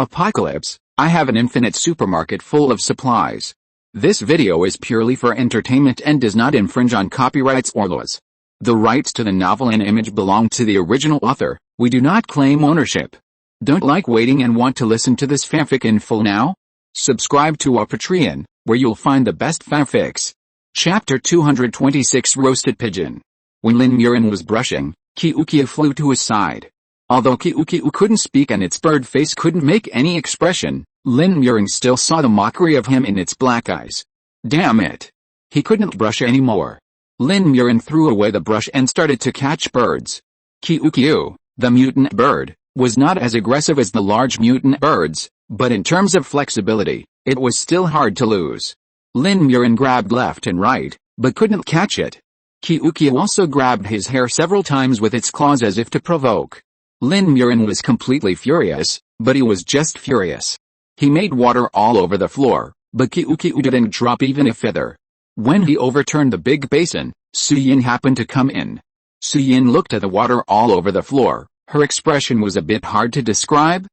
Apocalypse, I have an infinite supermarket full of supplies. This video is purely for entertainment and does not infringe on copyrights or laws. The rights to the novel and image belong to the original author. We do not claim ownership. Don't like waiting and want to listen to this fanfic in full now? Subscribe to our Patreon, where you'll find the best fanfics. Chapter 226 Roasted Pigeon. When Lin Muxue was brushing, Qiuqiu flew to his side. Although Qiuqiu couldn't speak and its bird face couldn't make any expression, Lin Muxue still saw the mockery of him in its black eyes. Damn it! He couldn't brush anymore. Lin Muxue threw away the brush and started to catch birds. Qiuqiu, the mutant bird, was not as aggressive as the large mutant birds, but in terms of flexibility, it was still hard to lose. Lin Muxue grabbed left and right, but couldn't catch it. Qiuqiu also grabbed his hair several times with its claws as if to provoke. Lin Muxue was completely furious, but he was just furious. He made water all over the floor, but Qiuqiu didn't drop even a feather. When he overturned the big basin, Su Yinhe happened to come in. Su Yinhe looked at the water all over the floor. Her expression was a bit hard to describe.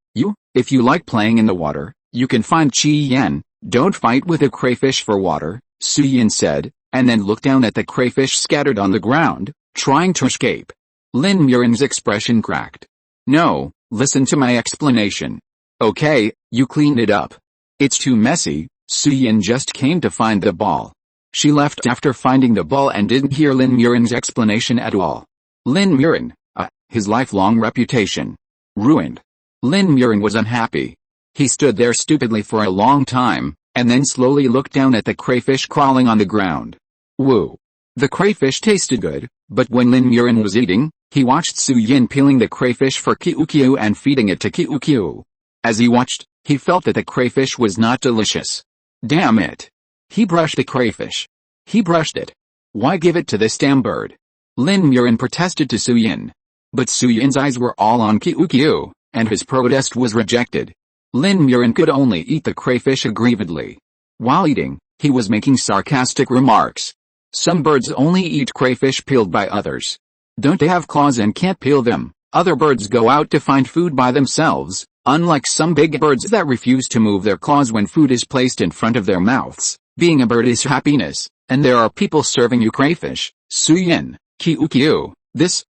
If you like playing in the water, you can find Qian. Don't fight with a crayfish for water, Su Yinhe said, and then looked down at the crayfish scattered on the ground, trying to escape. Lin Muxue's expression cracked. No, listen to my explanation. Okay, you clean it up. It's too messy. Su Yinhe just came to find the ball. She left after finding the ball and didn't hear Lin Muxue's explanation at all. Lin Muxue, his lifelong reputation, ruined. Lin Muxue was unhappy. He stood there stupidly for a long time, and then slowly looked down at the crayfish crawling on the ground. Woo! The crayfish tasted good, but when Lin Muxue was eating, he watched Su Yinhe peeling the crayfish for Qiuqiu and feeding it to Qiuqiu. As he watched, he felt that the crayfish was not delicious. Damn it! He brushed the crayfish. He brushed it. Why give it to this damn bird? Lin Muxue protested to Su Yinhe. But Su Yinhe's eyes were all on Qiuqiu, and his protest was rejected. Lin Muxue could only eat the crayfish aggrievedly. While eating, he was making sarcastic remarks. Some birds only eat crayfish peeled by others. Don't they have claws and can't peel them? Other birds go out to find food by themselves, unlike some big birds that refuse to move their claws when food is placed in front of their mouths. Being a bird is happiness, and there are people serving you crayfish. Su Yinhe, Qiuqiu, this.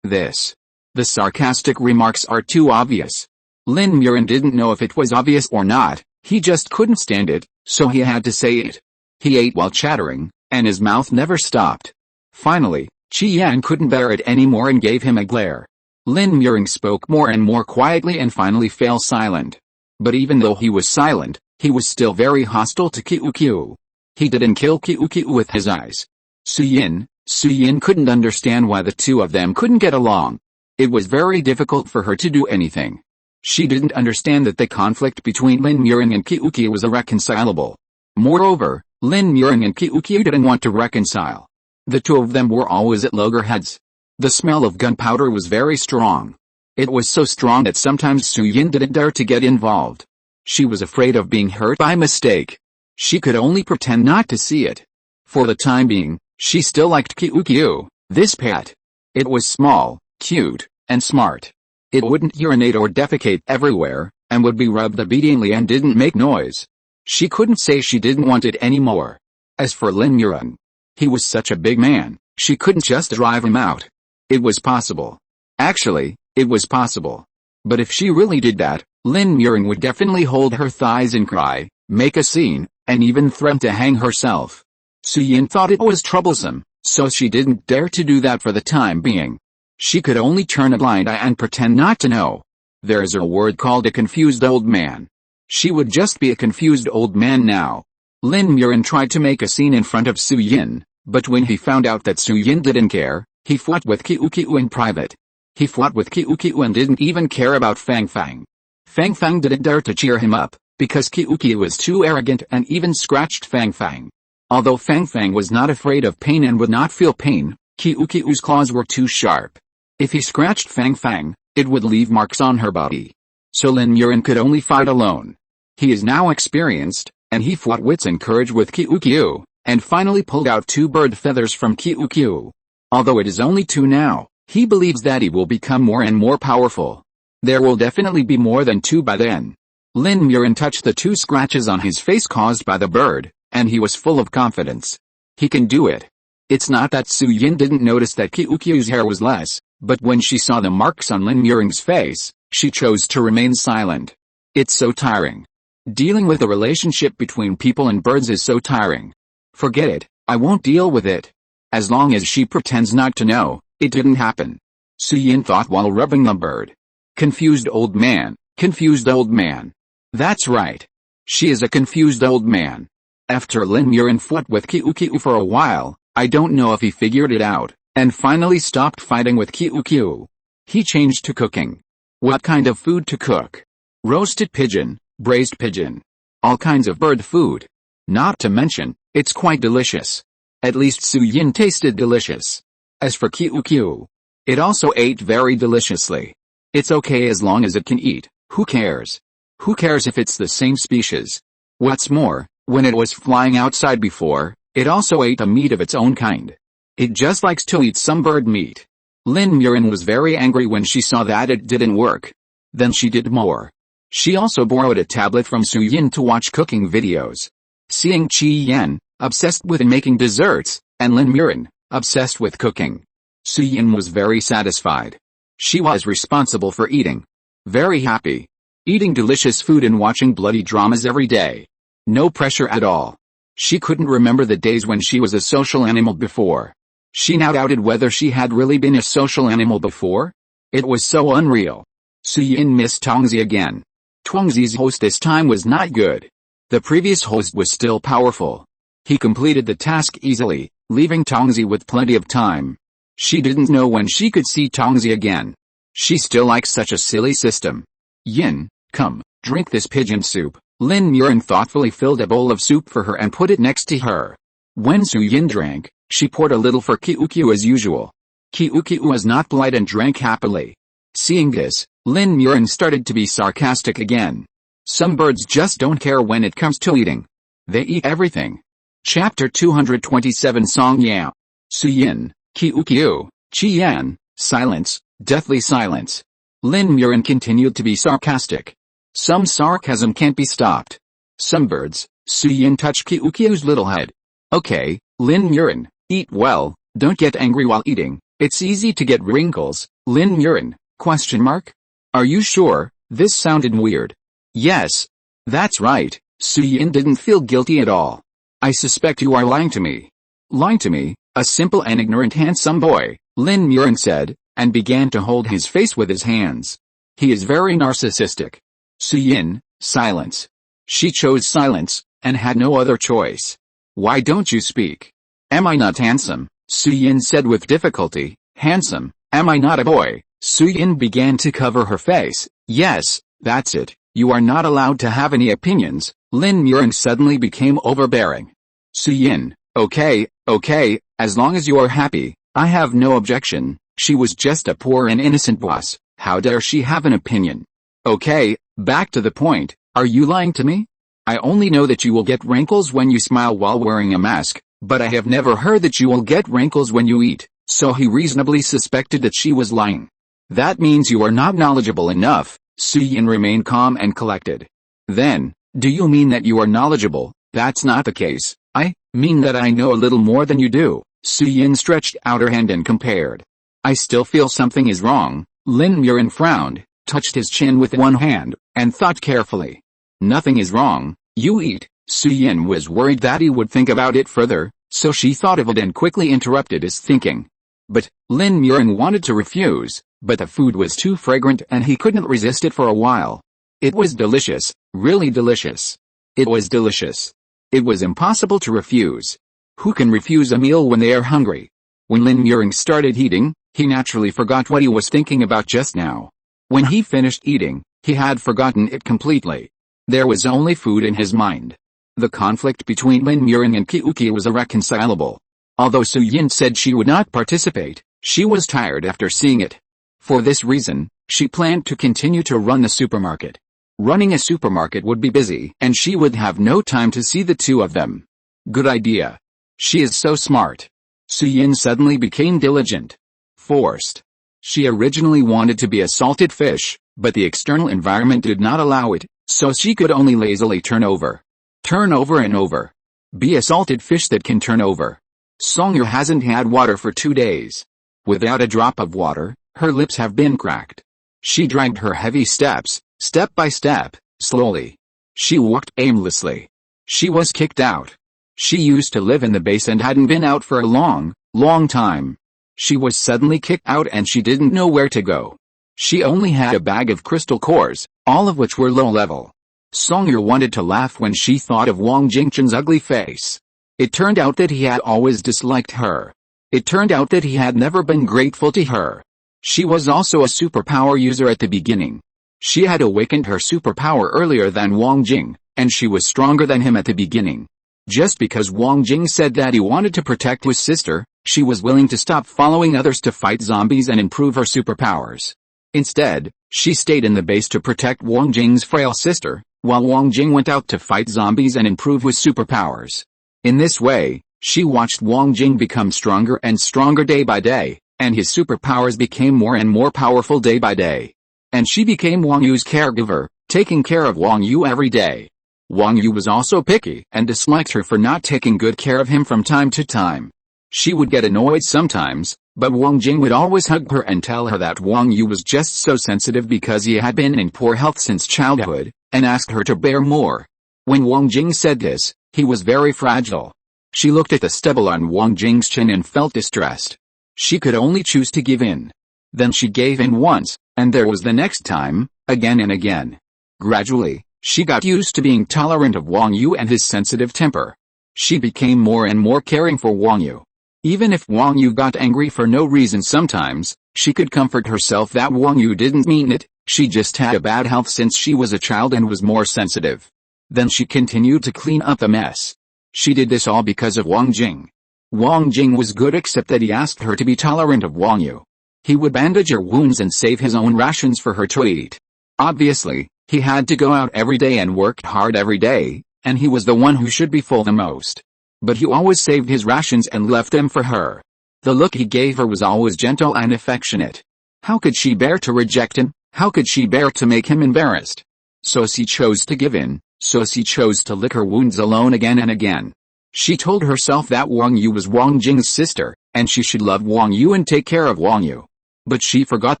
The sarcastic remarks are too obvious. Lin Muxue didn't know if it was obvious or not, he just couldn't stand it, so he had to say it. He ate while chattering, and his mouth never stopped. Finally, Qian couldn't bear it anymore and gave him a glare. Lin Muxue spoke more and more quietly and finally fell silent. But even though he was silent, he was still very hostile to Qiuqiu. He didn't kill Qiuqiu with his eyes. Su Yinhe couldn't understand why the two of them couldn't get along. It was very difficult for her to do anything. She didn't understand that the conflict between Lin Muxue and Qiuqiu was irreconcilable. Moreover, Lin Muxue and Qiuqiu didn't want to reconcile. The two of them were always at loggerheads. The smell of gunpowder was very strong. It was so strong that sometimes Su Yinhe didn't dare to get involved. She was afraid of being hurt by mistake. She could only pretend not to see it. For the time being, she still liked Qiuqiu, this pet. It was small, cute, and smart. It wouldn't urinate or defecate everywhere, and would be rubbed obediently and didn't make noise. She couldn't say she didn't want it anymore. As for Lin Muxue, he was such a big man, she couldn't just drive him out. It was possible. Actually, it was possible. But if she really did that, Lin Muxue would definitely hold her thighs and cry, make a scene, and even threaten to hang herself. Su Yinhe thought it was troublesome, so she didn't dare to do that for the time being. She could only turn a blind eye and pretend not to know. There's a word called a confused old man. She would just be a confused old man now. Lin Muxue tried to make a scene in front of Su Yinhe, but when he found out that Su Yinhe didn't care, he fought with Qiuqiu in private. He fought with Qiuqiu and didn't even care about Fang Fang. Fang Fang didn't dare to cheer him up, because Qiuqiu was too arrogant and even scratched Fang Fang. Although Fang Fang was not afraid of pain and would not feel pain, Qiuqiu's claws were too sharp. If he scratched Fang Fang, it would leave marks on her body. So Lin Muxue could only fight alone. He is now experienced, and he fought wits and courage with Qiuqiu, and finally pulled out 2 bird feathers from Qiuqiu. Although it is only 2 now, he believes that he will become more and more powerful. There will definitely be more than 2 by then. Lin Muren touched the 2 scratches on his face caused by the bird, and he was full of confidence. He can do it. It's not that Su Yinhe didn't notice that Qiuqiu's hair was less, but when she saw the marks on Lin Muren's face, she chose to remain silent. It's so tiring. Dealing with the relationship between people and birds is so tiring. Forget it, I won't deal with it. As long as she pretends not to know, it didn't happen. Su Yinhe thought while rubbing the bird. Confused old man, confused old man. That's right. She is a confused old man. After Lin Muren fought with Qiuqiu for a while, I don't know if he figured it out, and finally stopped fighting with Qiuqiu. He changed to cooking. What kind of food to cook? Roasted pigeon, braised pigeon. All kinds of bird food. Not to mention, it's quite delicious. At least Su Yinhe tasted delicious. As for Qiuqiu, it also ate very deliciously. It's okay as long as it can eat, who cares? Who cares if it's the same species? What's more, when it was flying outside before, it also ate a meat of its own kind. It just likes to eat some bird meat. Lin Muren was very angry when she saw that it didn't work. Then she did more. She also borrowed a tablet from Su Yinhe to watch cooking videos. Seeing Qi Yan, obsessed with making desserts, and Lin Muren, obsessed with cooking, Su Yinhe was very satisfied. She was responsible for eating. Very happy. Eating delicious food and watching bloody dramas every day. No pressure at all. She couldn't remember the days when she was a social animal before. She now doubted whether she had really been a social animal before. It was so unreal. Su Yinhe missed Tongzi again. Tongzi's host this time was not good. The previous host was still powerful. He completed the task easily, leaving Tongzi with plenty of time. She didn't know when she could see Tongzi again. She still likes such a silly system. Yin, come, drink this pigeon soup. Lin Muren thoughtfully filled a bowl of soup for her and put it next to her. When Su Yinhe drank, she poured a little for Qiuqiu as usual. Qiuqiu was not polite and drank happily. Seeing this, Lin Muren started to be sarcastic again. Some birds just don't care when it comes to eating. They eat everything. Chapter 227 Song Yao. Su Yinhe, Qiuqiu, Qian, silence, deathly silence. Lin Muren continued to be sarcastic. Some sarcasm can't be stopped. Some birds. Su Yinhe touched Qiuqiu's little head. Okay, Lin Muren, eat well, don't get angry while eating, it's easy to get wrinkles. Lin Muren, question mark? Are you sure? This sounded weird. Yes. That's right, Su Yinhe didn't feel guilty at all. I suspect you are lying to me. Lying to me, a simple and ignorant handsome boy, Lin Muren said, and began to hold his face with his hands. He is very narcissistic. Su Yinhe, silence. She chose silence, and had no other choice. Why don't you speak? Am I not handsome? Su Yinhe said with difficulty. Handsome? Am I not a boy? Su Yinhe began to cover her face. Yes, that's it. You are not allowed to have any opinions. Lin Muren suddenly became overbearing. Su Yinhe, okay, as long as you are happy, I have no objection. She was just a poor and innocent boss. How dare she have an opinion? Okay, back to the point. Are you lying to me? I only know that you will get wrinkles when you smile while wearing a mask, but I have never heard that you will get wrinkles when you eat, so he reasonably suspected that she was lying. That means you are not knowledgeable enough. Su Yinhe remained calm and collected. Then, do you mean that you are knowledgeable? That's not the case. I mean that I know a little more than you do. Su Yinhe stretched out her hand and compared. I still feel something is wrong. Lin Muren frowned, touched his chin with one hand, and thought carefully. Nothing is wrong, you eat. Su Yinhe was worried that he would think about it further, so she thought of it and quickly interrupted his thinking. But, Lin Muren wanted to refuse, but the food was too fragrant and he couldn't resist it for a while. It was delicious, really delicious. It was delicious. It was impossible to refuse. Who can refuse a meal when they are hungry? When Lin Muren started eating, he naturally forgot what he was thinking about just now. When he finished eating, he had forgotten it completely. There was only food in his mind. The conflict between Lin Muren and Qiuqiu was irreconcilable. Although Su Yinhe said she would not participate, she was tired after seeing it. For this reason, she planned to continue to run the supermarket. Running a supermarket would be busy and she would have no time to see the two of them. Good idea. She is so smart. Su Yinhe suddenly became diligent. Forced. She originally wanted to be a salted fish, but the external environment did not allow it, so she could only lazily turn over and over. Be a salted fish that can turn over. Songyeon hasn't had water for 2 days. Without a drop of water, her lips have been cracked. She dragged her heavy steps, step by step, slowly. She walked aimlessly. She was kicked out. She used to live in the base and hadn't been out for a long time. She was suddenly kicked out and she didn't know where to go. She only had a bag of crystal cores, all of which were low level. Songyeon wanted to laugh when she thought of Wang Jingchen's ugly face. It turned out that he had always disliked her. It turned out that he had never been grateful to her. She was also a superpower user at the beginning. She had awakened her superpower earlier than Wang Jing, and she was stronger than him at the beginning. Just because Wang Jing said that he wanted to protect his sister, she was willing to stop following others to fight zombies and improve her superpowers. Instead, she stayed in the base to protect Wang Jing's frail sister, while Wang Jing went out to fight zombies and improve his superpowers. In this way, she watched Wang Jing become stronger and stronger day by day, and his superpowers became more and more powerful day by day. And she became Wang Yu's caregiver, taking care of Wang Yu every day. Wang Yu was also picky and disliked her for not taking good care of him from time to time. She would get annoyed sometimes, but Wang Jing would always hug her and tell her that Wang Yu was just so sensitive because he had been in poor health since childhood, and asked her to bear more. When Wang Jing said this, he was very fragile. She looked at the stubble on Wang Jing's chin and felt distressed. She could only choose to give in. Then she gave in once, and there was the next time, again and again. Gradually, she got used to being tolerant of Wang Yu and his sensitive temper. She became more and more caring for Wang Yu. Even if Wang Yu got angry for no reason sometimes, she could comfort herself that Wang Yu didn't mean it, she just had a bad health since she was a child and was more sensitive. Then she continued to clean up the mess. She did this all because of Wang Jing. Wang Jing was good except that he asked her to be tolerant of Wang Yu. He would bandage her wounds and save his own rations for her to eat. Obviously, he had to go out every day and worked hard every day, and he was the one who should be full the most. But he always saved his rations and left them for her. The look he gave her was always gentle and affectionate. How could she bear to reject him? How could she bear to make him embarrassed? So she chose to give in, so she chose to lick her wounds alone again and again. She told herself that Wang Yu was Wang Jing's sister, and she should love Wang Yu and take care of Wang Yu. But she forgot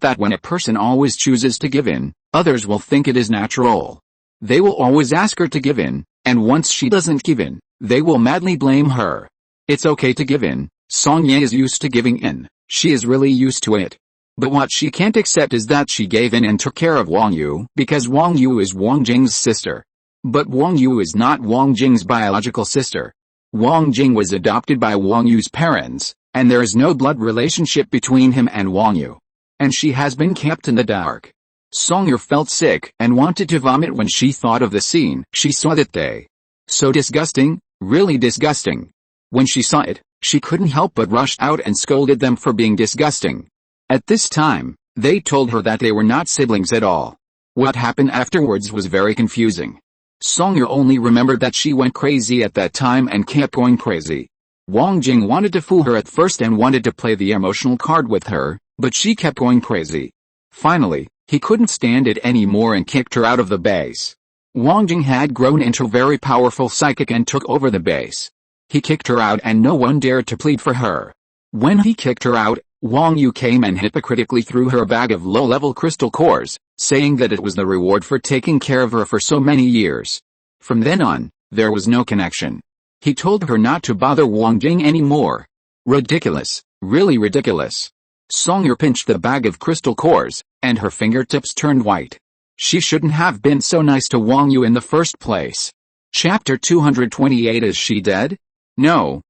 that when a person always chooses to give in, others will think it is natural. They will always ask her to give in, and once she doesn't give in, they will madly blame her. It's okay to give in. Songyeon is used to giving in. She is really used to it. But what she can't accept is that she gave in and took care of Wang Yu because Wang Yu is Wang Jing's sister. But Wang Yu is not Wang Jing's biological sister. Wang Jing was adopted by Wang Yu's parents, and there is no blood relationship between him and Wang Yu. And she has been kept in the dark. Songyeon felt sick and wanted to vomit when she thought of the scene. She saw that they. So disgusting, really disgusting. When she saw it, she couldn't help but rush out and scolded them for being disgusting. At this time, they told her that they were not siblings at all. What happened afterwards was very confusing. Songyeon only remembered that she went crazy at that time and kept going crazy. Wang Jing wanted to fool her at first and wanted to play the emotional card with her, but she kept going crazy. Finally, he couldn't stand it anymore and kicked her out of the base. Wang Jing had grown into a very powerful psychic and took over the base. He kicked her out and no one dared to plead for her. When he kicked her out, Wang Yu came and hypocritically threw her a bag of low-level crystal cores, saying that it was the reward for taking care of her for so many years. From then on, there was no connection. He told her not to bother Wang Jing anymore. Ridiculous, really ridiculous. Songyeon pinched the bag of crystal cores, and her fingertips turned white. She shouldn't have been so nice to Wang Yu in the first place. Chapter 228. Is she dead? No.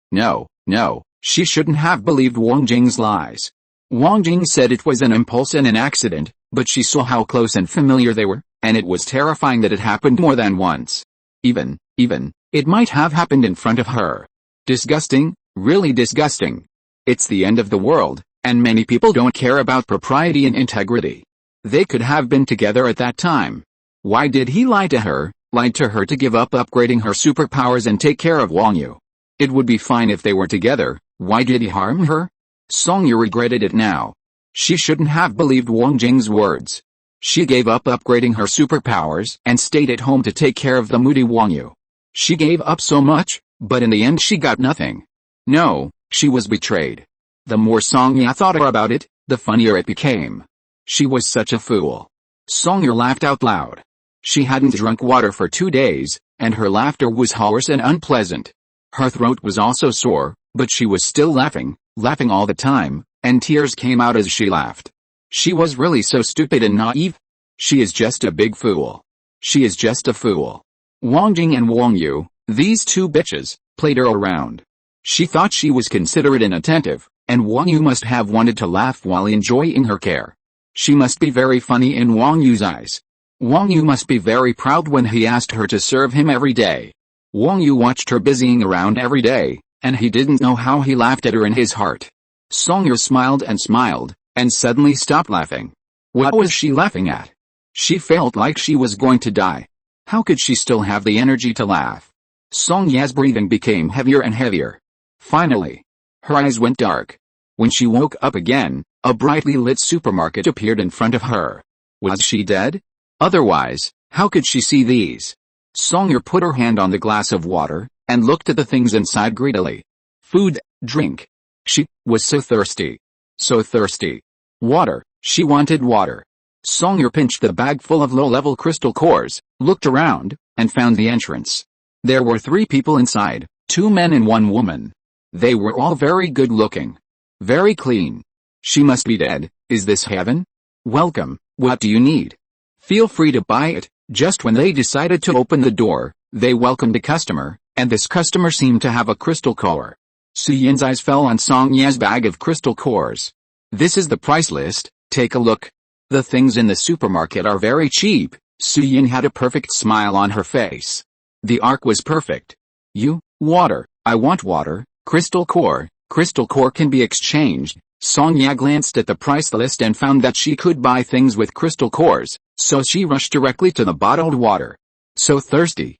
She shouldn't have believed Wang Jing's lies. Wang Jing said it was an impulse and an accident, but she saw how close and familiar they were, and it was terrifying that it happened more than once. Even, it might have happened in front of her. Disgusting, really disgusting. It's the end of the world, and many people don't care about propriety and integrity. They could have been together at that time. Why did he lie to her, lied to her to give up upgrading her superpowers and take care of Wang Yu? It would be fine if they were together. Why did he harm her? Songyeon regretted it now. She shouldn't have believed Wang Jing's words. She gave up upgrading her superpowers and stayed at home to take care of the moody Wang Yu. She gave up so much, but in the end she got nothing. No, she was betrayed. The more Songya thought about it, the funnier it became. She was such a fool. Songya laughed out loud. She hadn't drunk water for 2 days, and her laughter was hoarse and unpleasant. Her throat was also sore, but she was still laughing all the time, and tears came out as she laughed. She was really so stupid and naive. She is just a big fool. She is just a fool. Wang Jing and Wang Yu, these two bitches, played her around. She thought she was considerate and attentive, and Wang Yu must have wanted to laugh while enjoying her care. She must be very funny in Wang Yu's eyes. Wang Yu must be very proud when he asked her to serve him every day. Wang Yu watched her busying around every day, and he didn't know how he laughed at her in his heart. Songya smiled, and suddenly stopped laughing. What was she laughing at? She felt like she was going to die. How could she still have the energy to laugh? Songya's breathing became heavier and heavier. Finally, her eyes went dark. When she woke up again, a brightly lit supermarket appeared in front of her. Was she dead? Otherwise, how could she see these? Songya put her hand on the glass of water, and looked at the things inside greedily. Food, drink. She was so thirsty. So thirsty. Water, she wanted water. Songya pinched the bag full of low-level crystal cores, looked around, and found the entrance. There were 3 people inside, 2 men and 1 woman. They were all very good-looking. Very clean. She must be dead. Is this heaven? Welcome, what do you need? Feel free to buy it. Just when they decided to open the door, they welcomed a customer, and this customer seemed to have a crystal core. Su Yin's eyes fell on Songya's bag of crystal cores. This is the price list, take a look. The things in the supermarket are very cheap. Su Yin had a perfect smile on her face. The arc was perfect. Water, I want water, crystal core can be exchanged. Songya glanced at the price list and found that she could buy things with crystal cores, so she rushed directly to the bottled water. So thirsty,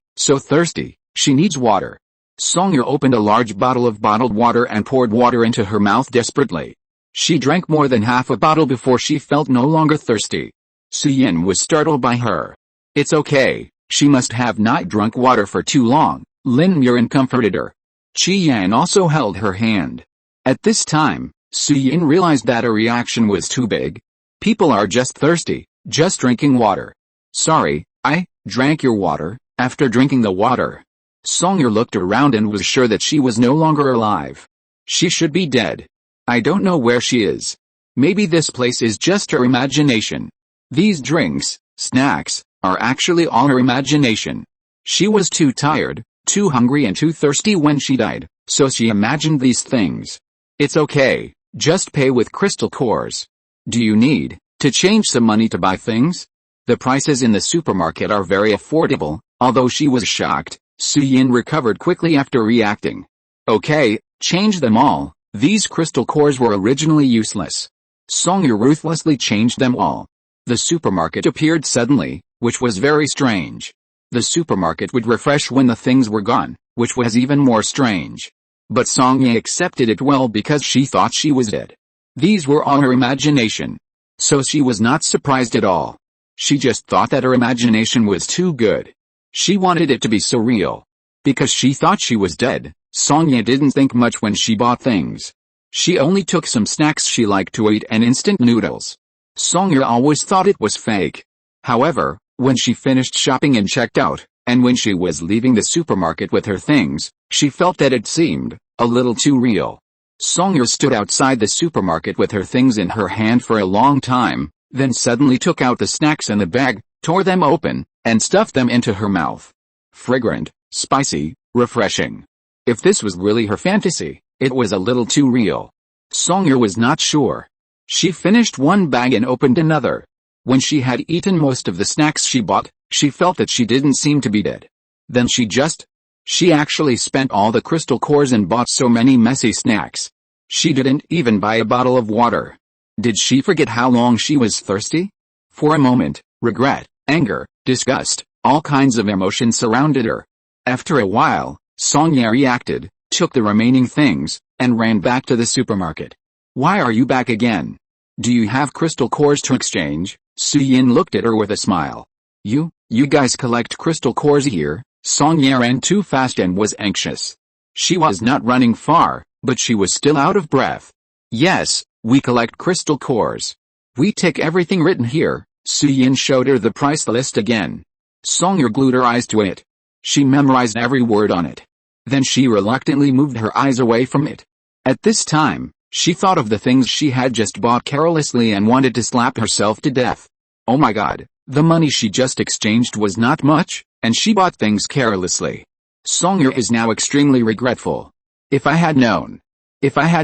she needs water. Songya opened a large bottle of bottled water and poured water into her mouth desperately. She drank more than half a bottle before she felt no longer thirsty. Su Yin was startled by her. It's okay, she must have not drunk water for too long. Lin Muxue comforted her. Qi Yan also held her hand. At this time, Su Yin realized that a reaction was too big. People are just thirsty, just drinking water. Sorry, I drank your water. After drinking the water, Songya looked around and was sure that she was no longer alive. She should be dead. I don't know where she is. Maybe this place is just her imagination. These drinks, snacks, are actually all her imagination. She was too tired, too hungry and too thirsty when she died, so she imagined these things. It's okay, just pay with crystal cores. Do you need to change some money to buy things? The prices in the supermarket are very affordable. Although she was shocked, Su Yin recovered quickly after reacting. Okay, change them all. These crystal cores were originally useless. Songya ruthlessly changed them all. The supermarket appeared suddenly, which was very strange. The supermarket would refresh when the things were gone, which was even more strange. But Songya accepted it well because she thought she was dead. These were all her imagination. So she was not surprised at all. She just thought that her imagination was too good. She wanted it to be so real. Because she thought she was dead, Songya didn't think much when she bought things. She only took some snacks she liked to eat and instant noodles. Songya always thought it was fake. However, when she finished shopping and checked out, and when she was leaving the supermarket with her things, she felt that it seemed a little too real. Songya stood outside the supermarket with her things in her hand for a long time, then suddenly took out the snacks in the bag, tore them open, and stuffed them into her mouth. Fragrant, spicy, refreshing. If this was really her fantasy, it was a little too real. Songya was not sure. She finished one bag and opened another. When she had eaten most of the snacks she bought, she felt that she didn't seem to be dead. Then she actually spent all the crystal cores and bought so many messy snacks. She didn't even buy a bottle of water. Did she forget how long she was thirsty? For a moment, regret, anger, disgust, all kinds of emotions surrounded her. After a while, Songya reacted, took the remaining things, and ran back to the supermarket. Why are you back again? Do you have crystal cores to exchange? Su Yin looked at her with a smile. You guys collect crystal cores here? Song Ye ran too fast and was anxious. She was not running far, but she was still out of breath. Yes, we collect crystal cores. We take everything written here. Su Yin showed her the price list again. Song Ye glued her eyes to it. She memorized every word on it. Then she reluctantly moved her eyes away from it. At this time, she thought of the things she had just bought carelessly and wanted to slap herself to death. Oh my god, the money she just exchanged was not much, and she bought things carelessly. Song Ye is now extremely regretful. If I had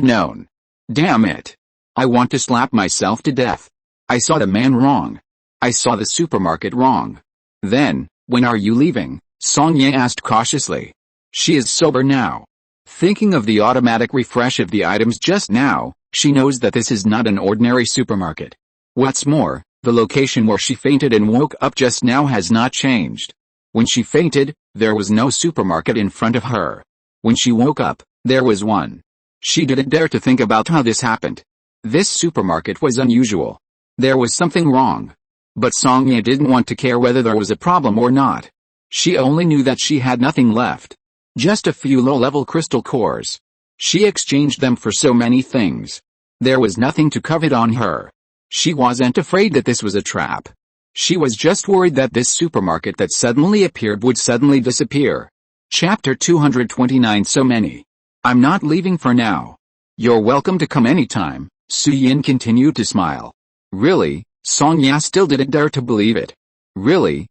known. Damn it. I want to slap myself to death. I saw the man wrong. I saw the supermarket wrong. Then, when are you leaving? Song Ye asked cautiously. She is sober now. Thinking of the automatic refresh of the items just now, she knows that this is not an ordinary supermarket. What's more, the location where she fainted and woke up just now has not changed. When she fainted, there was no supermarket in front of her. When she woke up, there was one. She didn't dare to think about how this happened. This supermarket was unusual. There was something wrong. But Song Ye didn't want to care whether there was a problem or not. She only knew that she had nothing left. Just a few low-level crystal cores. She exchanged them for so many things. There was nothing to covet on her. She wasn't afraid that this was a trap. She was just worried that this supermarket that suddenly appeared would suddenly disappear. Chapter 229. So many. I'm not leaving for now. You're welcome to come anytime. Su Yin continued to smile. Really? Song Ye still didn't dare to believe it. Really?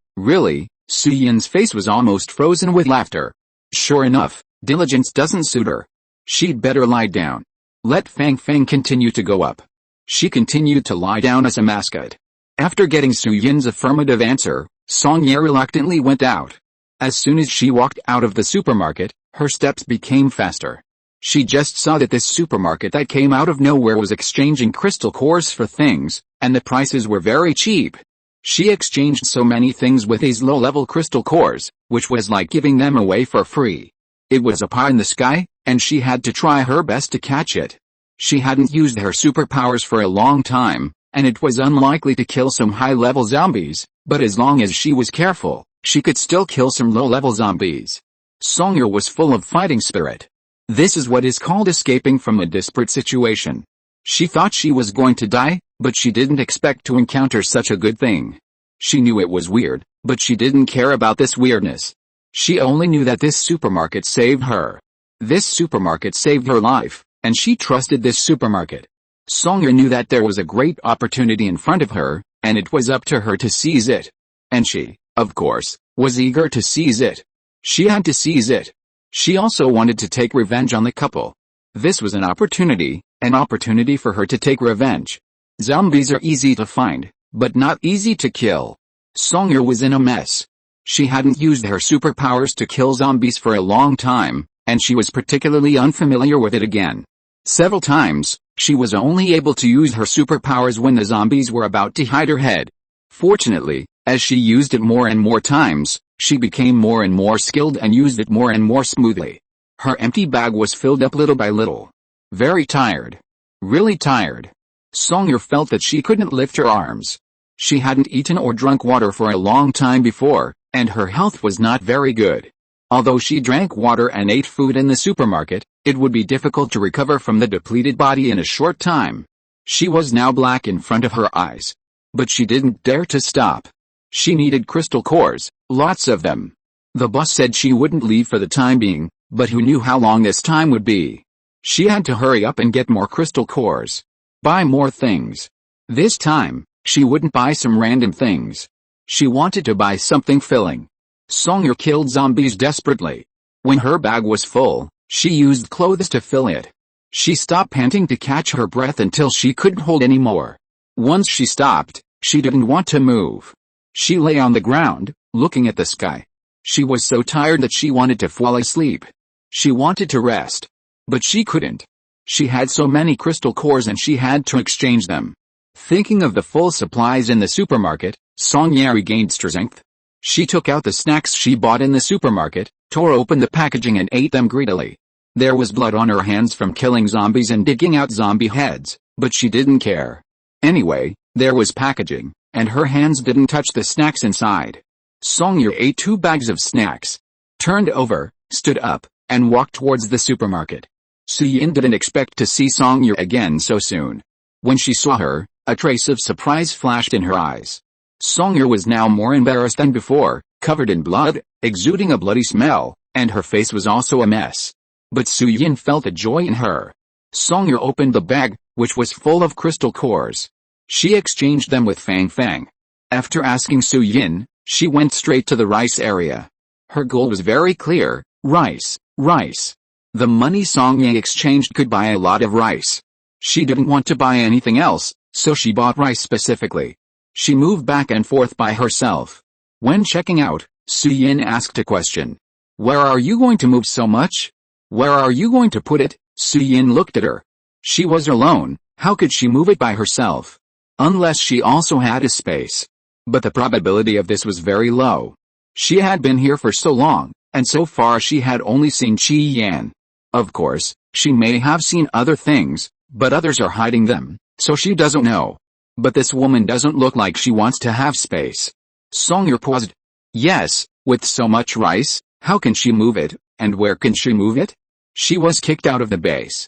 Su Yin's face was almost frozen with laughter. Sure enough, diligence doesn't suit her. She'd better lie down. Let Fang Fang continue to go up. She continued to lie down as a mascot. After getting Su Yin's affirmative answer, Song Ye reluctantly went out. As soon as she walked out of the supermarket, her steps became faster. She just saw that this supermarket that came out of nowhere was exchanging crystal cores for things, and the prices were very cheap. She exchanged so many things with these low-level crystal cores, which was like giving them away for free. It was a pie in the sky, and she had to try her best to catch it. She hadn't used her superpowers for a long time, and it was unlikely to kill some high-level zombies, but as long as she was careful, she could still kill some low-level zombies. Song Ye was full of fighting spirit. This is what is called escaping from a desperate situation. She thought she was going to die, but she didn't expect to encounter such a good thing. She knew it was weird, but she didn't care about this weirdness. She only knew that this supermarket saved her. This supermarket saved her life, and she trusted this supermarket. Song Ye knew that there was a great opportunity in front of her, and it was up to her to seize it. And she, of course, was eager to seize it. She had to seize it. She also wanted to take revenge on the couple. This was an opportunity for her to take revenge. Zombies are easy to find, but not easy to kill. Song Ye was in a mess. She hadn't used her superpowers to kill zombies for a long time, and she was particularly unfamiliar with it again. Several times, she was only able to use her superpowers when the zombies were about to hide her head. Fortunately, as she used it more and more times, she became more and more skilled and used it more and more smoothly. Her empty bag was filled up little by little. Very tired. Really tired. Song Ye felt that she couldn't lift her arms. She hadn't eaten or drunk water for a long time before, and her health was not very good. Although she drank water and ate food in the supermarket, it would be difficult to recover from the depleted body in a short time. She was now black in front of her eyes. But she didn't dare to stop. She needed crystal cores, lots of them. The boss said she wouldn't leave for the time being, but who knew how long this time would be? She had to hurry up and get more crystal cores. Buy more things. This time, she wouldn't buy some random things. She wanted to buy something filling. Song Ye killed zombies desperately. When her bag was full, she used clothes to fill it. She stopped panting to catch her breath until she couldn't hold any more. Once she stopped, she didn't want to move. She lay on the ground, looking at the sky. She was so tired that she wanted to fall asleep. She wanted to rest. But she couldn't. She had so many crystal cores and she had to exchange them. Thinking of the full supplies in the supermarket, Song Ye regained strength. She took out the snacks she bought in the supermarket, tore open the packaging and ate them greedily. There was blood on her hands from killing zombies and digging out zombie heads, but she didn't care. Anyway, there was packaging, and her hands didn't touch the snacks inside. Songye ate 2 bags of snacks, turned over, stood up, and walked towards the supermarket. Su Yinhe didn't expect to see Songye again so soon. When she saw her, a trace of surprise flashed in her eyes. Songye was now more embarrassed than before, covered in blood, exuding a bloody smell, and her face was also a mess. But Su Yinhe felt a joy in her. Songye opened the bag, which was full of crystal cores. She exchanged them with Fang Fang. After asking Su Yinhe, she went straight to the rice area. Her goal was very clear: rice, rice. The money Songye exchanged could buy a lot of rice. She didn't want to buy anything else, so she bought rice specifically. She moved back and forth by herself. When checking out, Su Yinhe asked a question. "Where are you going to move so much? Where are you going to put it?" Su Yinhe looked at her. She was alone. How could she move it by herself? Unless she also had a space. But the probability of this was very low. She had been here for so long, and so far she had only seen Qi Yan. Of course, she may have seen other things, but others are hiding them, so she doesn't know. But this woman doesn't look like she wants to have space. Songye paused. Yes, with so much rice, how can she move it, and where can she move it? She was kicked out of the base.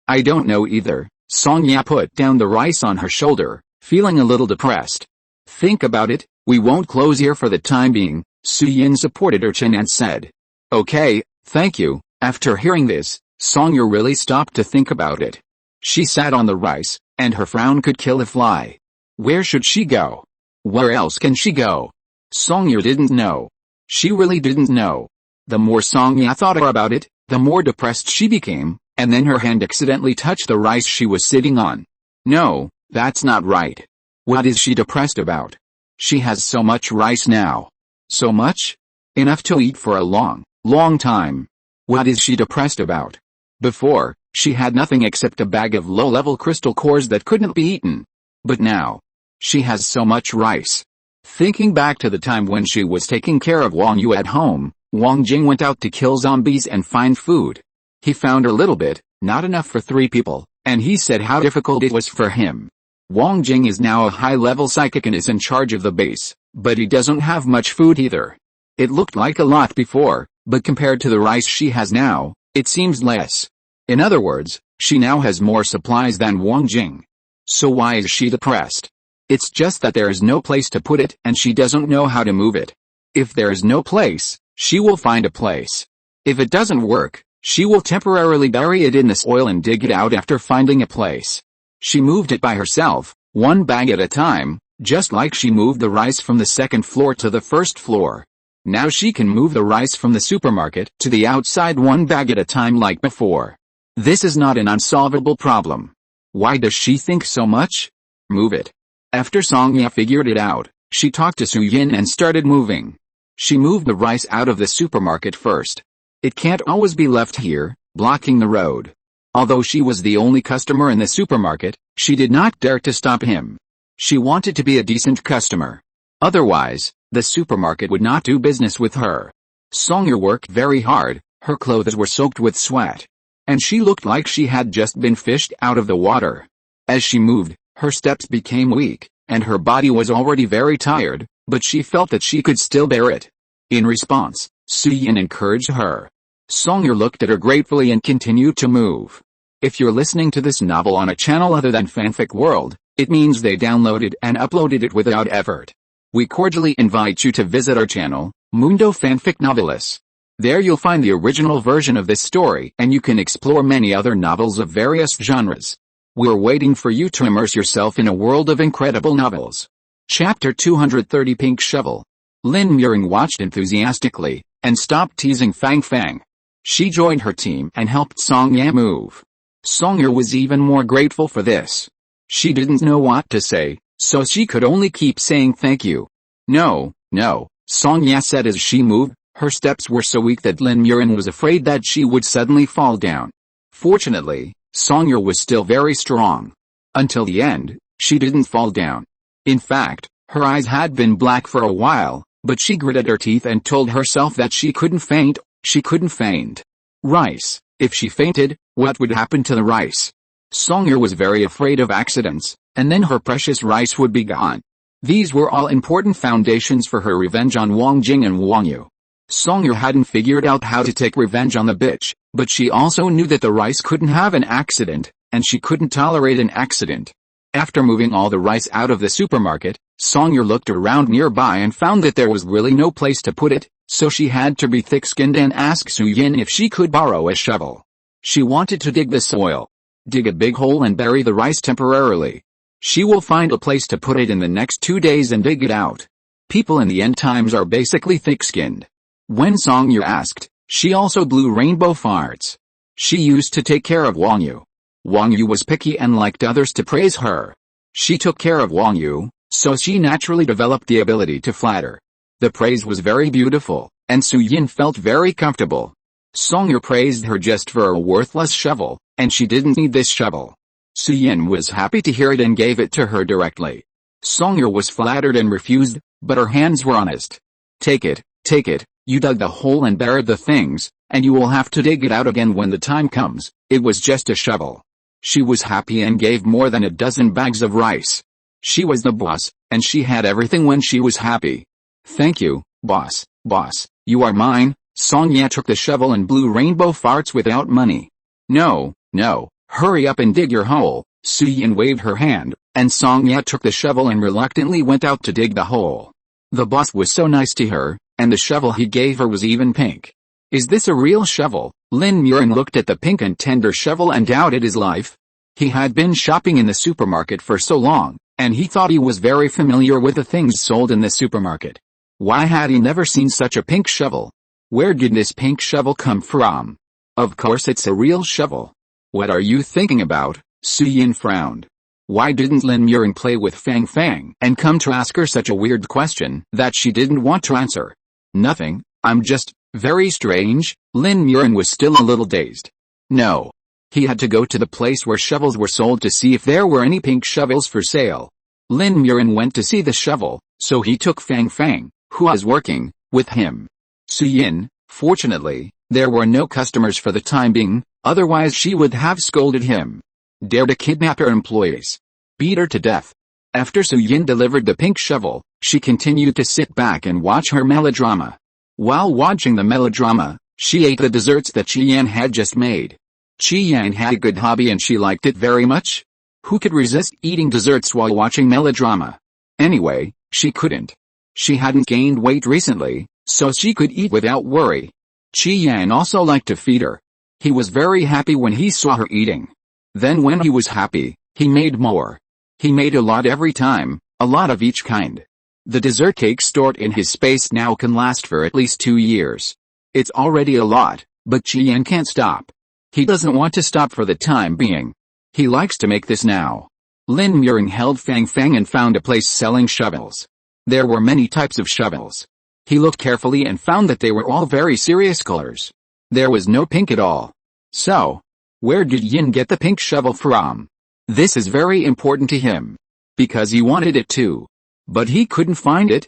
I don't know either. Songye put down the rice on her shoulder, feeling a little depressed. Think about it, we won't close here for the time being, Su Yinhe supported her chin and said. Okay, thank you. After hearing this, Songye really stopped to think about it. She sat on the rice, and her frown could kill a fly. Where should she go? Where else can she go? Songye didn't know. She really didn't know. The more Songye thought about it, the more depressed she became, and then her hand accidentally touched the rice she was sitting on. No, that's not right. What is she depressed about? She has so much rice now. So much? Enough to eat for a long, long time. What is she depressed about? Before, she had nothing except a bag of low-level crystal cores that couldn't be eaten. But now, she has so much rice. Thinking back to the time when she was taking care of Wang Yu at home, Wang Jing went out to kill zombies and find food. He found a little bit, not enough for 3 people, and he said how difficult it was for him. Wang Jing is now a high-level psychic and is in charge of the base, but he doesn't have much food either. It looked like a lot before, but compared to the rice she has now, it seems less. In other words, she now has more supplies than Wang Jing. So why is she depressed? It's just that there is no place to put it and she doesn't know how to move it. If there is no place, she will find a place. If it doesn't work, she will temporarily bury it in the soil and dig it out after finding a place. She moved it by herself, 1 bag at a time, just like she moved the rice from the 2nd floor to the 1st floor. Now she can move the rice from the supermarket to the outside 1 bag at a time like before. This is not an unsolvable problem. Why does she think so much? Move it. After Songye figured it out, she talked to Su Yinhe and started moving. She moved the rice out of the supermarket first. It can't always be left here, blocking the road. Although she was the only customer in the supermarket, she did not dare to stop him. She wanted to be a decent customer. Otherwise, the supermarket would not do business with her. Songye worked very hard, her clothes were soaked with sweat. And she looked like she had just been fished out of the water. As she moved, her steps became weak, and her body was already very tired, but she felt that she could still bear it. In response, Su Yinhe encouraged her. Songye looked at her gratefully and continued to move. If you're listening to this novel on a channel other than Fanfic World, it means they downloaded and uploaded it without effort. We cordially invite you to visit our channel, Mundo Fanfic Novelis. There you'll find the original version of this story and you can explore many other novels of various genres. We're waiting for you to immerse yourself in a world of incredible novels. Chapter 230 Pink Shovel. Lin Muxue watched enthusiastically, and stopped teasing Fang Fang. She joined her team and helped Songye move. Songye was even more grateful for this. She didn't know what to say, so she could only keep saying thank you. No, Songye said as she moved. Her steps were so weak that Lin Muxue was afraid that she would suddenly fall down. Fortunately, Songye was still very strong. Until the end, she didn't fall down. In fact, her eyes had been black for a while, but she gritted her teeth and told herself that she couldn't faint. Rice. If she fainted, what would happen to the rice? Songye was very afraid of accidents, and then her precious rice would be gone. These were all important foundations for her revenge on Wang Jing and Wang Yu. Songye hadn't figured out how to take revenge on the bitch, but she also knew that the rice couldn't have an accident, and she couldn't tolerate an accident. After moving all the rice out of the supermarket, Songye looked around nearby and found that there was really no place to put it, so she had to be thick-skinned and ask Su Yinhe if she could borrow a shovel. She wanted to dig the soil. Dig a big hole and bury the rice temporarily. She will find a place to put it in the next 2 days and dig it out. People in the end times are basically thick-skinned. When Songye asked, she also blew rainbow farts. She used to take care of Wang Yu. Wang Yu was picky and liked others to praise her. She took care of Wang Yu, so she naturally developed the ability to flatter. The praise was very beautiful, and Su Yinhe felt very comfortable. Songye praised her just for a worthless shovel, and she didn't need this shovel. Su Yinhe was happy to hear it and gave it to her directly. Songye was flattered and refused, but her hands were honest. Take it, you dug the hole and buried the things, and you will have to dig it out again when the time comes. It was just a shovel. She was happy and gave more than a dozen bags of rice. She was the boss, and she had everything when she was happy. Thank you, boss, you are mine. Songye took the shovel and blew rainbow farts without money. No, hurry up and dig your hole. Su Yinhe waved her hand, and Songye took the shovel and reluctantly went out to dig the hole. The boss was so nice to her, and the shovel he gave her was even pink. Is this a real shovel? Lin Muxue looked at the pink and tender shovel and doubted his life. He had been shopping in the supermarket for so long, and he thought he was very familiar with the things sold in the supermarket. Why had he never seen such a pink shovel? Where did this pink shovel come from? Of course it's a real shovel. What are you thinking about? Su Yinhe frowned. Why didn't Lin Muxue play with Fang Fang and come to ask her such a weird question that she didn't want to answer? Nothing, I'm just, very strange. Lin Muxue was still a little dazed. No. He had to go to the place where shovels were sold to see if there were any pink shovels for sale. Lin Muxue went to see the shovel, so he took Fang Fang, who was working, with him. Su Yinhe, fortunately, there were no customers for the time being, otherwise she would have scolded him. Dare to kidnap her employees. Beat her to death. After Su Yinhe delivered the pink shovel, she continued to sit back and watch her melodrama. While watching the melodrama, she ate the desserts that Qian had just made. Qian had a good hobby and she liked it very much. Who could resist eating desserts while watching melodrama? Anyway, she couldn't. She hadn't gained weight recently, so she could eat without worry. Qian also liked to feed her. He was very happy when he saw her eating. Then when he was happy, he made more. He made a lot every time, a lot of each kind. The dessert cake stored in his space now can last for at least 2 years. It's already a lot, but Qian can't stop. He doesn't want to stop for the time being. He likes to make this now. Lin Muxue held Fang Fang and found a place selling shovels. There were many types of shovels. He looked carefully and found that they were all very serious colors. There was no pink at all. So, where did Yin get the pink shovel from? This is very important to him. Because he wanted it too. But he couldn't find it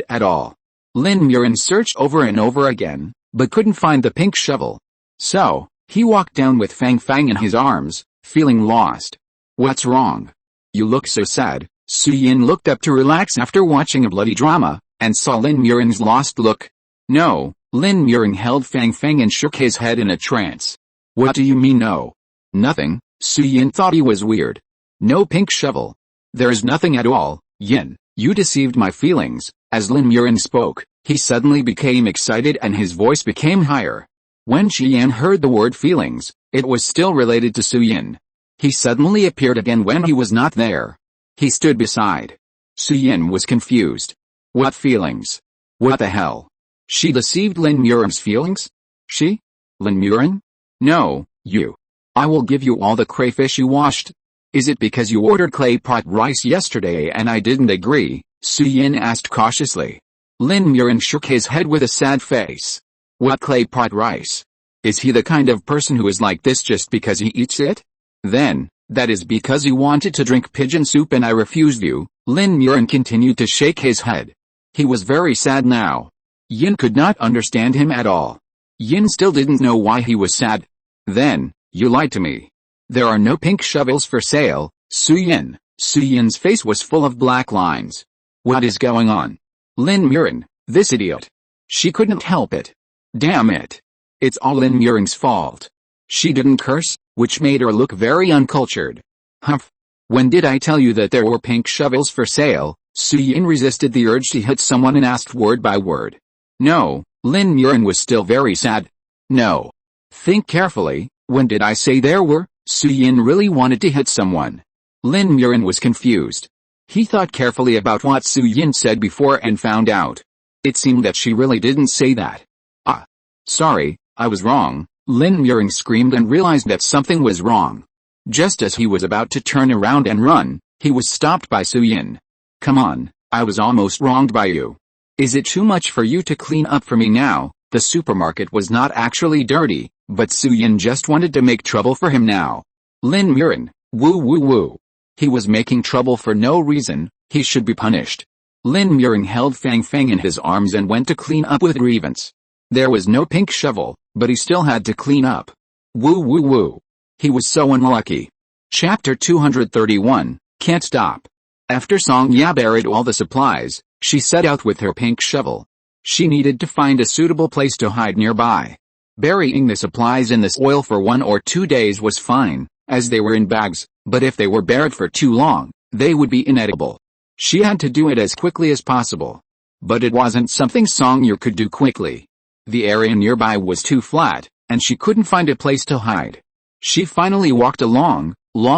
at all. Lin Muxue searched over and over again, but couldn't find the pink shovel. So, he walked down with Fang Fang in his arms, feeling lost. What's wrong? You look so sad. Su Yinhe looked up to relax after watching a bloody drama, and saw Lin Muxue's lost look. No, Lin Muxue held Fang Fang and shook his head in a trance. What do you mean no? Nothing. Su Yinhe thought he was weird. No pink shovel. There's nothing at all. Yin, you deceived my feelings. As Lin Muxue spoke, he suddenly became excited and his voice became higher. When Qian heard the word feelings, it was still related to Su Yinhe. He suddenly appeared again when he was not there. He stood beside. Su Yinhe was confused. What feelings? What the hell? She deceived Lin Muxue's feelings? She? Lin Muxue? No, you. I will give you all the crayfish you washed. Is it because you ordered clay pot rice yesterday and I didn't agree? Su Yinhe asked cautiously. Lin Muxue shook his head with a sad face. What clay pot rice? Is he the kind of person who is like this just because he eats it? Then, that is because you wanted to drink pigeon soup and I refused you. Lin Muxue continued to shake his head. He was very sad now. Yin could not understand him at all. Yin still didn't know why he was sad. Then, you lied to me. There are no pink shovels for sale. Su Yin. Su Yin's face was full of black lines. What is going on? Lin Muxue, this idiot. She couldn't help it. Damn it. It's all Lin Muxue's fault. She didn't curse, which made her look very uncultured. Humph. When did I tell you that there were pink shovels for sale? Su Yin resisted the urge to hit someone and asked word by word. No, Lin Muxue was still very sad. No. Think carefully, when did I say there were? Su Yin really wanted to hit someone. Lin Muxue was confused. He thought carefully about what Su Yin said before and found out. It seemed that she really didn't say that. Ah. Sorry, I was wrong. Lin Muxue screamed and realized that something was wrong. Just as he was about to turn around and run, he was stopped by Su Yin. Come on, I was almost wronged by you. Is it too much for you to clean up for me now? The supermarket was not actually dirty, but Su Yin just wanted to make trouble for him now. Lin Muxue, woo woo woo. He was making trouble for no reason, he should be punished. Lin Muxue held Fang Fang in his arms and went to clean up with grievance. There was no pink shovel, but he still had to clean up. Woo woo woo. He was so unlucky. Chapter 231, Can't Stop. After Song Ya buried all the supplies, she set out with her pink shovel. She needed to find a suitable place to hide nearby. Burying the supplies in the soil for 1 or 2 days was fine, as they were in bags, but if they were buried for too long, they would be inedible. She had to do it as quickly as possible. But it wasn't something Song Ya could do quickly. The area nearby was too flat, and she couldn't find a place to hide. She finally walked a long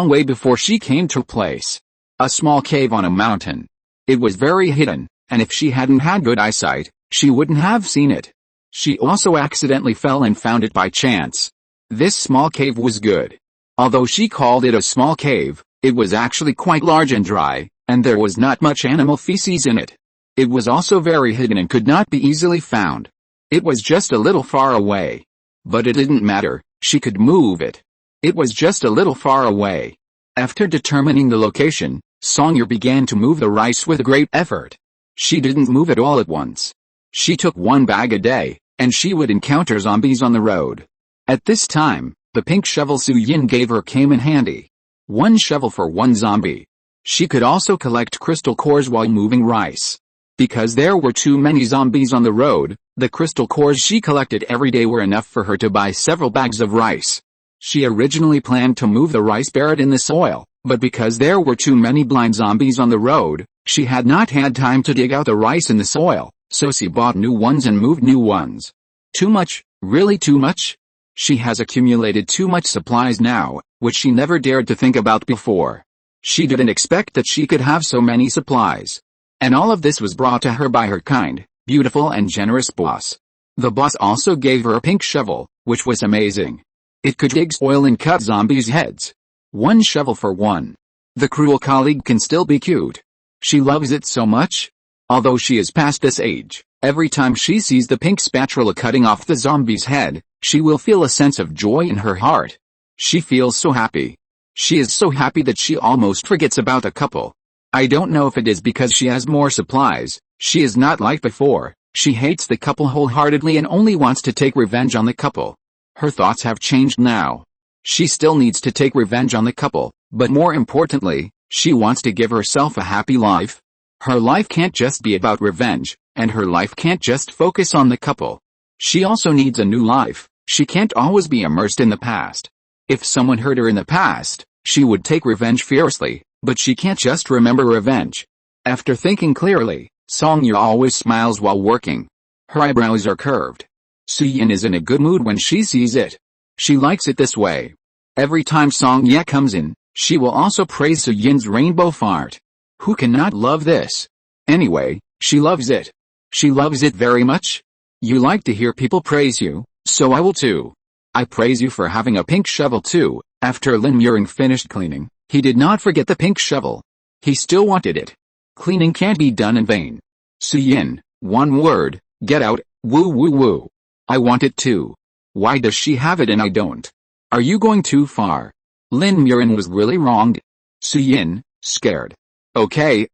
way before she came to a place. A small cave on a mountain. It was very hidden, and if she hadn't had good eyesight, she wouldn't have seen it. She also accidentally fell and found it by chance. This small cave was good. Although she called it a small cave, it was actually quite large and dry, and there was not much animal feces in it. It was also very hidden and could not be easily found. It was just a little far away. But it didn't matter, she could move it. It was just a little far away. After determining the location, Song Ya began to move the rice with great effort. She didn't move it all at once. She took 1 bag a day, and she would encounter zombies on the road. At this time, the pink shovel Su Yin gave her came in handy. 1 shovel for 1 zombie. She could also collect crystal cores while moving rice. Because there were too many zombies on the road, the crystal cores she collected every day were enough for her to buy several bags of rice. She originally planned to move the rice buried in the soil, but because there were too many blind zombies on the road, she had not had time to dig out the rice in the soil, so she bought new ones and moved new ones. Too much, really too much? She has accumulated too much supplies now, which she never dared to think about before. She didn't expect that she could have so many supplies. And all of this was brought to her by her kind, beautiful and generous boss. The boss also gave her a pink shovel, which was amazing. It could dig soil and cut zombies' heads. 1 shovel for 1. The cruel colleague can still be cute. She loves it so much. Although she is past this age, every time she sees the pink spatula cutting off the zombie's head, she will feel a sense of joy in her heart. She feels so happy. She is so happy that she almost forgets about the couple. I don't know if it is because she has more supplies. She is not like before. She hates the couple wholeheartedly and only wants to take revenge on the couple. Her thoughts have changed now. She still needs to take revenge on the couple, but more importantly, she wants to give herself a happy life. Her life can't just be about revenge, and her life can't just focus on the couple. She also needs a new life. She can't always be immersed in the past. If someone hurt her in the past, she would take revenge fiercely, but she can't just remember revenge. After thinking clearly, Song Ya always smiles while working. Her eyebrows are curved. Su Yin is in a good mood when she sees it. She likes it this way. Every time Song Ya comes in, she will also praise Su Yin's rainbow fart. Who cannot love this? Anyway, she loves it. She loves it very much. You like to hear people praise you, so I will too. I praise you for having a pink shovel too. After Lin Muxue finished cleaning, he did not forget the pink shovel. He still wanted it. Cleaning can't be done in vain. Su Yin, 1 word, get out, woo woo woo. I want it too. Why does she have it and I don't? Are you going too far? Lin Muxue was really wronged. Su Yin, scared. Okay,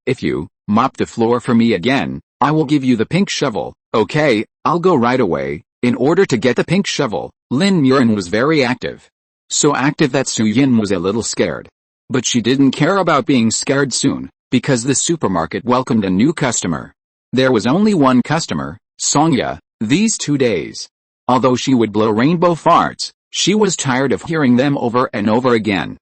if you mop the floor for me again, I will give you the pink shovel. Okay, I'll go right away. In order to get the pink shovel, Lin Muxue was very active. So active that Su Yin was a little scared. But she didn't care about being scared soon, because the supermarket welcomed a new customer. There was only one customer, Sonia, these 2 days. Although she would blow rainbow farts, she was tired of hearing them over and over again.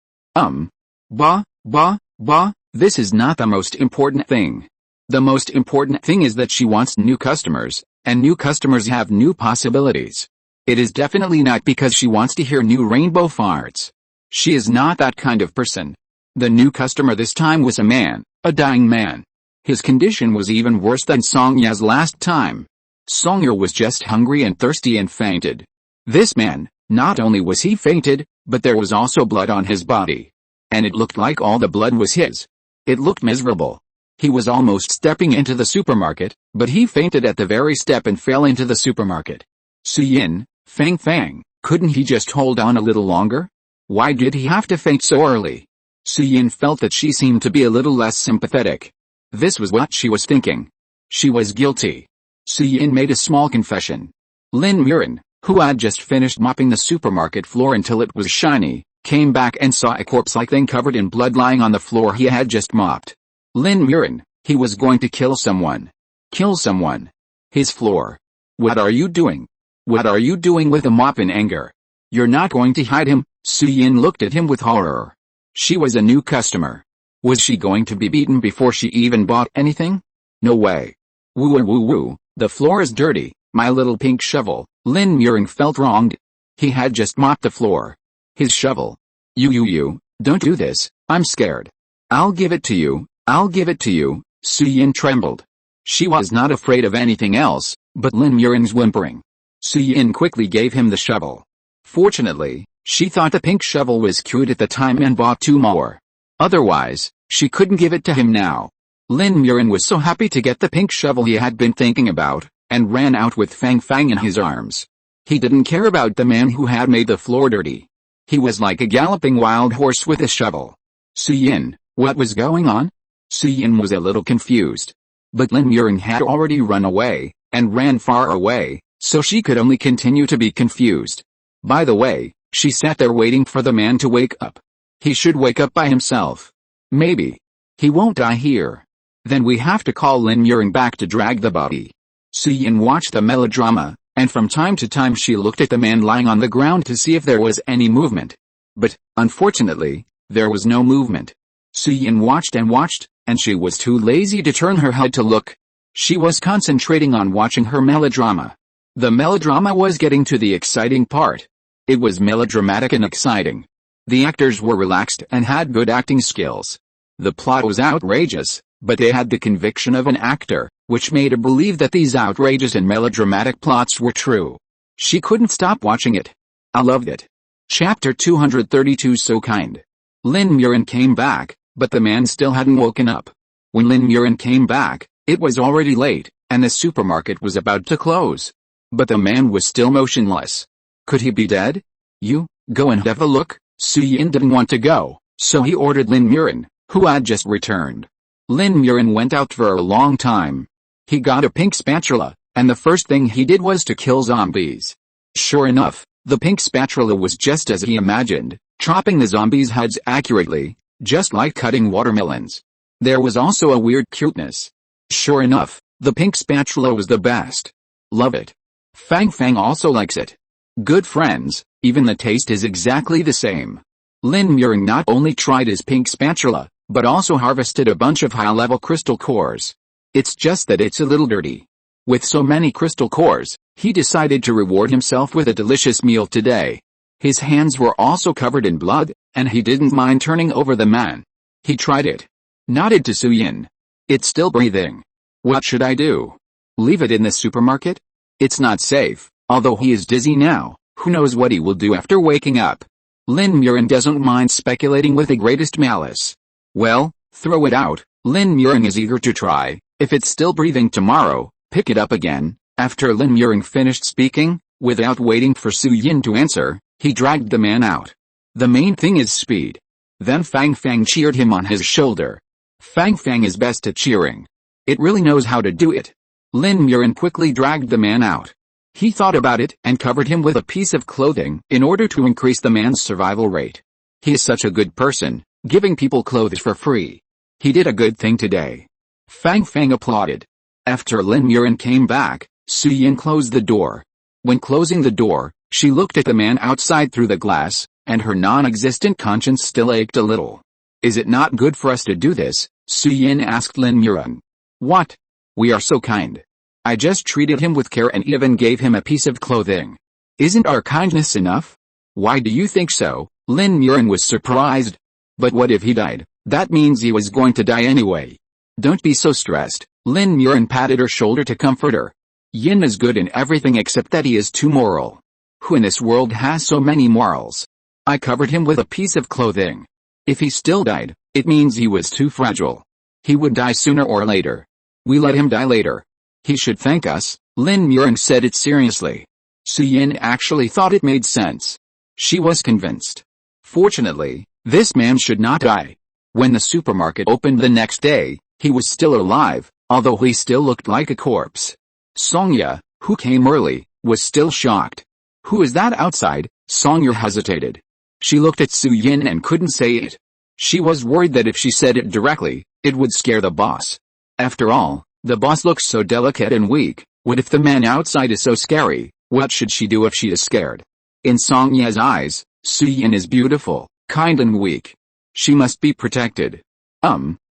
This is not the most important thing. The most important thing is that she wants new customers, and new customers have new possibilities. It is definitely not because she wants to hear new rainbow farts. She is not that kind of person. The new customer this time was a man, a dying man. His condition was even worse than Sonia's last time. Sonia was just hungry and thirsty and fainted. This man, not only was he fainted, but there was also blood on his body. And it looked like all the blood was his. It looked miserable. He was almost stepping into the supermarket, but he fainted at the very step and fell into the supermarket. Su Yinhe, Fang, couldn't he just hold on a little longer? Why did he have to faint so early? Su Yinhe felt that she seemed to be a little less sympathetic. This was what she was thinking. She was guilty. Su Yinhe made a small confession. Lin Muxue, who had just finished mopping the supermarket floor until it was shiny, came back and saw a corpse-like thing covered in blood lying on the floor he had just mopped. Lin Muxue, he was going to kill someone. Kill someone. His floor. What are you doing? What are you doing with a mop in anger? You're not going to hide him? Su Yinhe looked at him with horror. She was a new customer. Was she going to be beaten before she even bought anything? No way. Woo, the floor is dirty, my little pink shovel. Lin Muxue felt wronged. He had just mopped the floor. His shovel. You, don't do this, I'm scared. I'll give it to you, Su Yinhe trembled. She was not afraid of anything else, but Lin Muxue's whimpering. Su Yinhe quickly gave him the shovel. Fortunately, she thought the pink shovel was cute at the time and bought 2 more. Otherwise, she couldn't give it to him now. Lin Muxue was so happy to get the pink shovel he had been thinking about, and ran out with Fang in his arms. He didn't care about the man who had made the floor dirty. He was like a galloping wild horse with a shovel. Su Yinhe, what was going on? Su Yinhe was a little confused. But Lin Muxue had already run away, and ran far away, so she could only continue to be confused. By the way, she sat there waiting for the man to wake up. He should wake up by himself. Maybe. He won't die here. Then we have to call Lin Muxue back to drag the body. Su Yinhe watched the melodrama, and from time to time she looked at the man lying on the ground to see if there was any movement. But, unfortunately, there was no movement. Su Yinhe watched, and she was too lazy to turn her head to look. She was concentrating on watching her melodrama. The melodrama was getting to the exciting part. It was melodramatic and exciting. The actors were relaxed and had good acting skills. The plot was outrageous, but they had the conviction of an actor, which made her believe that these outrageous and melodramatic plots were true. She couldn't stop watching it. I loved it. Chapter 232 So kind. Lin Muxue came back, but the man still hadn't woken up. When Lin Muxue came back, it was already late, and the supermarket was about to close. But the man was still motionless. Could he be dead? You, go and have a look. Su Yinhe didn't want to go, so he ordered Lin Muxue, who had just returned. Lin Muxue went out for a long time. He got a pink spatula, and the first thing he did was to kill zombies. Sure enough, the pink spatula was just as he imagined, chopping the zombies' heads accurately, just like cutting watermelons. There was also a weird cuteness. Sure enough, the pink spatula was the best. Love it. Fang also likes it. Good friends, even the taste is exactly the same. Lin Muxue not only tried his pink spatula, but also harvested a bunch of high-level crystal cores. It's just that it's a little dirty. With so many crystal cores, he decided to reward himself with a delicious meal today. His hands were also covered in blood, and he didn't mind turning over the man. He tried it. Nodded to Su Yinhe. It's still breathing. What should I do? Leave it in the supermarket? It's not safe, although he is dizzy now, who knows what he will do after waking up. Lin Muxue doesn't mind speculating with the greatest malice. Well, throw it out. Lin Muxue is eager to try. If it's still breathing tomorrow, pick it up again. After Lin Muxue finished speaking, without waiting for Su Yinhe to answer, he dragged the man out. The main thing is speed. Then Fang cheered him on his shoulder. Fang is best at cheering. It really knows how to do it. Lin Muxue quickly dragged the man out. He thought about it and covered him with a piece of clothing in order to increase the man's survival rate. He is such a good person, giving people clothes for free. He did a good thing today. Fang Fang applauded. After Lin Muren came back, Su Yinhe closed the door. When closing the door, she looked at the man outside through the glass, and her non-existent conscience still ached a little. Is it not good for us to do this? Su Yinhe asked Lin Muren. What? We are so kind. I just treated him with care and even gave him a piece of clothing. Isn't our kindness enough? Why do you think so? Lin Muren was surprised. But what if he died? That means he was going to die anyway. Don't be so stressed. Lin Muren patted her shoulder to comfort her. Yin is good in everything except that he is too moral. Who in this world has so many morals? I covered him with a piece of clothing. If he still died, it means he was too fragile. He would die sooner or later. We let him die later. He should thank us. Lin Muren said it seriously. Su Yinhe actually thought it made sense. She was convinced. Fortunately, this man should not die. When the supermarket opened the next day, he was still alive, although he still looked like a corpse. Songya, who came early, was still shocked. Who is that outside? Songya hesitated. She looked at Su Yinhe and couldn't say it. She was worried that if she said it directly, it would scare the boss. After all, the boss looks so delicate and weak. What if the man outside is so scary? What should she do if she is scared? In Songya's eyes, Su Yinhe is beautiful, kind and weak. She must be protected.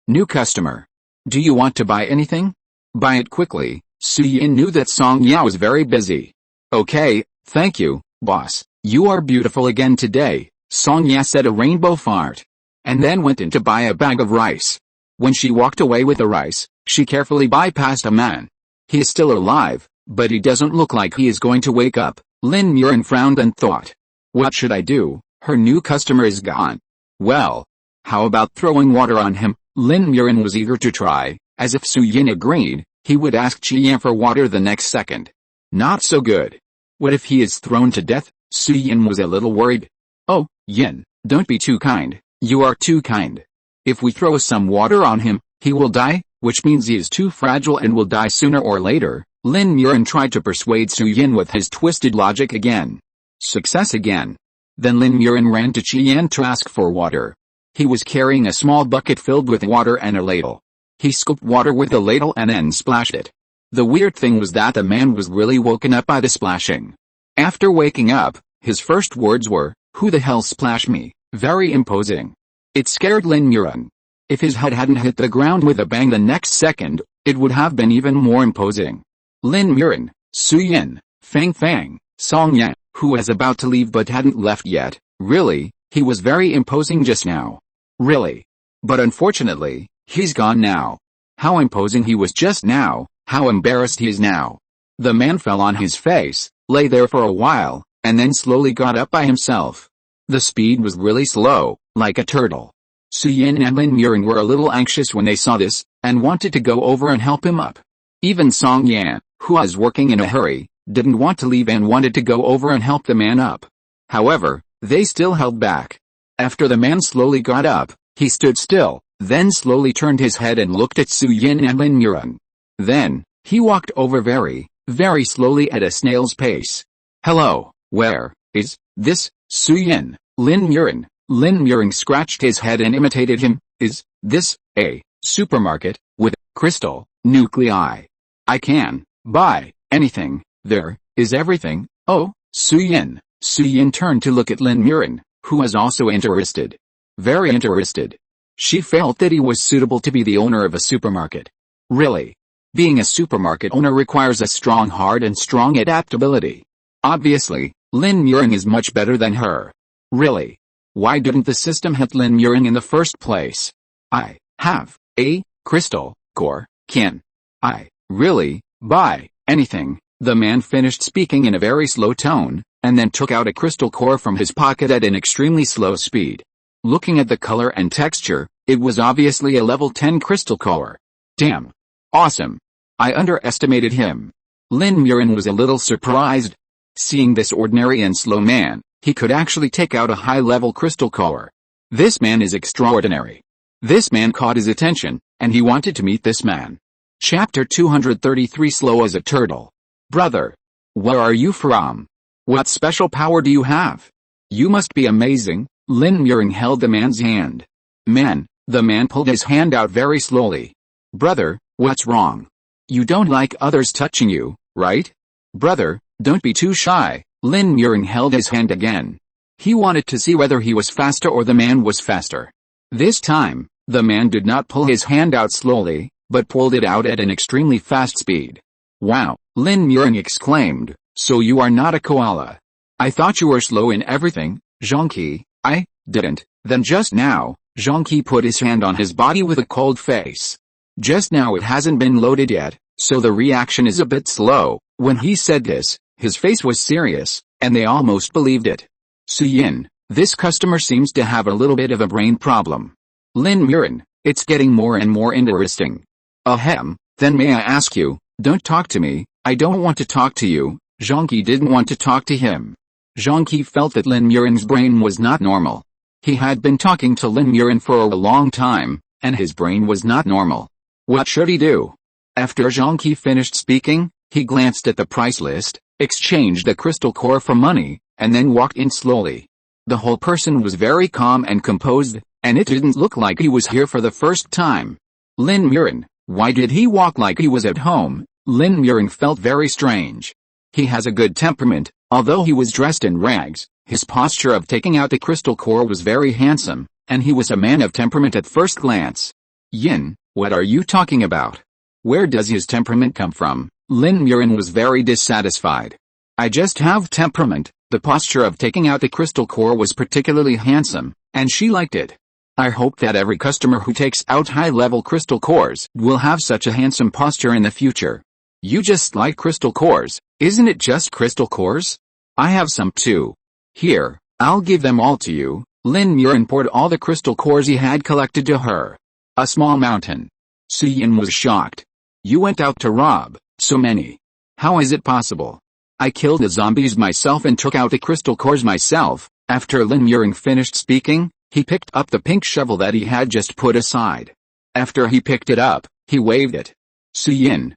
New customer. Do you want to buy anything? Buy it quickly. Su Yinhe knew that Songya was very busy. Okay, thank you, boss. You are beautiful again today, Songya said a rainbow fart. And then went in to buy a bag of rice. When she walked away with the rice, she carefully bypassed a man. He is still alive, but he doesn't look like he is going to wake up. Lin Muren frowned and thought. What should I do? Her new customer is gone. Well, how about throwing water on him? Lin Muren was eager to try. As if Su Yinhe agreed, he would ask Jian for water the next second. Not so good. What if he is thrown to death? Su Yinhe was a little worried. Oh, Yin, don't be too kind. You are too kind. If we throw some water on him, he will die, which means he is too fragile and will die sooner or later. Lin Muren tried to persuade Su Yinhe with his twisted logic again. Success again. Then Lin Muren ran to Jian to ask for water. He was carrying a small bucket filled with water and a ladle. He scooped water with the ladle and then splashed it. The weird thing was that the man was really woken up by the splashing. After waking up, his first words were, "Who the hell splashed me?" Very imposing. It scared Lin Muren. If his head hadn't hit the ground with a bang the next second, it would have been even more imposing. Lin Muren, Su Yinhe, Fang Fang, Songya, who was about to leave but hadn't left yet. Really, he was very imposing just now. Really. But unfortunately, he's gone now. How imposing he was just now, how embarrassed he is now. The man fell on his face, lay there for a while, and then slowly got up by himself. The speed was really slow, like a turtle. Su Yinhe and Lin Muren were a little anxious when they saw this, and wanted to go over and help him up. Even Songya, who was working in a hurry, didn't want to leave and wanted to go over and help the man up. However, they still held back. After the man slowly got up, he stood still, then slowly turned his head and looked at Su Yinhe and Lin Muren. Then, he walked over very, very slowly at a snail's pace. Hello, where is this? Su Yinhe, Lin Muren. Lin Muren scratched his head and imitated him. Is this a supermarket with crystal nuclei? I can buy anything. There is everything. Oh, Su Yinhe. Su Yinhe turned to look at Lin Muren, who was also interested. Very interested. She felt that he was suitable to be the owner of a supermarket. Really? Being a supermarket owner requires a strong heart and strong adaptability. Obviously, Lin Muren is much better than her. Really? Why didn't the system hit Lin Muren in the first place? I have a crystal core. Can I really buy anything? The man finished speaking in a very slow tone, and then took out a crystal core from his pocket at an extremely slow speed. Looking at the color and texture, it was obviously a level 10 crystal core. Damn. Awesome. I underestimated him. Lin Muren was a little surprised. Seeing this ordinary and slow man, he could actually take out a high-level crystal core. This man is extraordinary. This man caught his attention, and he wanted to meet this man. Chapter 233 Slow as a Turtle. Brother. Where are you from? What special power do you have? You must be amazing. Lin Muren held the man's hand. Man, the man pulled his hand out very slowly. Brother, what's wrong? You don't like others touching you, right? Brother, don't be too shy. Lin Muxue held his hand again. He wanted to see whether he was faster or the man was faster. This time, the man did not pull his hand out slowly, but pulled it out at an extremely fast speed. Wow, Lin Muxue exclaimed, so you are not a koala. I thought you were slow in everything, Jiaoqin. I didn't. Then just now, Jiaoqin put his hand on his body with a cold face. Just now it hasn't been loaded yet, so the reaction is a bit slow. When he said this, his face was serious, and they almost believed it. Su Yinhe, this customer seems to have a little bit of a brain problem. Lin Muxue, it's getting more and more interesting. Ahem, then may I ask you, don't talk to me, I don't want to talk to you. Jiaoqin didn't want to talk to him. Jiaoqin felt that Lin Muxue's brain was not normal. He had been talking to Lin Muxue for a long time, and his brain was not normal. What should he do? After Jiaoqin finished speaking, he glanced at the price list, exchanged the crystal core for money, and then walked in slowly. The whole person was very calm and composed, and it didn't look like he was here for the first time. Lin Muxue, why did he walk like he was at home? Lin Muxue felt very strange. He has a good temperament, although he was dressed in rags, his posture of taking out the crystal core was very handsome, and he was a man of temperament at first glance. Yin, what are you talking about? Where does his temperament come from? Lin Muxue was very dissatisfied. I just have temperament. The posture of taking out the crystal core was particularly handsome, and she liked it. I hope that every customer who takes out high-level crystal cores will have such a handsome posture in the future. You just like crystal cores, isn't it just crystal cores? I have some too. Here, I'll give them all to you. Lin Muxue poured all the crystal cores he had collected to her. A small mountain. Su Yinhe was shocked. You went out to rob so many. How is it possible? I killed the zombies myself and took out the crystal cores myself. After Lin Muxue finished speaking, he picked up the pink shovel that he had just put aside. After he picked it up, he waved it. Su Yinhe,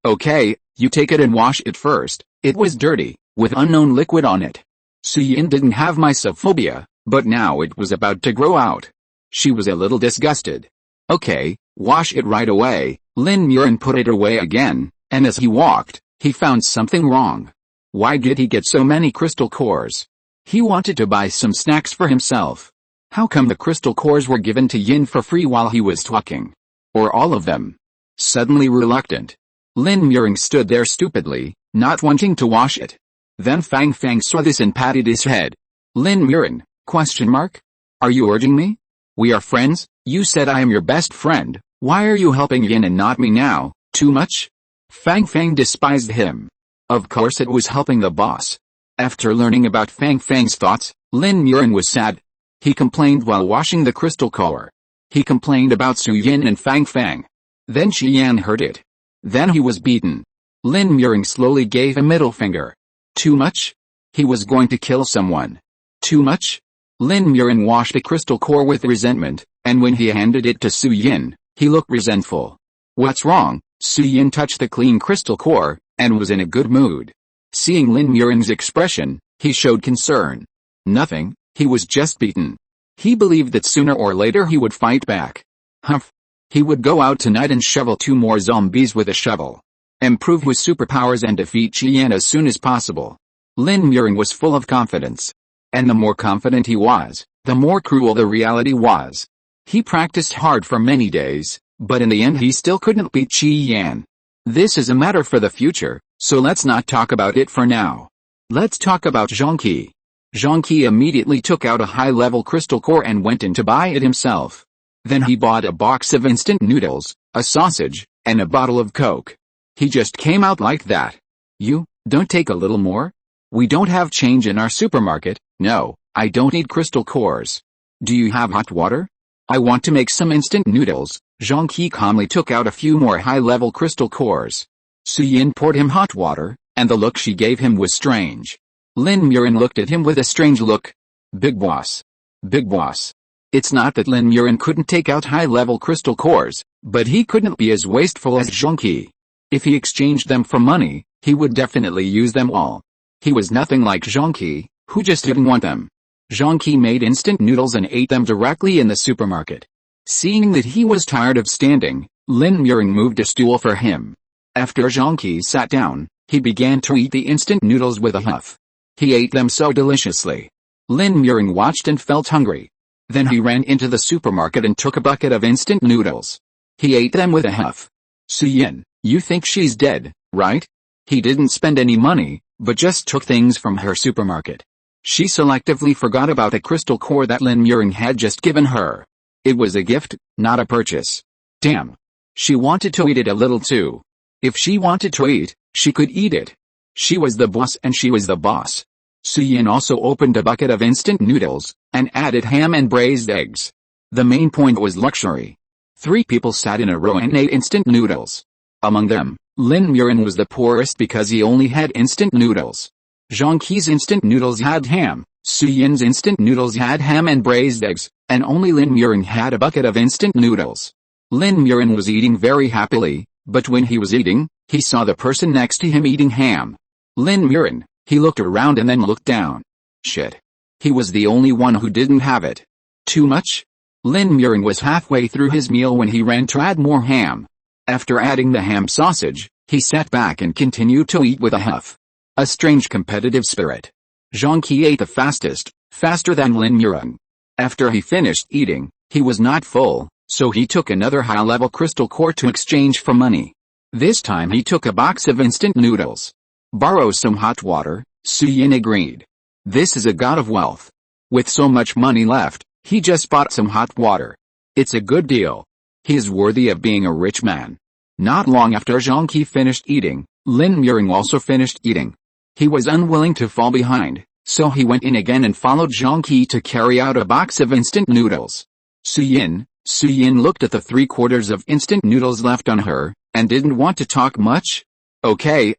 okay, you take it and wash it first. It was dirty, with unknown liquid on it. Su Yinhe didn't have mysophobia, but now it was about to grow out. She was a little disgusted. Okay, wash it right away. Lin Muxue put it away again, and as he walked, he found something wrong. Why did he get so many crystal cores? He wanted to buy some snacks for himself. How come the crystal cores were given to Yin for free while he was talking? Or all of them? Suddenly reluctant, Lin Muxue stood there stupidly, not wanting to wash it. Then Fang saw this and patted his head. Lin Muxue, ? Are you urging me? We are friends, you said I am your best friend, why are you helping Yin and not me now? Too much? Fang despised him. Of course it was helping the boss. After learning about Fang's thoughts, Lin Muxue was sad. He complained while washing the crystal core. He complained about Su Yinhe and Fang. Then Qian heard it. Then he was beaten. Lin Muxue slowly gave a middle finger. Too much? He was going to kill someone. Too much? Lin Muxue washed the crystal core with resentment, and when he handed it to Su Yinhe, he looked resentful. What's wrong? Su Yinhe touched the clean crystal core, and was in a good mood. Seeing Lin Muxue's expression, he showed concern. Nothing, he was just beaten. He believed that sooner or later he would fight back. Humph. He would go out tonight and shovel 2 more zombies with a shovel. Improve his superpowers and defeat Qian as soon as possible. Lin Muxue was full of confidence. And the more confident he was, the more cruel the reality was. He practiced hard for many days, but in the end he still couldn't beat Qian. This is a matter for the future, so let's not talk about it for now. Let's talk about Jiaoqin. Jiaoqin immediately took out a high-level crystal core and went in to buy it himself. Then he bought a box of instant noodles, a sausage, and a bottle of Coke. He just came out like that. You, don't take a little more? We don't have change in our supermarket. No, I don't need crystal cores. Do you have hot water? I want to make some instant noodles. Jiaoqin calmly took out a few more high-level crystal cores. Su Yinhe poured him hot water, and the look she gave him was strange. Lin Muxue looked at him with a strange look. Big boss. Big boss. It's not that Lin Muxue couldn't take out high-level crystal cores, but he couldn't be as wasteful as Jiaoqin. If he exchanged them for money, he would definitely use them all. He was nothing like Jiaoqin, who just didn't want them. Zhang Qi made instant noodles and ate them directly in the supermarket. Seeing that he was tired of standing, Lin Muxue moved a stool for him. After Zhang Qi sat down, he began to eat the instant noodles with a huff. He ate them so deliciously. Lin Muxue watched and felt hungry. Then he ran into the supermarket and took a bucket of instant noodles. He ate them with a huff. Su Yinhe, you think she's dead, right? He didn't spend any money, but just took things from her supermarket. She selectively forgot about the crystal core that Lin Muxue had just given her. It was a gift, not a purchase. Damn. She wanted to eat it a little too. If she wanted to eat, she could eat it. She was the boss and she was the boss. Su Yinhe also opened a bucket of instant noodles, and added ham and braised eggs. The main point was luxury. 3 people sat in a row and ate instant noodles. Among them, Lin Muxue was the poorest because he only had instant noodles. Zhang Qi's instant noodles had ham, Su Yinhe's instant noodles had ham and braised eggs, and only Lin Muxue had a bucket of instant noodles. Lin Muxue was eating very happily, but when he was eating, he saw the person next to him eating ham. Lin Muxue, he looked around and then looked down. Shit. He was the only one who didn't have it. Too much? Lin Muxue was halfway through his meal when he ran to add more ham. After adding the ham sausage, he sat back and continued to eat with a huff. A strange competitive spirit. Zhang Qi ate the fastest, faster than Lin Muxue. After he finished eating, he was not full, so he took another high-level crystal core to exchange for money. This time he took a box of instant noodles. Borrow some hot water, Su Yinhe agreed. This is a god of wealth. With so much money left, he just bought some hot water. It's a good deal. He is worthy of being a rich man. Not long after Zhang Qi finished eating, Lin Muxue also finished eating. He was unwilling to fall behind, so he went in again and followed Zhang Qi to carry out a box of instant noodles. Su Yinhe looked at the 3/4 of instant noodles left on her, and didn't want to talk much. Okay,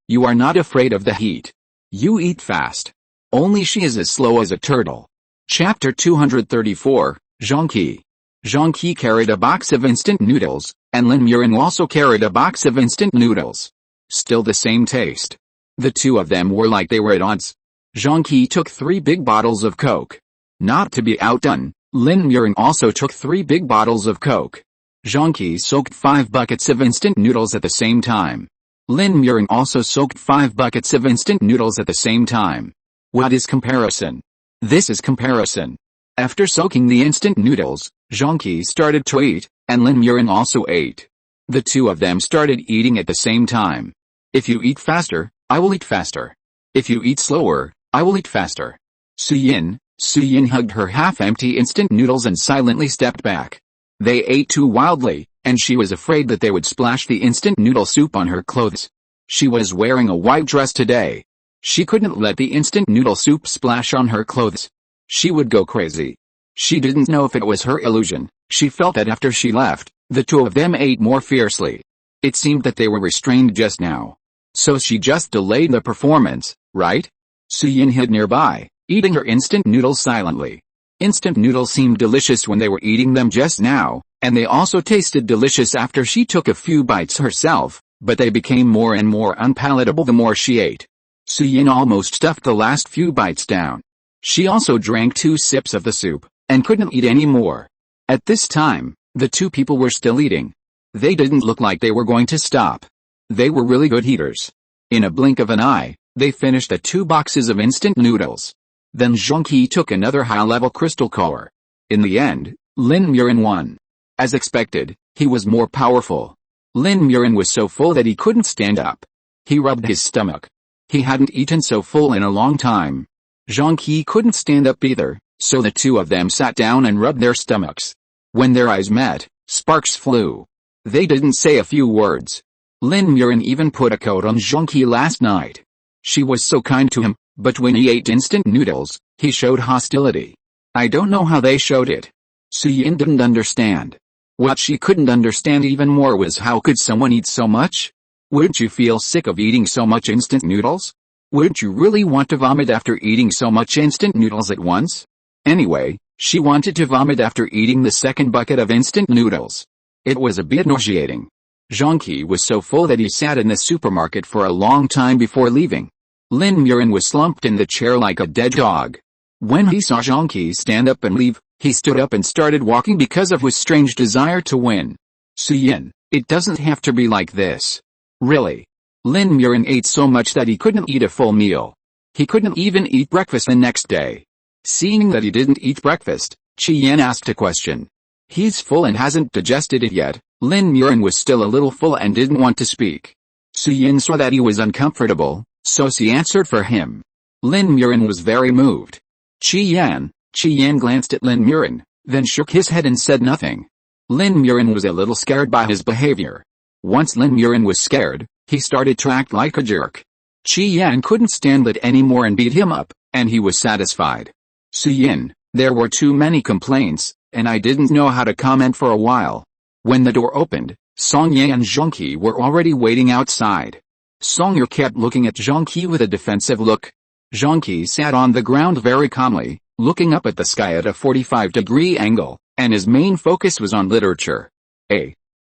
you are not afraid of the heat. You eat fast. Only she is as slow as a turtle. Chapter 234, Zhang Qi. Zhang Qi carried a box of instant noodles, and Lin Muxue also carried a box of instant noodles. Still the same taste. The two of them were like they were at odds. Zhang Qi took 3 big bottles of Coke. Not to be outdone, Lin Muxue also took 3 big bottles of Coke. Zhang Qi soaked 5 buckets of instant noodles at the same time. Lin Muxue also soaked 5 buckets of instant noodles at the same time. What is comparison? This is comparison. After soaking the instant noodles, Zhang Qi started to eat, and Lin Muxue also ate. The two of them started eating at the same time. If you eat faster, I will eat faster. If you eat slower, I will eat faster. Su Yinhe hugged her half-empty instant noodles and silently stepped back. They ate too wildly, and she was afraid that they would splash the instant noodle soup on her clothes. She was wearing a white dress today. She couldn't let the instant noodle soup splash on her clothes. She would go crazy. She didn't know if it was her illusion. She felt that after she left, the two of them ate more fiercely. It seemed that they were restrained just now. So she just delayed the performance, right? Su Yinhe hid nearby, eating her instant noodles silently. Instant noodles seemed delicious when they were eating them just now, and they also tasted delicious after she took a few bites herself, but they became more and more unpalatable the more she ate. Su Yinhe almost stuffed the last few bites down. She also drank 2 sips of the soup, and couldn't eat any more. At this time, the two people were still eating. They didn't look like they were going to stop. They were really good eaters. In a blink of an eye, they finished the 2 boxes of instant noodles. Then Zhang Qi took another high-level crystal core. In the end, Lin Muxue won. As expected, he was more powerful. Lin Muxue was so full that he couldn't stand up. He rubbed his stomach. He hadn't eaten so full in a long time. Zhang Qi couldn't stand up either, so the two of them sat down and rubbed their stomachs. When their eyes met, sparks flew. They didn't say a few words. Lin Muxue even put a coat on Zhang Qi last night. She was so kind to him, but when he ate instant noodles, he showed hostility. I don't know how they showed it. Su Yinhe didn't understand. What she couldn't understand even more was how could someone eat so much? Wouldn't you feel sick of eating so much instant noodles? Wouldn't you really want to vomit after eating so much instant noodles at once? Anyway, she wanted to vomit after eating the second bucket of instant noodles. It was a bit nauseating. Zhang Qi was so full that he sat in the supermarket for a long time before leaving. Lin Muxue was slumped in the chair like a dead dog. When he saw Zhang Qi stand up and leave, he stood up and started walking because of his strange desire to win. Su Yin, it doesn't have to be like this. Really. Lin Muren ate so much that he couldn't eat a full meal. He couldn't even eat breakfast the next day. Seeing that he didn't eat breakfast, Qi Yan asked a question. He's full and hasn't digested it yet. Lin Muren was still a little full and didn't want to speak. Su Yin saw that he was uncomfortable, so she answered for him. Lin Muren was very moved. Qi Yan glanced at Lin Muren, then shook his head and said nothing. Lin Muren was a little scared by his behavior. Once Lin Muren was scared, he started to act like a jerk. Qi Yan couldn't stand it anymore and beat him up, and he was satisfied. Su Yin, there were too many complaints, and I didn't know how to comment for a while. When the door opened, Songye and Zhang Qi were already waiting outside. Songye kept looking at Zhang Qi with a defensive look. Zhang Qi sat on the ground very calmly, looking up at the sky at a 45-degree angle, and his main focus was on literature.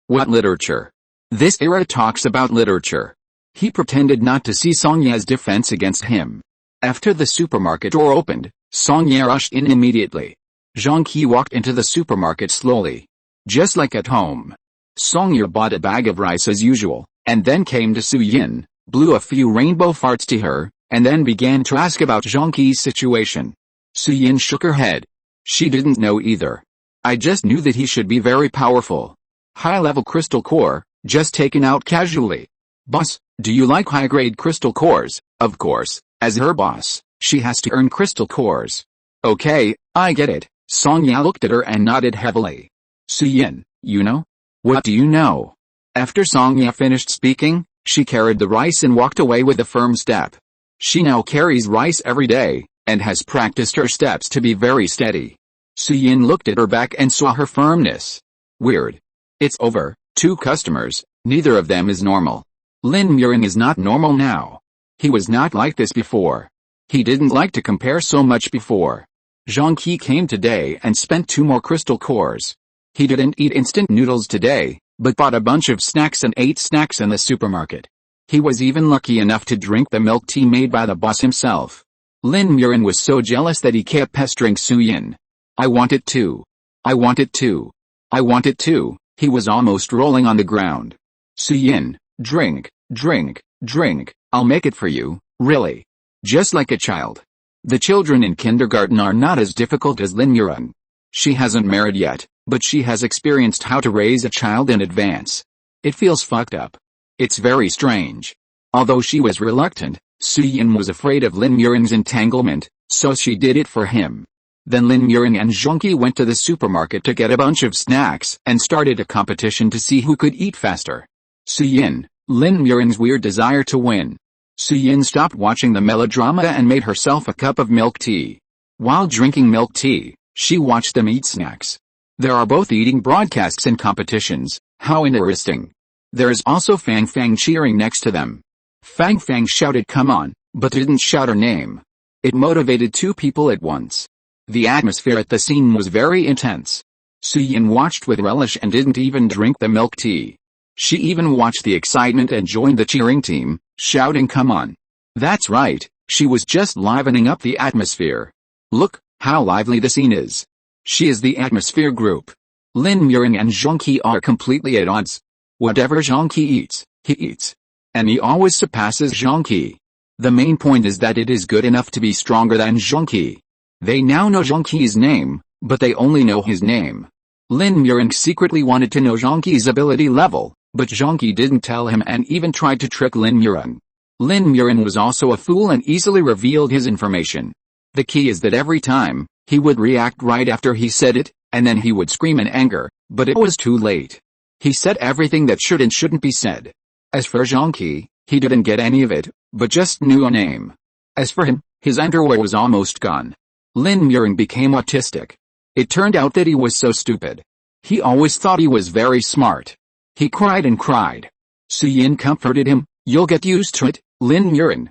What literature? This era talks about literature. He pretended not to see Songye's defense against him. After the supermarket door opened, Songye rushed in immediately. Zhang Qi walked into the supermarket slowly. Just like at home. Songye bought a bag of rice as usual, and then came to Su Yin, blew a few rainbow farts to her, and then began to ask about Zhang Qi's situation. Su Yin shook her head. She didn't know either. I just knew that he should be very powerful. High-level crystal core, just taken out casually. Boss, do you like high-grade crystal cores? Of course, as her boss, she has to earn crystal cores. Okay, I get it. Songye looked at her and nodded heavily. Su Yin, you know? What do you know? After Songye finished speaking, she carried the rice and walked away with a firm step. She now carries rice every day, and has practiced her steps to be very steady. Su Yin looked at her back and saw her firmness. Weird. It's over, 2 customers, neither of them is normal. Lin Muren is not normal now. He was not like this before. He didn't like to compare so much before. Zhang Qi came today and spent 2 more crystal cores. He didn't eat instant noodles today, but bought a bunch of snacks and ate snacks in the supermarket. He was even lucky enough to drink the milk tea made by the boss himself. Lin Muren was so jealous that he kept pestering Su Yin. I want it too. I want it too. I want it too. He was almost rolling on the ground. Su Yin, drink, drink, drink, I'll make it for you, really. Just like a child. The children in kindergarten are not as difficult as Lin Muren. She hasn't married yet, but she has experienced how to raise a child in advance. It feels fucked up. It's very strange. Although she was reluctant, Su Yin was afraid of Lin Muren's entanglement, so she did it for him. Then Lin Muren and Zhang Qi went to the supermarket to get a bunch of snacks and started a competition to see who could eat faster. Su Yin, Lin Muren's weird desire to win. Su Yin stopped watching the melodrama and made herself a cup of milk tea. While drinking milk tea, she watched them eat snacks. There are both eating broadcasts and competitions, how interesting. There is also Fang Fang cheering next to them. Fang Fang shouted come on, but didn't shout her name. It motivated 2 people at once. The atmosphere at the scene was very intense. Su Yin watched with relish and didn't even drink the milk tea. She even watched the excitement and joined the cheering team, shouting come on. That's right, she was just livening up the atmosphere. Look, how lively the scene is. She is the atmosphere group. Lin Muren and Zhang Qi are completely at odds. Whatever Zhang Qi eats, he eats. And he always surpasses Zhang Qi. The main point is that it is good enough to be stronger than Zhang Qi. They now know Zhang Qi's name, but they only know his name. Lin Muren secretly wanted to know Zhang Qi's ability level, but Zhang Qi didn't tell him and even tried to trick Lin Muren. Lin Muren was also a fool and easily revealed his information. The key is that every time, he would react right after he said it, and then he would scream in anger, but it was too late. He said everything that should and shouldn't be said. As for Zhang Qi, he didn't get any of it, but just knew a name. As for him, his underwear was almost gone. Lin Muren became autistic. It turned out that he was so stupid. He always thought he was very smart. He cried and cried. Su Yin comforted him, you'll get used to it, Lin Muren, ?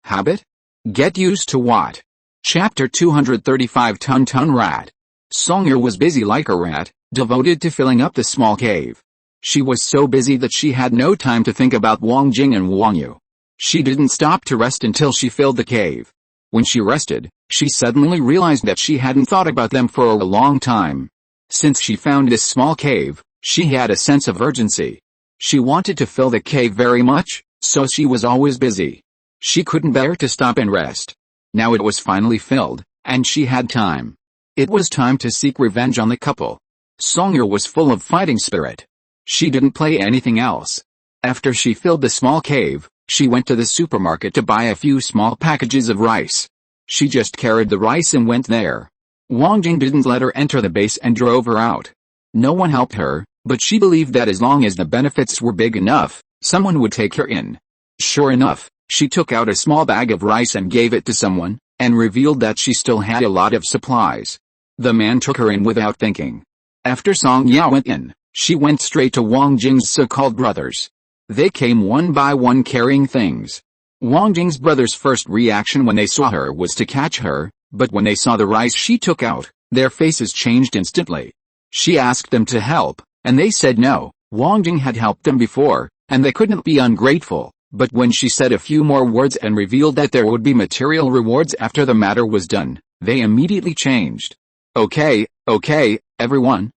Habit? Get used to what? Chapter 235 Tun Rat. Songye was busy like a rat, devoted to filling up the small cave. She was so busy that she had no time to think about Wang Jing and Wang Yu. She didn't stop to rest until she filled the cave. When she rested, she suddenly realized that she hadn't thought about them for a long time. Since she found this small cave, she had a sense of urgency. She wanted to fill the cave very much, so she was always busy. She couldn't bear to stop and rest. Now it was finally filled, and she had time. It was time to seek revenge on the couple. Songye was full of fighting spirit. She didn't play anything else. After she filled the small cave, she went to the supermarket to buy a few small packages of rice. She just carried the rice and went there. Wang Jing didn't let her enter the base and drove her out. No one helped her, but she believed that as long as the benefits were big enough, someone would take her in. Sure enough, she took out a small bag of rice and gave it to someone, and revealed that she still had a lot of supplies. The man took her in without thinking. After Songye went in, she went straight to Wang Jing's so-called brothers. They came one by one carrying things. Wang Jing's brothers' first reaction when they saw her was to catch her, but when they saw the rice she took out, their faces changed instantly. She asked them to help, and they said no. Wang Jing had helped them before, and they couldn't be ungrateful, but when she said a few more words and revealed that there would be material rewards after the matter was done, they immediately changed. Okay, everyone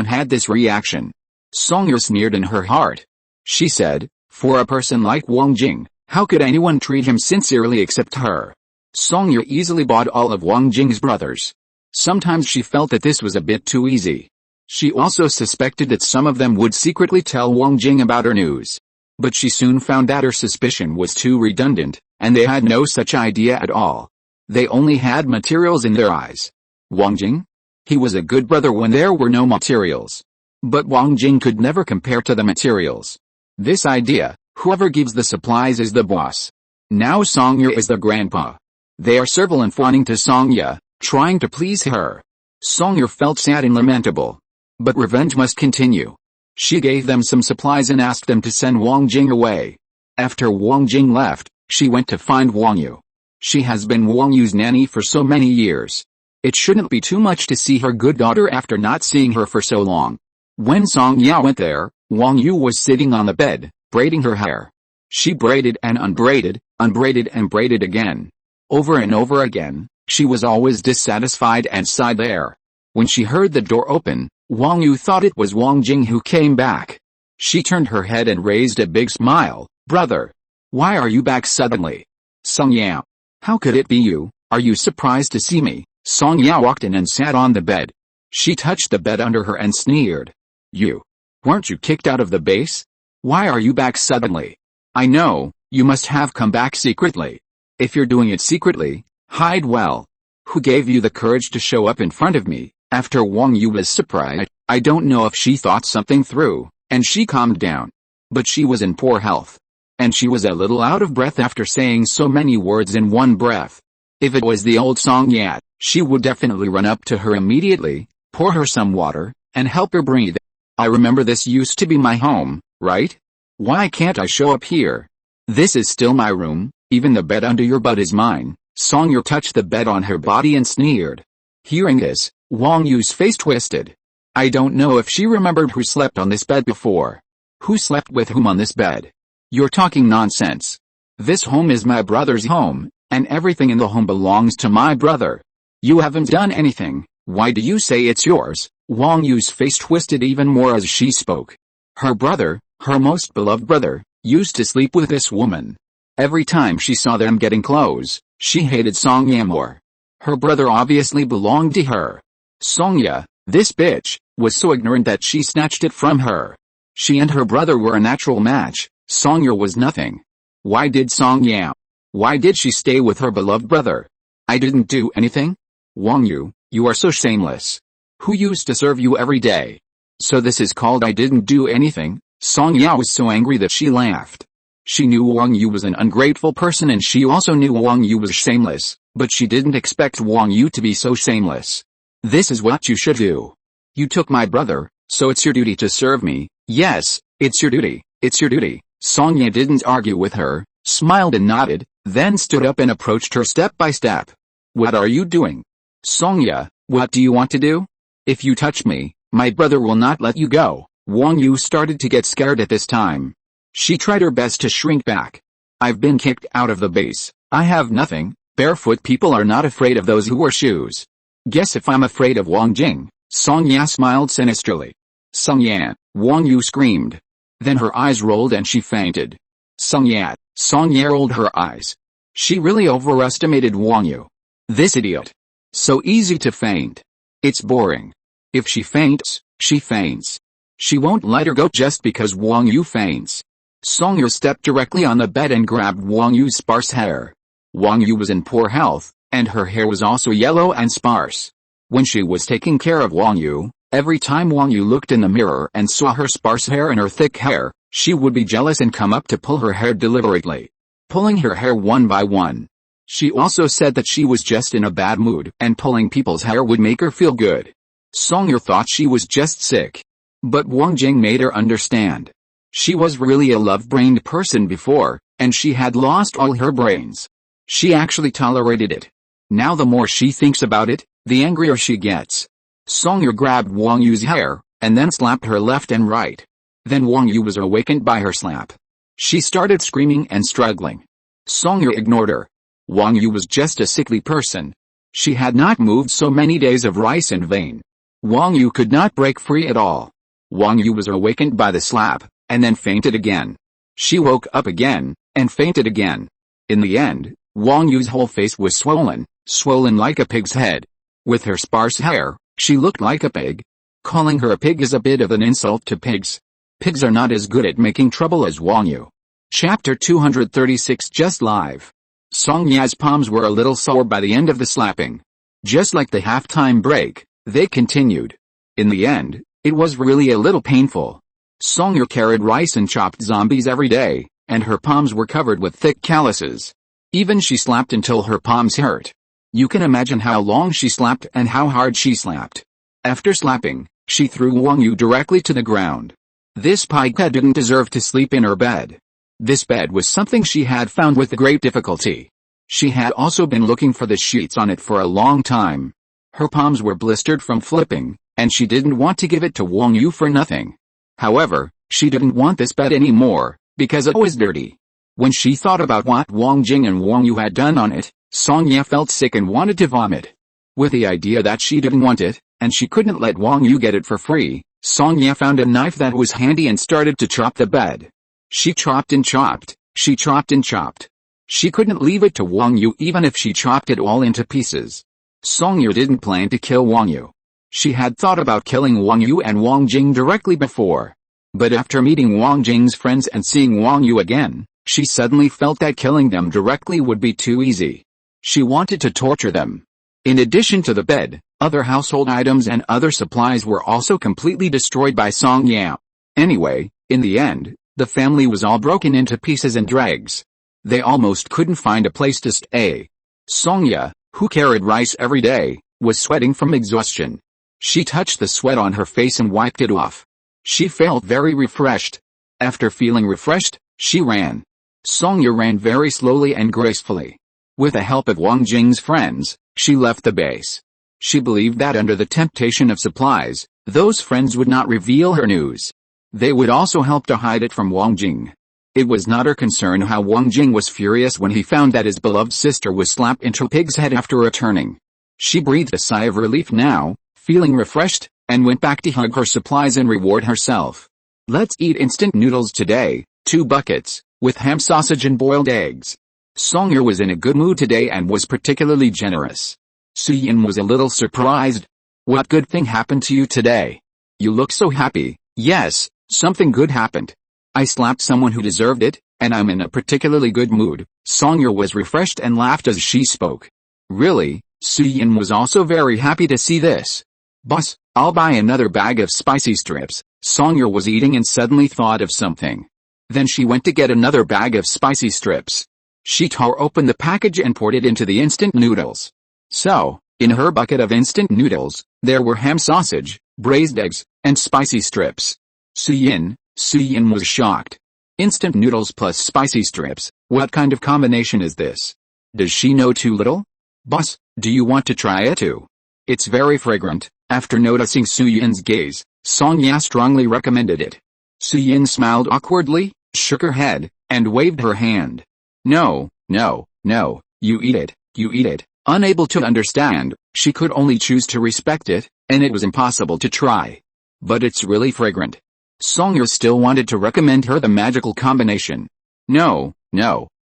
had this reaction. Songye sneered in her heart. She said, for a person like Wang Jing, how could anyone treat him sincerely except her? Songye easily bought all of Wang Jing's brothers. Sometimes she felt that this was a bit too easy. She also suspected that some of them would secretly tell Wang Jing about her news. But she soon found that her suspicion was too redundant, and they had no such idea at all. They only had materials in their eyes. Wang Jing? He was a good brother when there were no materials. But Wang Jing could never compare to the materials. This idea, whoever gives the supplies is the boss. Now Songye is the grandpa. They are servile and fawning to Songye, trying to please her. Songye felt sad and lamentable. But revenge must continue. She gave them some supplies and asked them to send Wang Jing away. After Wang Jing left, she went to find Wang Yu. She has been Wang Yu's nanny for so many years. It shouldn't be too much to see her good daughter after not seeing her for so long. When Songye went there, Wang Yu was sitting on the bed, braiding her hair. She braided and unbraided and braided again. Over and over again, she was always dissatisfied and sighed there. When she heard the door open, Wang Yu thought it was Wang Jing who came back. She turned her head and raised a big smile. Brother, why are you back suddenly? Songye, how could it be you? Are you surprised to see me? Songye walked in and sat on the bed. She touched the bed under her and sneered. Weren't you kicked out of the base? Why are you back suddenly? I know, you must have come back secretly. If you're doing it secretly, hide well. Who gave you the courage to show up in front of me? After Wang Yu was surprised, I don't know if she thought something through, and she calmed down. But she was in poor health. And she was a little out of breath after saying so many words in one breath. If it was the old Songye, she would definitely run up to her immediately, pour her some water, and help her breathe. I remember this used to be my home, right? Why can't I show up here? This is still my room, even the bed under your butt is mine. Songye touched the bed on her body and sneered. Hearing this, Wang Yu's face twisted. I don't know if she remembered who slept on this bed before. Who slept with whom on this bed? You're talking nonsense. This home is my brother's home, and everything in the home belongs to my brother. You haven't done anything. Why do you say it's yours? Wang Yu's face twisted even more as she spoke. Her brother, her most beloved brother, used to sleep with this woman. Every time she saw them getting close, she hated Songye more. Her brother obviously belonged to her. Songye, this bitch, was so ignorant that she snatched it from her. She and her brother were a natural match. Songye was nothing. Why did she stay with her beloved brother? I didn't do anything? Wang Yu, you are so shameless. Who used to serve you every day? So this is called I didn't do anything? Songye was so angry that she laughed. She knew Wang Yu was an ungrateful person and she also knew Wang Yu was shameless, but she didn't expect Wang Yu to be so shameless. This is what you should do. You took my brother, so it's your duty to serve me. Yes, it's your duty. Songye didn't argue with her, smiled and nodded, then stood up and approached her step by step. What are you doing? Songye, what do you want to do? If you touch me, my brother will not let you go. Wang Yu started to get scared at this time. She tried her best to shrink back. I've been kicked out of the base. I have nothing. Barefoot people are not afraid of those who wear shoes. Guess if I'm afraid of Wang Jing. Song Ya smiled sinisterly. Song Ya, Wang Yu screamed. Then her eyes rolled and she fainted. Song Ya rolled her eyes. She really overestimated Wang Yu. This idiot. So easy to faint. It's boring. If she faints, she faints. She won't let her go just because Wang Yu faints. Song Ya stepped directly on the bed and grabbed Wang Yu's sparse hair. Wang Yu was in poor health, and her hair was also yellow and sparse. When she was taking care of Wang Yu, every time Wang Yu looked in the mirror and saw her sparse hair and her thick hair, she would be jealous and come up to pull her hair deliberately, pulling her hair one by one. She also said that she was just in a bad mood and pulling people's hair would make her feel good. Song Ya thought she was just sick. But Wang Jing made her understand. She was really a love-brained person before, and she had lost all her brains. She actually tolerated it. Now the more she thinks about it, the angrier she gets. Song Ya grabbed Wang Yu's hair, and then slapped her left and right. Then Wang Yu was awakened by her slap. She started screaming and struggling. Song Ya ignored her. Wang Yu was just a sickly person. She had not moved so many days of rice in vain. Wang Yu could not break free at all. Wang Yu was awakened by the slap, and then fainted again. She woke up again, and fainted again. In the end, Wang Yu's whole face was swollen like a pig's head. With her sparse hair, she looked like a pig. Calling her a pig is a bit of an insult to pigs. Pigs are not as good at making trouble as Wang Yu. Chapter 236 Just Live. Song Ya's palms were a little sore by the end of the slapping. Just like the halftime break, they continued. In the end, it was really a little painful. Song Ya carried rice and chopped zombies every day, and her palms were covered with thick calluses. Even she slapped until her palms hurt. You can imagine how long she slapped and how hard she slapped. After slapping, she threw Wang Yu directly to the ground. This pika didn't deserve to sleep in her bed. This bed was something she had found with great difficulty. She had also been looking for the sheets on it for a long time. Her palms were blistered from flipping, and she didn't want to give it to Wang Yu for nothing. However, she didn't want this bed anymore, because it was dirty. When she thought about what Wang Jing and Wang Yu had done on it, Song Ya felt sick and wanted to vomit. With the idea that she didn't want it, and she couldn't let Wang Yu get it for free, Song Ya found a knife that was handy and started to chop the bed. She chopped and chopped, she chopped and chopped. She couldn't leave it to Wang Yu even if she chopped it all into pieces. Song Ya didn't plan to kill Wang Yu. She had thought about killing Wang Yu and Wang Jing directly before. But after meeting Wang Jing's friends and seeing Wang Yu again, she suddenly felt that killing them directly would be too easy. She wanted to torture them. In addition to the bed, other household items and other supplies were also completely destroyed by Song Ya. Anyway, in the end, the family was all broken into pieces and dregs. They almost couldn't find a place to stay. Song Ya, who carried rice every day, was sweating from exhaustion. She touched the sweat on her face and wiped it off. She felt very refreshed. After feeling refreshed, she ran. Song Ya ran very slowly and gracefully. With the help of Wang Jing's friends, she left the base. She believed that under the temptation of supplies, those friends would not reveal her news. They would also help to hide it from Wang Jing. It was not her concern how Wang Jing was furious when he found that his beloved sister was slapped into a pig's head after returning. She breathed a sigh of relief now, feeling refreshed, and went back to hug her supplies and reward herself. Let's eat instant noodles today, 2 buckets, with ham sausage and boiled eggs. Song Ya was in a good mood today and was particularly generous. Su Yinhe was a little surprised. What good thing happened to you today? You look so happy. Yes, something good happened. I slapped someone who deserved it, and I'm in a particularly good mood. Song Ya was refreshed and laughed as she spoke. Really? Su Yinhe was also very happy to see this. Boss, I'll buy another bag of spicy strips. Song Ya was eating and suddenly thought of something. Then she went to get another bag of spicy strips. She tore open the package and poured it into the instant noodles. So, in her bucket of instant noodles, there were ham sausage, braised eggs, and spicy strips. Su Yinhe was shocked. Instant noodles plus spicy strips, what kind of combination is this? Does she know too little? Boss, do you want to try it too? It's very fragrant. After noticing Su Yinhe's gaze, Song Ya strongly recommended it. Su Yinhe smiled awkwardly, shook her head, and waved her hand. No, you eat it. You eat it, unable to understand. She could only choose to respect it, and it was impossible to try. But it's really fragrant. Songyeon still wanted to recommend her the magical combination. No,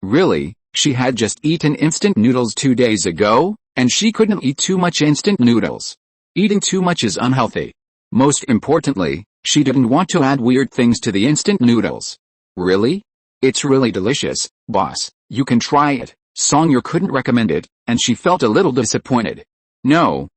really, she had just eaten instant noodles 2 days ago, and she couldn't eat too much instant noodles. Eating too much is unhealthy. Most importantly, she didn't want to add weird things to the instant noodles. Really? It's really delicious, boss. You can try it. Songyeon couldn't recommend it, and she felt a little disappointed. No,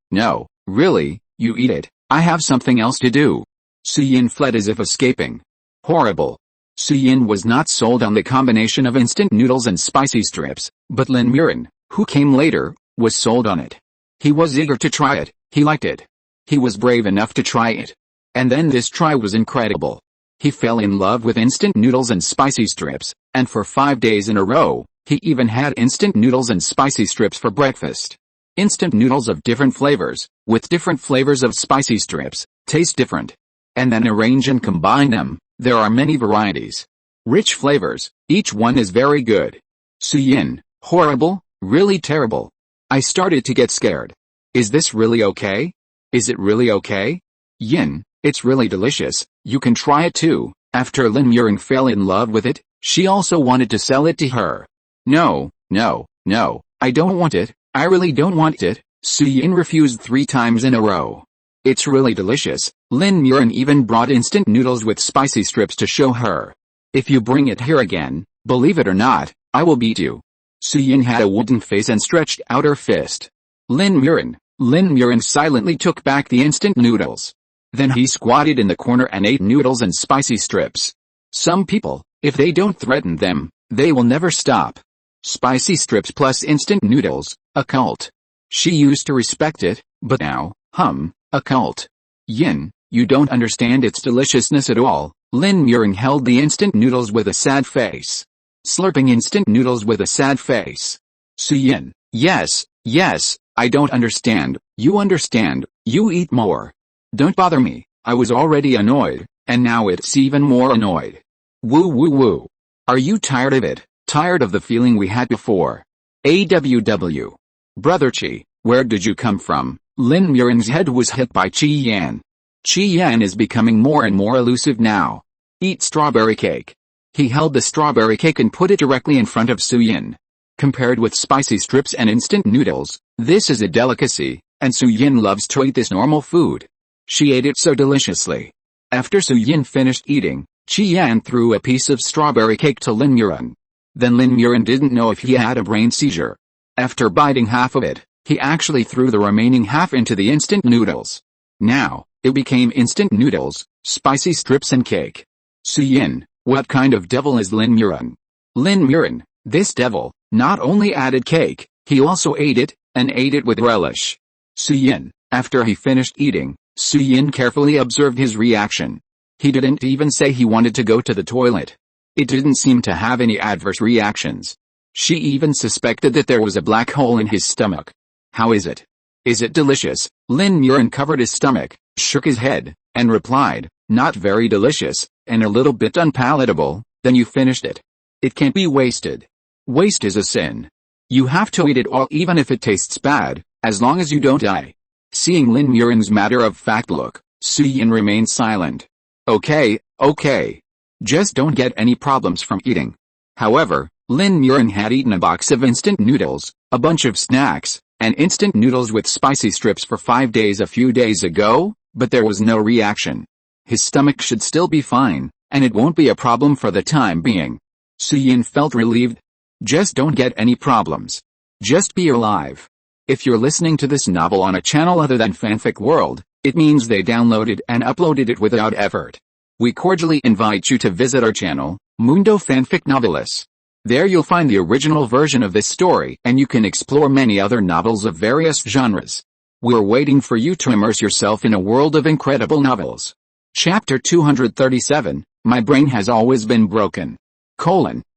really, you eat it. I have something else to do. Su Yinhe fled as if escaping. Horrible. Su Yinhe was not sold on the combination of instant noodles and spicy strips, but Lin Muxue, who came later, was sold on it. He was eager to try it, he liked it. He was brave enough to try it. And then this try was incredible. He fell in love with instant noodles and spicy strips, and for 5 days in a row, he even had instant noodles and spicy strips for breakfast. Instant noodles of different flavors, with different flavors of spicy strips, taste different. And then arrange and combine them, there are many varieties. Rich flavors, each one is very good. Su Yinhe, horrible, really terrible. I started to get scared. Is this really okay? Is it really okay? Yin, it's really delicious, you can try it too. After Lin Muxue fell in love with it, she also wanted to sell it to her. No, I don't want it, I really don't want it, Su Yinhe refused 3 times in a row. It's really delicious. Lin Muxue even brought instant noodles with spicy strips to show her. If you bring it here again, believe it or not, I will beat you. Su Yinhe had a wooden face and stretched out her fist. Lin Muxue silently took back the instant noodles. Then he squatted in the corner and ate noodles and spicy strips. Some people, if they don't threaten them, they will never stop. Spicy strips plus instant noodles, a cult. She used to respect it, but now, a cult. Yin, you don't understand its deliciousness at all. Lin Muxue held the instant noodles with a sad face. Slurping instant noodles with a sad face. Su Yinhe, yes, I don't understand, you eat more. Don't bother me, I was already annoyed, and now it's even more annoyed. Woo. Are you tired of it, tired of the feeling we had before? AWW. Brother Chi, where did you come from? Lin Muxue's head was hit by Qi Yan. Qi Yan is becoming more and more elusive now. Eat strawberry cake. He held the strawberry cake and put it directly in front of Su Yinhe. Compared with spicy strips and instant noodles, this is a delicacy, and Su Yinhe loves to eat this normal food. She ate it so deliciously. After Su Yinhe finished eating, Qi Yan threw a piece of strawberry cake to Lin Muxue. Then Lin Muxue didn't know if he had a brain seizure. After biting half of it, he actually threw the remaining half into the instant noodles. Now, it became instant noodles, spicy strips and cake. Su Yinhe, what kind of devil is Lin Muxue? Lin Muxue, this devil, not only added cake, he also ate it, and ate it with relish. Su Yinhe, after he finished eating, Su Yinhe carefully observed his reaction. He didn't even say he wanted to go to the toilet. It didn't seem to have any adverse reactions. She even suspected that there was a black hole in his stomach. How is it? Is it delicious? Lin Muxue covered his stomach, shook his head, and replied, not very delicious, and a little bit unpalatable. Then you finished it. It can't be wasted. Waste is a sin. You have to eat it all even if it tastes bad, as long as you don't die. Seeing Lin Muxue's matter-of-fact look, Su Yinhe remained silent. Okay. Just don't get any problems from eating. However, Lin Muxue had eaten a box of instant noodles, a bunch of snacks, and instant noodles with spicy strips for 5 days a few days ago, but there was no reaction. His stomach should still be fine, and it won't be a problem for the time being. Su Yinhe felt relieved. Just don't get any problems. Just be alive. If you're listening to this novel on a channel other than Fanfic World, it means they downloaded and uploaded it without effort. We cordially invite you to visit our channel, Mundo Fanfic Novelis. There you'll find the original version of this story, and you can explore many other novels of various genres. We're waiting for you to immerse yourself in a world of incredible novels. Chapter 237, My Brain Has Always Been Broken.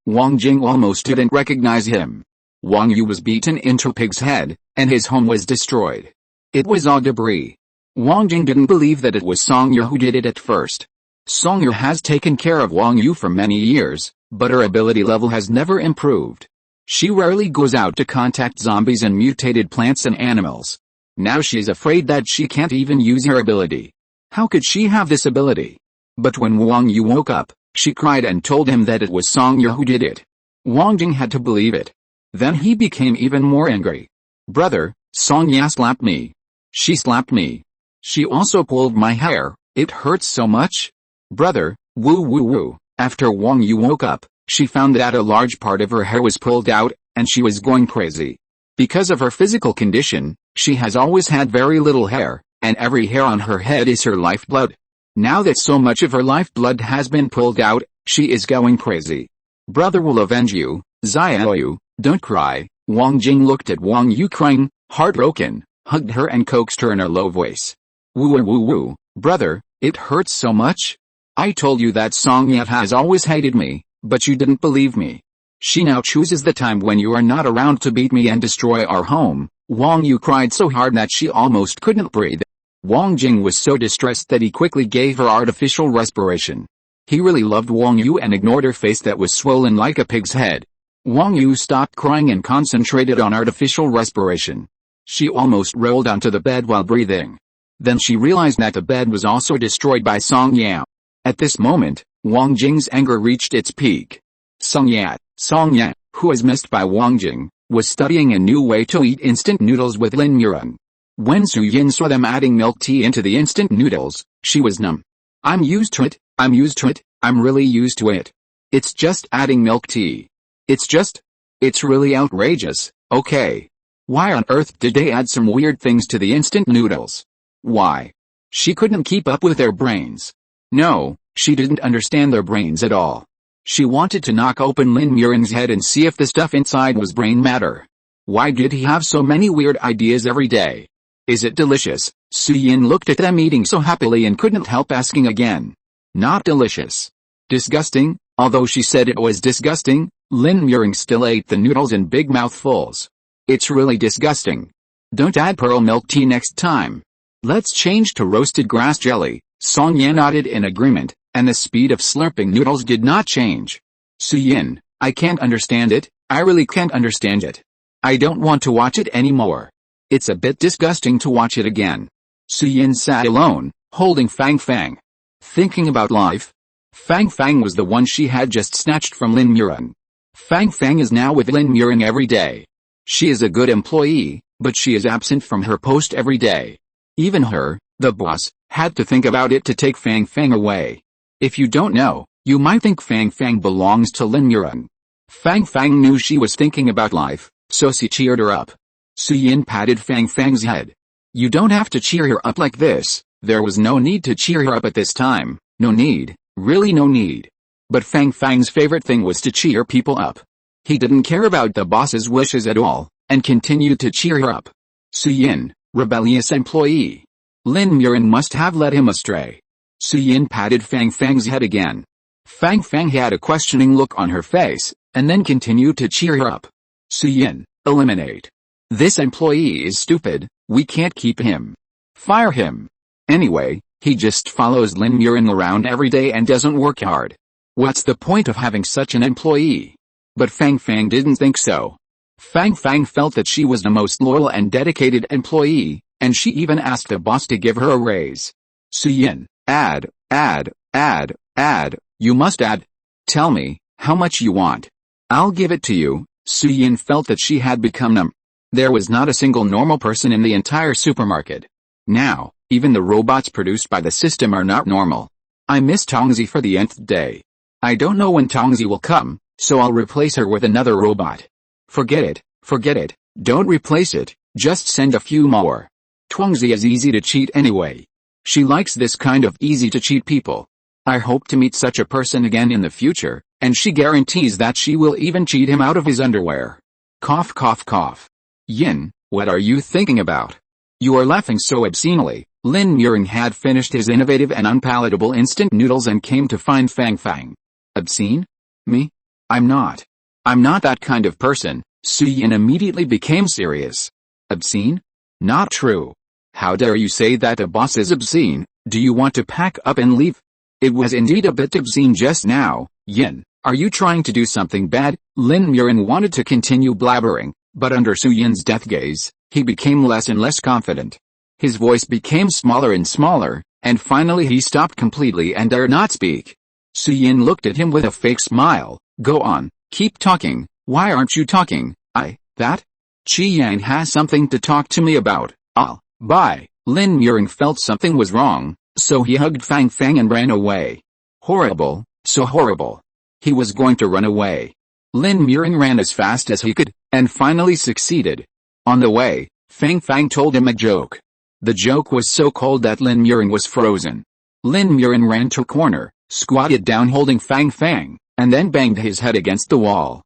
Wang Jing almost didn't recognize him. Wang Yu was beaten into a pig's head, and his home was destroyed. It was all debris. Wang Jing didn't believe that it was Songyeon who did it at first. Songyeon has taken care of Wang Yu for many years, but her ability level has never improved. She rarely goes out to contact zombies and mutated plants and animals. Now she is afraid that she can't even use her ability. How could she have this ability? But when Wang Yu woke up, she cried and told him that it was Song Ye who did it. Wang Jing had to believe it. Then he became even more angry. Brother, Song Ye slapped me. She slapped me. She also pulled my hair, it hurts so much. Brother, woo woo woo. After Wang Yu woke up, she found that a large part of her hair was pulled out, and she was going crazy. Because of her physical condition, she has always had very little hair, and every hair on her head is her lifeblood. Now that so much of her lifeblood has been pulled out, she is going crazy. Brother will avenge you, Xiaoyu, don't cry. Wang Jing looked at Wang Yu crying, heartbroken, hugged her and coaxed her in a low voice. Woo woo woo, brother, it hurts so much. I told you that Song Ye has always hated me, but you didn't believe me. She now chooses the time when you are not around to beat me and destroy our home. Wang Yu cried so hard that she almost couldn't breathe. Wang Jing was so distressed that he quickly gave her artificial respiration. He really loved Wang Yu and ignored her face that was swollen like a pig's head. Wang Yu stopped crying and concentrated on artificial respiration. She almost rolled onto the bed while breathing. Then she realized that the bed was also destroyed by Song Ye. At this moment, Wang Jing's anger reached its peak. Song Ye, who was missed by Wang Jing, was studying a new way to eat instant noodles with Lin Muxue. When Su Yinhe saw them adding milk tea into the instant noodles, she was numb. I'm used to it, I'm really used to it. It's just adding milk tea. It's really outrageous, okay. Why on earth did they add some weird things to the instant noodles? Why? She couldn't keep up with their brains. No, she didn't understand their brains at all. She wanted to knock open Lin Muxue's head and see if the stuff inside was brain matter. Why did he have so many weird ideas every day? Is it delicious? Su Yinhe looked at them eating so happily and couldn't help asking again. Not delicious. Disgusting. Although she said it was disgusting, Lin Muxue still ate the noodles in big mouthfuls. It's really disgusting. Don't add pearl milk tea next time. Let's change to roasted grass jelly. Song Ye nodded in agreement, and the speed of slurping noodles did not change. Su Yinhe, I can't understand it, I really can't understand it. I don't want to watch it anymore. It's a bit disgusting to watch it again. Su Yinhe sat alone, holding Fang Fang. Thinking about life. Fang Fang was the one she had just snatched from Lin Muxue. Fang Fang is now with Lin Muxue every day. She is a good employee, but she is absent from her post every day. Even her, the boss, had to think about it to take Fang Fang away. If you don't know, you might think Fang Fang belongs to Lin Muxue. Fang Fang knew she was thinking about life, so she cheered her up. Su Yinhe patted Fang Fang's head. You don't have to cheer her up like this. There was no need to cheer her up at this time. No need, really no need. But Fang Fang's favorite thing was to cheer people up. He didn't care about the boss's wishes at all, and continued to cheer her up. Su Yinhe, rebellious employee. Lin Muxue must have led him astray. Su Yinhe patted Fang Fang's head again. Fang Fang had a questioning look on her face, and then continued to cheer her up. Su Yinhe, eliminate. This employee is stupid, we can't keep him. Fire him. Anyway, he just follows Lin Muxue around every day and doesn't work hard. What's the point of having such an employee? But Fang Fang didn't think so. Fang Fang felt that she was the most loyal and dedicated employee, and she even asked the boss to give her a raise. Su Yinhe, add, you must add. Tell me, how much you want. I'll give it to you. Su Yinhe felt that she had become numb. There was not a single normal person in the entire supermarket. Now, even the robots produced by the system are not normal. I miss Tongzi for the nth day. I don't know when Tongzi will come, so I'll replace her with another robot. Forget it, don't replace it, just send a few more. Tongzi is easy to cheat anyway. She likes this kind of easy to cheat people. I hope to meet such a person again in the future, and she guarantees that she will even cheat him out of his underwear. Cough cough cough. Yin, what are you thinking about? You are laughing so obscenely. Lin Muxue had finished his innovative and unpalatable instant noodles and came to find Fang Fang. Obscene? Me? I'm not that kind of person. Su Yinhe immediately became serious. Obscene? Not true. How dare you say that a boss is obscene? Do you want to pack up and leave? It was indeed a bit obscene just now, Yin. Are you trying to do something bad? Lin Muxue wanted to continue blabbering, but under Su Yinhe's death gaze, he became less and less confident. His voice became smaller and smaller, and finally he stopped completely and dared not speak. Su Yinhe looked at him with a fake smile. Go on, keep talking. Why aren't you talking? That? Qi Yang has something to talk to me about. Bye. Lin Muxue felt something was wrong, so he hugged Fang Fang and ran away. Horrible, so horrible. He was going to run away. Lin Muxue ran as fast as he could, and finally succeeded. On the way, Fang Fang told him a joke. The joke was so cold that Lin Muxue was frozen. Lin Muxue ran to a corner, squatted down holding Fang Fang, and then banged his head against the wall.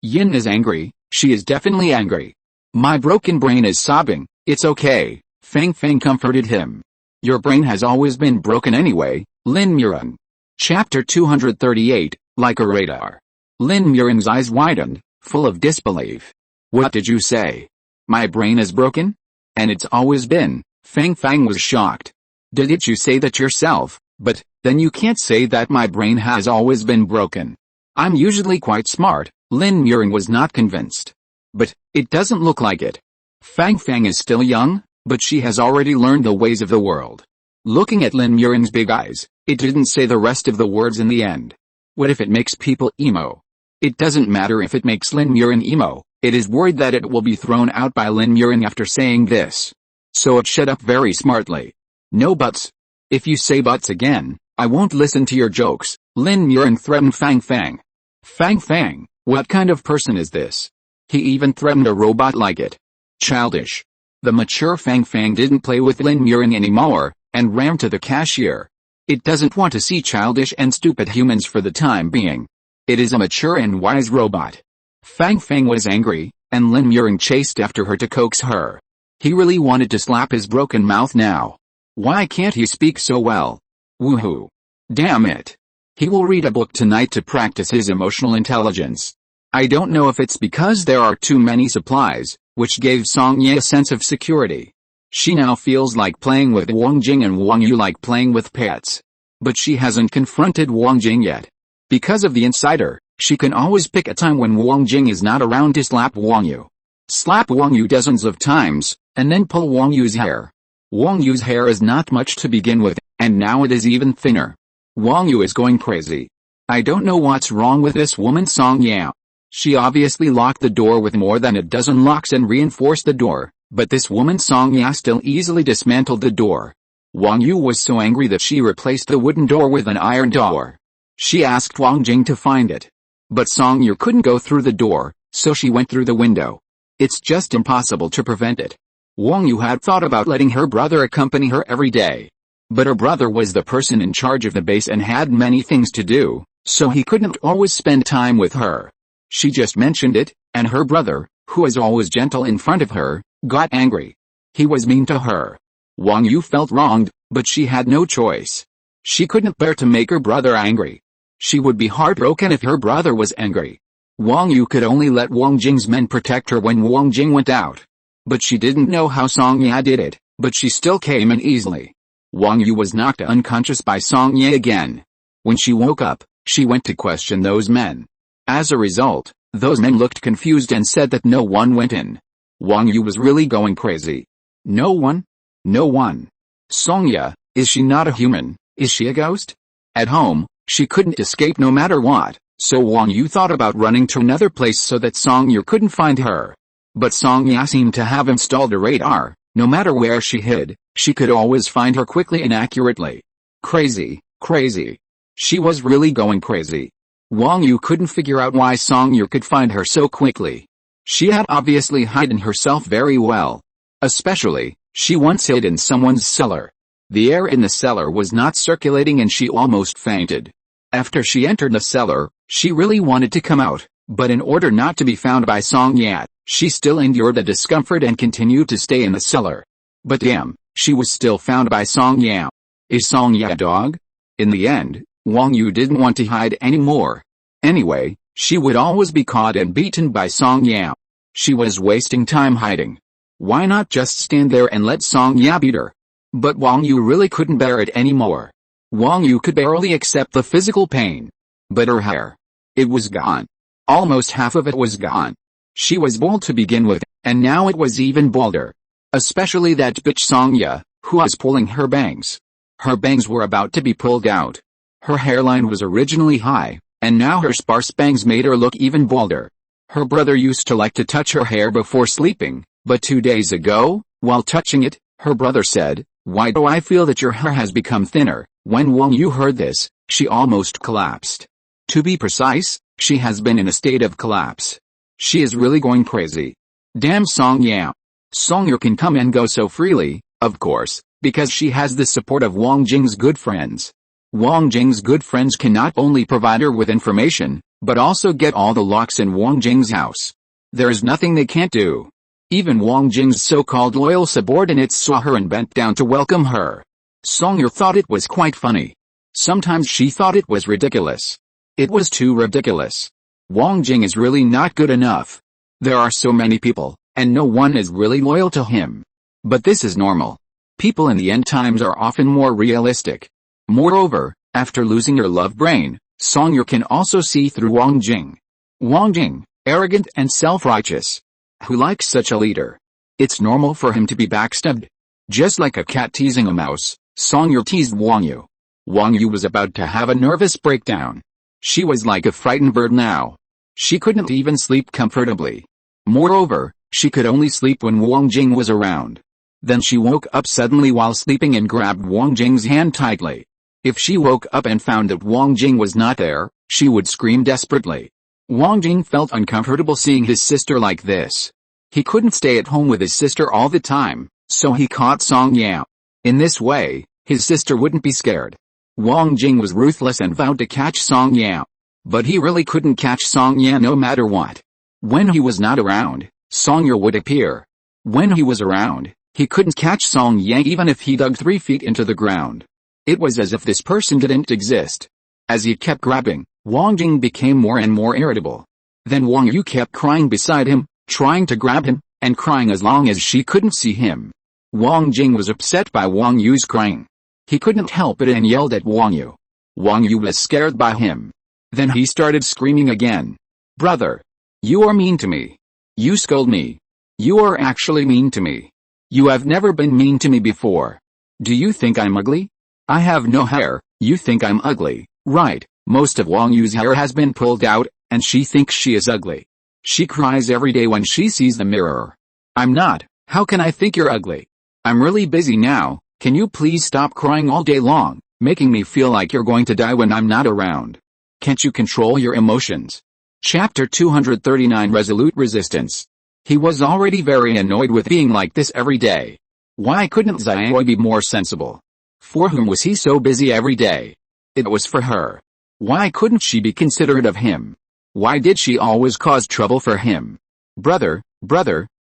Yin is angry. She is definitely angry. My broken brain is sobbing. It's okay. Fang Fang comforted him. Your brain has always been broken anyway, Lin Muxue. Chapter 238, like a radar. Lin Muxue's eyes widened, full of disbelief. What did you say? My brain is broken? And it's always been. Fang Fang was shocked. Didn't you say that yourself? But then you can't say that my brain has always been broken. I'm usually quite smart. Lin Muxue was not convinced. But it doesn't look like it. Fang Fang is still young, but she has already learned the ways of the world. Looking at Lin Muxue's big eyes, it didn't say the rest of the words in the end. What if it makes people emo? It doesn't matter if it makes Lin Muxue emo. It is worried that it will be thrown out by Lin Muxue after saying this. So it shut up very smartly. No buts. If you say buts again, I won't listen to your jokes, Lin Muxue threatened Fang Fang. Fang Fang, what kind of person is this? He even threatened a robot like it. Childish. The mature Fang Fang didn't play with Lin Muxue anymore, and ran to the cashier. It doesn't want to see childish and stupid humans for the time being. It is a mature and wise robot. Fang Fang was angry, and Lin Muxue chased after her to coax her. He really wanted to slap his broken mouth now. Why can't he speak so well? Woohoo. Damn it. He will read a book tonight to practice his emotional intelligence. I don't know if it's because there are too many supplies, which gave Song Ye a sense of security. She now feels like playing with Wang Jing and Wang Yu like playing with pets. But she hasn't confronted Wang Jing yet. Because of the insider, she can always pick a time when Wang Jing is not around to slap Wang Yu. Slap Wang Yu dozens of times, and then pull Wang Yu's hair. Wang Yu's hair is not much to begin with, and now it is even thinner. Wang Yu is going crazy. I don't know what's wrong with this woman Song Yao. She obviously locked the door with more than a dozen locks and reinforced the door, but this woman Song Yao still easily dismantled the door. Wang Yu was so angry that she replaced the wooden door with an iron door. She asked Wang Jing to find it. But Song Yu couldn't go through the door, so she went through the window. It's just impossible to prevent it. Wang Yu had thought about letting her brother accompany her every day. But her brother was the person in charge of the base and had many things to do, so he couldn't always spend time with her. She just mentioned it, and her brother, who is always gentle in front of her, got angry. He was mean to her. Wang Yu felt wronged, but she had no choice. She couldn't bear to make her brother angry. She would be heartbroken if her brother was angry. Wang Yu could only let Wang Jing's men protect her when Wang Jing went out. But she didn't know how Song Ye did it, but she still came in easily. Wang Yu was knocked unconscious by Song Ye again. When she woke up, she went to question those men. As a result, those men looked confused and said that no one went in. Wang Yu was really going crazy. No one? No one. Song Ye, is she not a human? Is she a ghost? At home, she couldn't escape no matter what, so Wang Yu thought about running to another place so that Song Ye couldn't find her. But Song Ye seemed to have installed a radar. No matter where she hid, she could always find her quickly and accurately. Crazy, crazy. She was really going crazy. Wang Yu couldn't figure out why Song Ye could find her so quickly. She had obviously hidden herself very well. Especially, she once hid in someone's cellar. The air in the cellar was not circulating and she almost fainted. After she entered the cellar, she really wanted to come out, but in order not to be found by Song Ye, she still endured the discomfort and continued to stay in the cellar. But damn, she was still found by Song Ye. Is Song Ye a dog? In the end, Wang Yu didn't want to hide anymore. Anyway, she would always be caught and beaten by Song Ye. She was wasting time hiding. Why not just stand there and let Song Ye beat her? But Wang Yu really couldn't bear it anymore. Wang Yu could barely accept the physical pain. But her hair. It was gone. Almost half of it was gone. She was bald to begin with, and now it was even balder. Especially that bitch Songya, who was pulling her bangs. Her bangs were about to be pulled out. Her hairline was originally high, and now her sparse bangs made her look even balder. Her brother used to like to touch her hair before sleeping, but 2 days ago, while touching it, her brother said, "Why do I feel that your hair has become thinner?" When Wang Yu heard this, she almost collapsed. To be precise, she has been in a state of collapse. She is really going crazy. Damn Songya. Songya can come and go so freely, of course, because she has the support of Wang Jing's good friends. Wang Jing's good friends can not only provide her with information, but also get all the locks in Wang Jing's house. There is nothing they can't do. Even Wang Jing's so-called loyal subordinates saw her and bent down to welcome her. Songya thought it was quite funny. Sometimes she thought it was ridiculous. It was too ridiculous. Wang Jing is really not good enough. There are so many people, and no one is really loyal to him. But this is normal. People in the end times are often more realistic. Moreover, after losing her love brain, Songya can also see through Wang Jing. Wang Jing, arrogant and self-righteous. Who likes such a leader? It's normal for him to be backstabbed. Just like a cat teasing a mouse, Songya teased Wang Yu. Wang Yu was about to have a nervous breakdown. She was like a frightened bird now. She couldn't even sleep comfortably. Moreover, she could only sleep when Wang Jing was around. Then she woke up suddenly while sleeping and grabbed Wang Jing's hand tightly. If she woke up and found that Wang Jing was not there, she would scream desperately. Wang Jing felt uncomfortable seeing his sister like this. He couldn't stay at home with his sister all the time, so he caught Songya. In this way, his sister wouldn't be scared. Wang Jing was ruthless and vowed to catch Songya. But he really couldn't catch Songya no matter what. When he was not around, Songya would appear. When he was around, he couldn't catch Songya even if he dug 3 feet into the ground. It was as if this person didn't exist. As he kept grabbing, Wang Jing became more and more irritable. Then Wang Yu kept crying beside him, trying to grab him, and crying as long as she couldn't see him. Wang Jing was upset by Wang Yu's crying. He couldn't help it and yelled at Wang Yu. Wang Yu was scared by him. Then he started screaming again. "Brother! You are mean to me. You scold me. You are actually mean to me. You have never been mean to me before. Do you think I'm ugly? I have no hair, you think I'm ugly, right?" Most of Wang Yu's hair has been pulled out, and she thinks she is ugly. She cries every day when she sees the mirror. "I'm not, how can I think you're ugly? I'm really busy now, can you please stop crying all day long, making me feel like you're going to die when I'm not around? Can't you control your emotions?" Chapter 239 Resolute Resistance. He was already very annoyed with being like this every day. Why couldn't Xiaoi be more sensible? For whom was he so busy every day? It was for her. Why couldn't she be considerate of him? Why did she always cause trouble for him? Brother,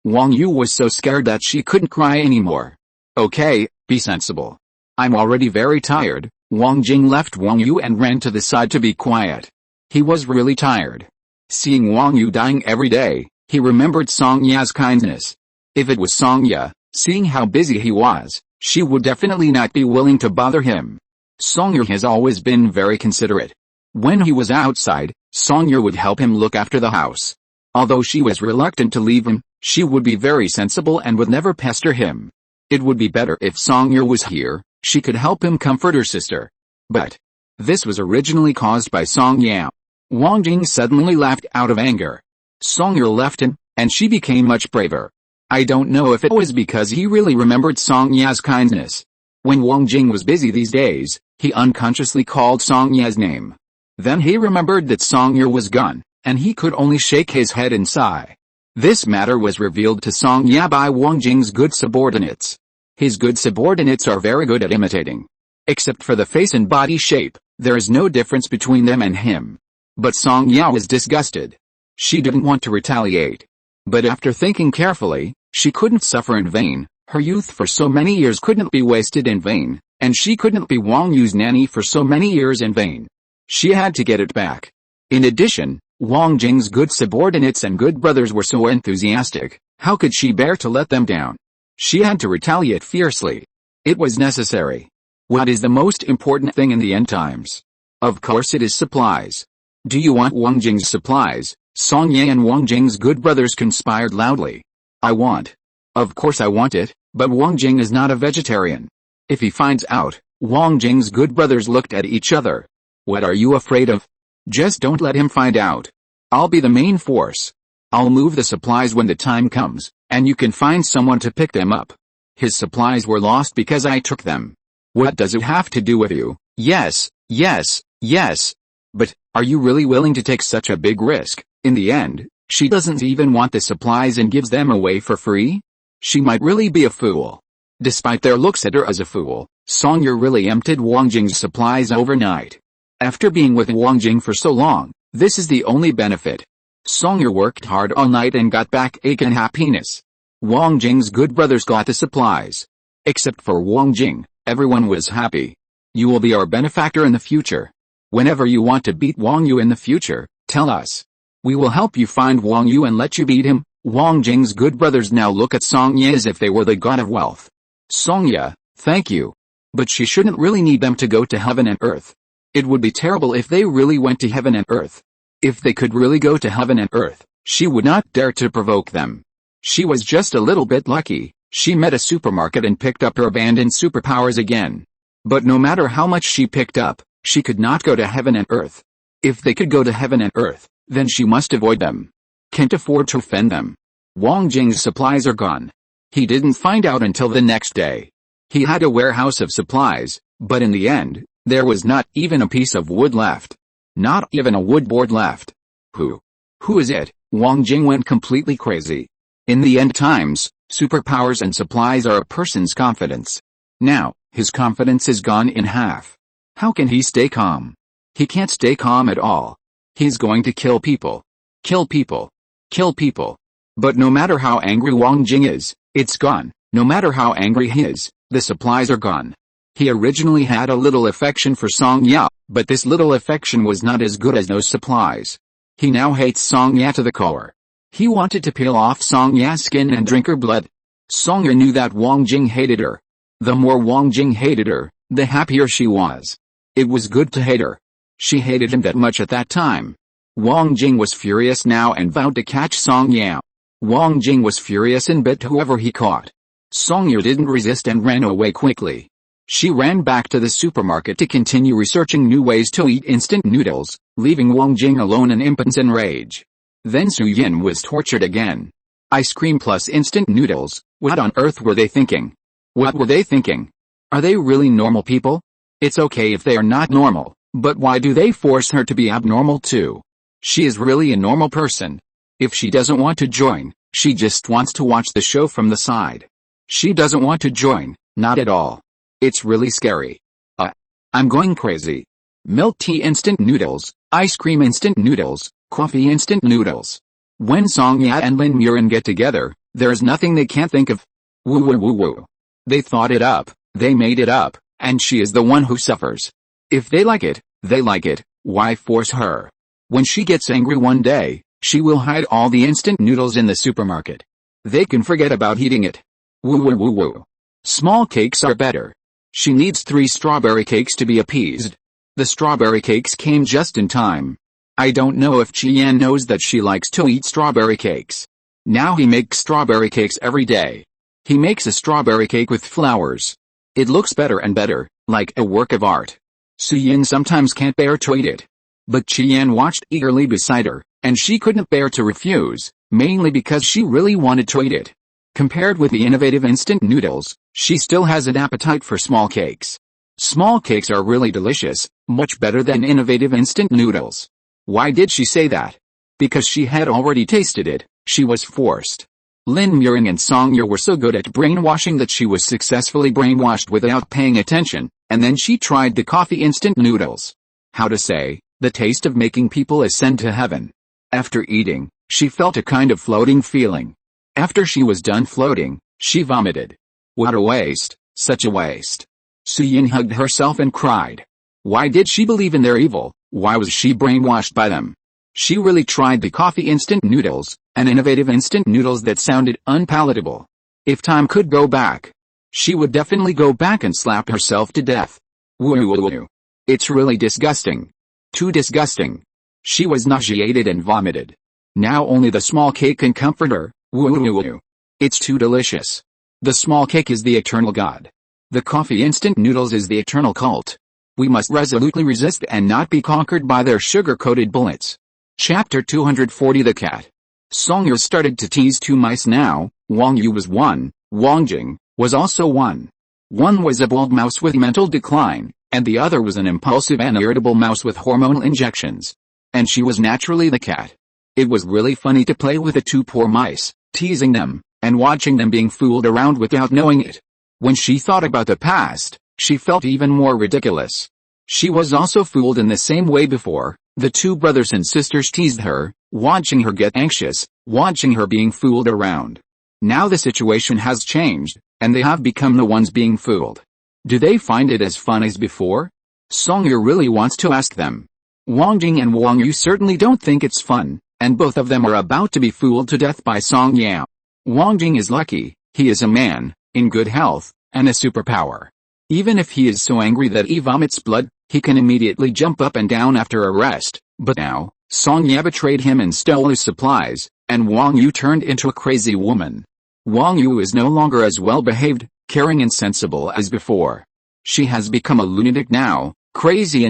Wang Yu was so scared that she couldn't cry anymore. "Okay, be sensible. I'm already very tired." Wang Jing left Wang Yu and ran to the side to be quiet. He was really tired. Seeing Wang Yu dying every day, he remembered Songya's kindness. If it was Songya, seeing how busy he was, she would definitely not be willing to bother him. Songya has always been very considerate. When he was outside, Songya would help him look after the house. Although she was reluctant to leave him, she would be very sensible and would never pester him. It would be better if Songya was here, she could help him comfort her sister. But this was originally caused by Songya. Wang Jing suddenly laughed out of anger. Songya left him, and she became much braver. I don't know if it was because he really remembered Songya's kindness. When Wang Jing was busy these days, he unconsciously called Songya's name. Then he remembered that Songya was gone, and he could only shake his head and sigh. This matter was revealed to Songya by Wang Jing's good subordinates. His good subordinates are very good at imitating. Except for the face and body shape, there is no difference between them and him. But Songya was disgusted. She didn't want to retaliate. But after thinking carefully, she couldn't suffer in vain. Her youth for so many years couldn't be wasted in vain, and she couldn't be Wang Yu's nanny for so many years in vain. She had to get it back. In addition, Wang Jing's good subordinates and good brothers were so enthusiastic, how could she bear to let them down? She had to retaliate fiercely. It was necessary. What is the most important thing in the end times? Of course it is supplies. Do you want Wang Jing's supplies? Song Ye and Wang Jing's good brothers conspired loudly. I want. Of course I want it, but Wang Jing is not a vegetarian. If he finds out, Wang Jing's good brothers looked at each other. What are you afraid of? Just don't let him find out. I'll be the main force. I'll move the supplies when the time comes, and you can find someone to pick them up. His supplies were lost because I took them. What does it have to do with you? Yes, yes, yes. But, are you really willing to take such a big risk? In the end, she doesn't even want the supplies and gives them away for free? She might really be a fool. Despite their looks at her as a fool, Song Ye really emptied Wang Jing's supplies overnight. After being with Wang Jing for so long, this is the only benefit. Song Ye worked hard all night and got back ache and happiness. Wang Jing's good brothers got the supplies. Except for Wang Jing, everyone was happy. You will be our benefactor in the future. Whenever you want to beat Wang Yu in the future, tell us. We will help you find Wang Yu and let you beat him. Wang Jing's good brothers now look at Song Ye as if they were the god of wealth. Song Ye, thank you. But she shouldn't really need them to go to heaven and earth. It would be terrible if they really went to heaven and earth. If they could really go to heaven and earth, she would not dare to provoke them. She was just a little bit lucky. She met a supermarket and picked up her abandoned superpowers again. But no matter how much she picked up, she could not go to heaven and earth. If they could go to heaven and earth, then she must avoid them. Can't afford to offend them. Wang Jing's supplies are gone. He didn't find out until the next day. He had a warehouse of supplies, but in the end, there was not even a piece of wood left. Not even a wood board left. Who is it? Wang Jing went completely crazy. In the end times, superpowers and supplies are a person's confidence. Now, his confidence is gone in half. How can he stay calm? He can't stay calm at all. He's going to kill people. Kill people. Kill people. But no matter how angry Wang Jing is, it's gone. No matter how angry he is, the supplies are gone. He originally had a little affection for Song Ye, but this little affection was not as good as those supplies. He now hates Song Ye to the core. He wanted to peel off Song Ye's skin and drink her blood. Song Ye knew that Wang Jing hated her. The more Wang Jing hated her, the happier she was. It was good to hate her. She hated him that much at that time. Wang Jing was furious now and vowed to catch Song Ye. Wang Jing was furious and bit whoever he caught. Song Ye didn't resist and ran away quickly. She ran back to the supermarket to continue researching new ways to eat instant noodles, leaving Wang Jing alone in impotence and rage. Then Su Yinhe was tortured again. Ice cream plus instant noodles, what on earth were they thinking? What were they thinking? Are they really normal people? It's okay if they are not normal, but why do they force her to be abnormal too? She is really a normal person. If she doesn't want to join, she just wants to watch the show from the side. She doesn't want to join, not at all. It's really scary. I'm going crazy. Milk tea instant noodles, ice cream instant noodles, coffee instant noodles. When Song Ye and Lin Muxue get together, there's nothing they can't think of. Woo woo woo woo. They thought it up, they made it up, and she is the one who suffers. If they like it, they like it, why force her? When she gets angry one day, she will hide all the instant noodles in the supermarket. They can forget about eating it. Woo woo woo woo. Small cakes are better. She needs 3 strawberry cakes to be appeased. The strawberry cakes came just in time. I don't know if Qian knows that she likes to eat strawberry cakes. Now he makes strawberry cakes every day. He makes a strawberry cake with flowers. It looks better and better, like a work of art. Su Yinhe sometimes can't bear to eat it. But Qian watched eagerly beside her, and she couldn't bear to refuse, mainly because she really wanted to eat it. Compared with the innovative instant noodles, she still has an appetite for small cakes. Small cakes are really delicious, much better than innovative instant noodles. Why did she say that? Because she had already tasted it, she was forced. Lin Muxue and Song Ye were so good at brainwashing that she was successfully brainwashed without paying attention, and then she tried the coffee instant noodles. How to say, the taste of making people ascend to heaven. After eating, she felt a kind of floating feeling. After she was done floating, she vomited. What a waste, such a waste. Su Yinhe hugged herself and cried. Why did she believe in their evil? Why was she brainwashed by them? She really tried the coffee instant noodles, an innovative instant noodles that sounded unpalatable. If time could go back, she would definitely go back and slap herself to death. Woo woo woo. It's really disgusting. Too disgusting. She was nauseated and vomited. Now only the small cake can comfort her. Woo. It's too delicious. The small cake is the eternal god. The coffee instant noodles is the eternal cult. We must resolutely resist and not be conquered by their sugar-coated bullets. Chapter 240 The Cat. Songye started to tease two mice now. Wang Yu was one, Wang Jing was also one. One was a bald mouse with mental decline, and the other was an impulsive and irritable mouse with hormonal injections. And she was naturally the cat. It was really funny to play with the two poor mice, teasing them, and watching them being fooled around without knowing it. When she thought about the past, she felt even more ridiculous. She was also fooled in the same way before. The two brothers and sisters teased her, watching her get anxious, watching her being fooled around. Now the situation has changed, and they have become the ones being fooled. Do they find it as fun as before? Songye really wants to ask them. Wang Jing and Wang Yu certainly don't think it's fun, and both of them are about to be fooled to death by Songye. Wang Jing is lucky, he is a man, in good health, and a superpower. Even if he is so angry that he vomits blood, he can immediately jump up and down after a rest. But now, Songye betrayed him and stole his supplies, and Wang Yu turned into a crazy woman. Wang Yu is no longer as well-behaved, caring and sensible as before. She has become a lunatic now, crazy,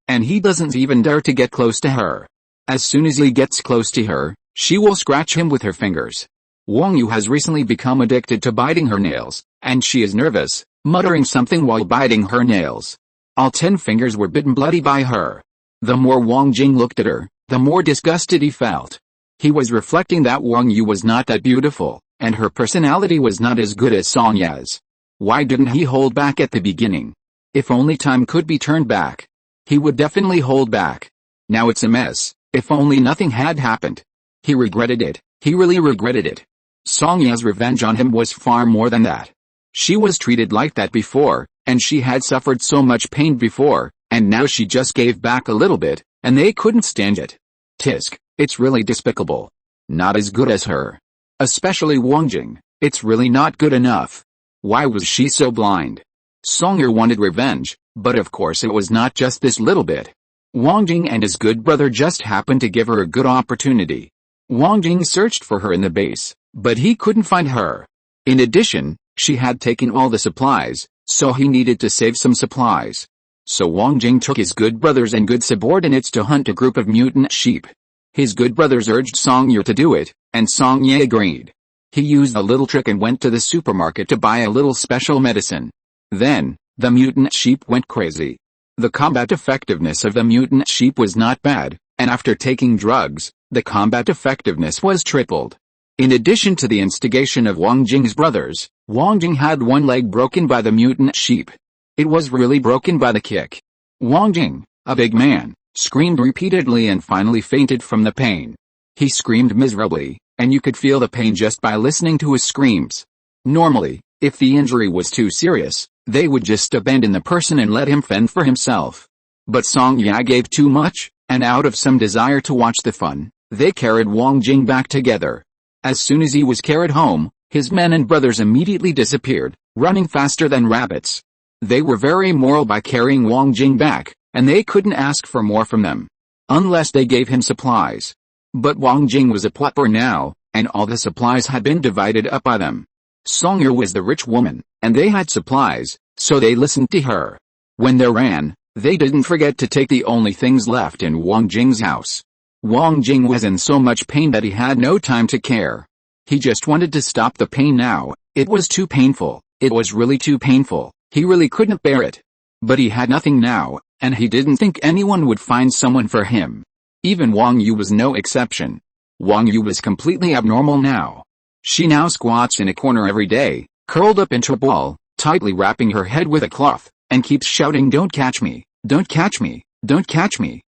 and he doesn't even dare to get close to her. As soon as he gets close to her, she will scratch him with her fingers. Wang Yu has recently become addicted to biting her nails, and she is nervous, muttering something while biting her nails. All 10 fingers were bitten bloody by her. The more Wang Jing looked at her, the more disgusted he felt. He was reflecting that Wang Yu was not that beautiful, and her personality was not as good as Songye's. Why didn't he hold back at the beginning? If only time could be turned back, he would definitely hold back. Now it's a mess. If only nothing had happened. He regretted it, he really regretted it. Songye's revenge on him was far more than that. She was treated like that before, and she had suffered so much pain before, and now she just gave back a little bit, and they couldn't stand it. Tisk, it's really despicable. Not as good as her. Especially Wang Jing, it's really not good enough. Why was she so blind? Songye wanted revenge, but of course it was not just this little bit. Wang Jing and his good brother just happened to give her a good opportunity. Wang Jing searched for her in the base, but he couldn't find her. In addition, she had taken all the supplies, so he needed to save some supplies. So Wang Jing took his good brothers and good subordinates to hunt a group of mutant sheep. His good brothers urged Songye to do it, and Songye agreed. He used a little trick and went to the supermarket to buy a little special medicine. Then, the mutant sheep went crazy. The combat effectiveness of the mutant sheep was not bad, and after taking drugs, the combat effectiveness was tripled. In addition to the instigation of Wang Jing's brothers, Wang Jing had one leg broken by the mutant sheep. It was really broken by the kick. Wang Jing, a big man, screamed repeatedly and finally fainted from the pain. He screamed miserably, and you could feel the pain just by listening to his screams. Normally, if the injury was too serious, they would just abandon the person and let him fend for himself. But Songye gave too much, and out of some desire to watch the fun, they carried Wang Jing back together. As soon as he was carried home, his men and brothers immediately disappeared, running faster than rabbits. They were very moral by carrying Wang Jing back, and they couldn't ask for more from them. Unless they gave him supplies. But Wang Jing was a pauper now, and all the supplies had been divided up by them. Songye was the rich woman, and they had supplies, so they listened to her. When they ran, they didn't forget to take the only things left in Wang Jing's house. Wang Jing was in so much pain that he had no time to care. He just wanted to stop the pain now. It was too painful. It was really too painful. He really couldn't bear it. But he had nothing now, and he didn't think anyone would find someone for him. Even Wang Yu was no exception. Wang Yu was completely abnormal now. She now squats in a corner every day, curled up into a ball, tightly wrapping her head with a cloth, and keeps shouting, "Don't catch me, don't catch me, don't catch me."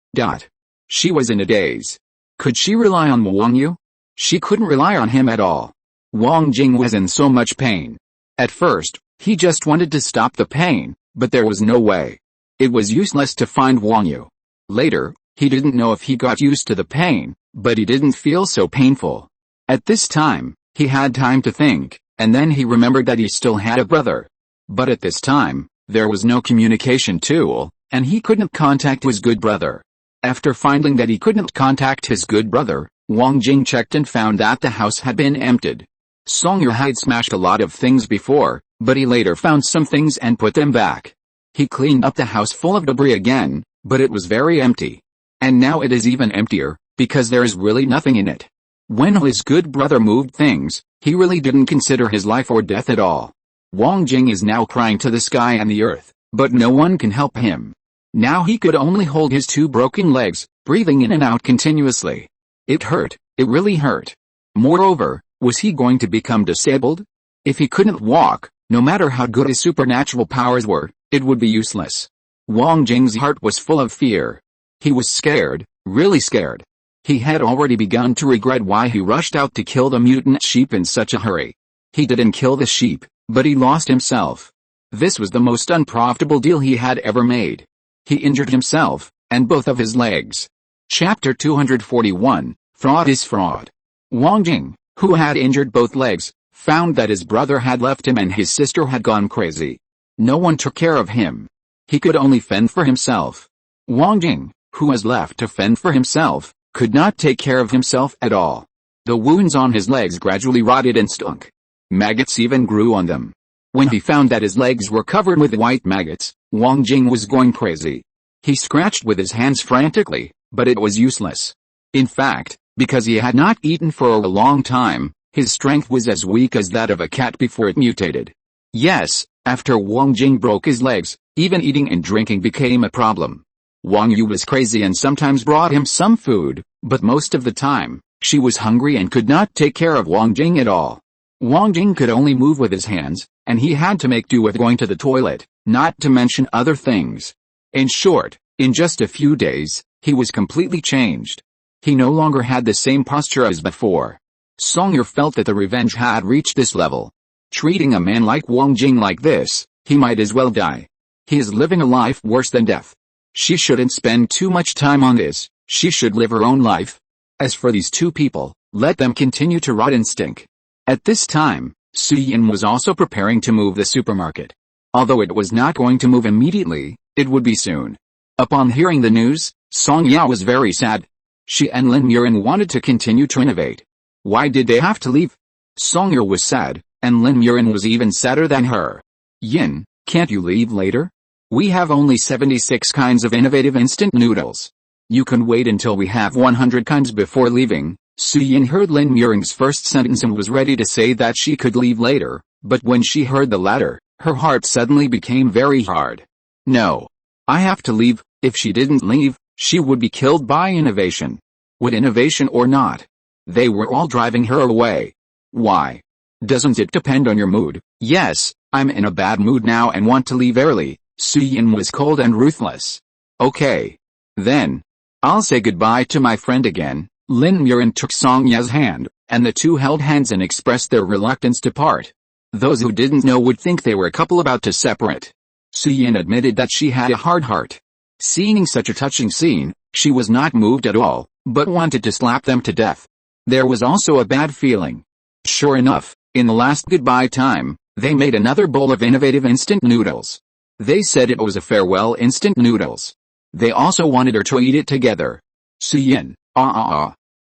She was in a daze. Could she rely on Wang Yu? She couldn't rely on him at all. Wang Jing was in so much pain. At first, he just wanted to stop the pain, but there was no way. It was useless to find Wang Yu. Later, he didn't know if he got used to the pain, but he didn't feel so painful. At this time, he had time to think, and then he remembered that he still had a brother. But at this time, there was no communication tool, and he couldn't contact his good brother. After finding that he couldn't contact his good brother, Wang Jing checked and found that the house had been emptied. Song Yue had smashed a lot of things before, but he later found some things and put them back. He cleaned up the house full of debris again, but it was very empty. And now it is even emptier, because there is really nothing in it. When his good brother moved things, he really didn't consider his life or death at all. Wang Jing is now crying to the sky and the earth, but no one can help him. Now he could only hold his two broken legs, breathing in and out continuously. It hurt, it really hurt. Moreover, was he going to become disabled? If he couldn't walk, no matter how good his supernatural powers were, it would be useless. Wang Jing's heart was full of fear. He was scared, really scared. He had already begun to regret why he rushed out to kill the mutant sheep in such a hurry. He didn't kill the sheep, but he lost himself. This was the most unprofitable deal he had ever made. He injured himself, and both of his legs. Chapter 241, Fraud is Fraud. Wang Jing, who had injured both legs, found that his brother had left him and his sister had gone crazy. No one took care of him. He could only fend for himself. Wang Jing, who was left to fend for himself, could not take care of himself at all. The wounds on his legs gradually rotted and stunk. Maggots even grew on them. When he found that his legs were covered with white maggots, Wang Jing was going crazy. He scratched with his hands frantically, but it was useless. In fact, because he had not eaten for a long time, his strength was as weak as that of a cat before it mutated. Yes, after Wang Jing broke his legs, even eating and drinking became a problem. Wang Yu was crazy and sometimes brought him some food, but most of the time, she was hungry and could not take care of Wang Jing at all. Wang Jing could only move with his hands, and he had to make do with going to the toilet, not to mention other things. In short, in just a few days, he was completely changed. He no longer had the same posture as before. Song Yue felt that the revenge had reached this level. Treating a man like Wang Jing like this, he might as well die. He is living a life worse than death. She shouldn't spend too much time on this, she should live her own life. As for these two people, let them continue to rot and stink. At this time, Su Yinhe was also preparing to move the supermarket. Although it was not going to move immediately, it would be soon. Upon hearing the news, Song Yao was very sad. She and Lin Muxue wanted to continue to innovate. Why did they have to leave? Song Yao was sad, and Lin Muxue was even sadder than her. Yin, can't you leave later? We have only 76 kinds of innovative instant noodles. You can wait until we have 100 kinds before leaving. Su Yinhe heard Lin Muxue's first sentence and was ready to say that she could leave later, but when she heard the latter, her heart suddenly became very hard. No. I have to leave. If she didn't leave, she would be killed by innovation. Would innovation or not? They were all driving her away. Why? Doesn't it depend on your mood? Yes, I'm in a bad mood now and want to leave early. Su Yinhe was cold and ruthless. Okay. Then. I'll say goodbye to my friend again. Lin Muxue took Song Ya's hand, and the two held hands and expressed their reluctance to part. Those who didn't know would think they were a couple about to separate. Su Yinhe admitted that she had a hard heart. Seeing such a touching scene, she was not moved at all, but wanted to slap them to death. There was also a bad feeling. Sure enough, in the last goodbye time, they made another bowl of innovative instant noodles. They said it was a farewell instant noodles. They also wanted her to eat it together. Su Yinhe,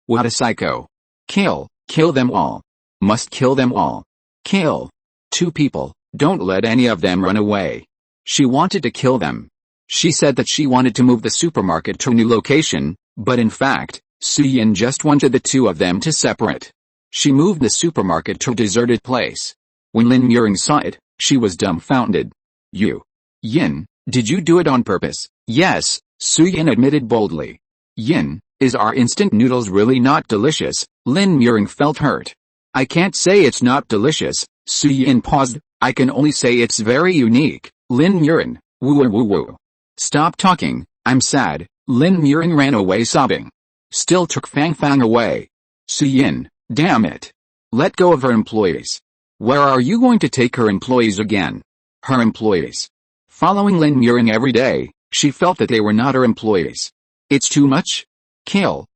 what a psycho. Kill them all. Must kill them all. Kill. Two people, don't let any of them run away. She wanted to kill them. She said that she wanted to move the supermarket to a new location, but in fact, Su Yinhe just wanted the two of them to separate. She moved the supermarket to a deserted place. When Lin Muxue saw it, she was dumbfounded. Yin, did you do it on purpose? Yes, Su Yinhe admitted boldly. Yin, is our instant noodles really not delicious? Lin Muxue felt hurt. I can't say it's not delicious. Su Yinhe paused. I can only say it's very unique. Lin Muxue, woo. Stop talking, I'm sad. Lin Muxue ran away sobbing. Still took Fang away. Su Yinhe, damn it. Let go of her employees. Where are you going to take her employees again? Her employees. Following Lin Muxue every day, she felt that they were not her employees. It's too much? Kill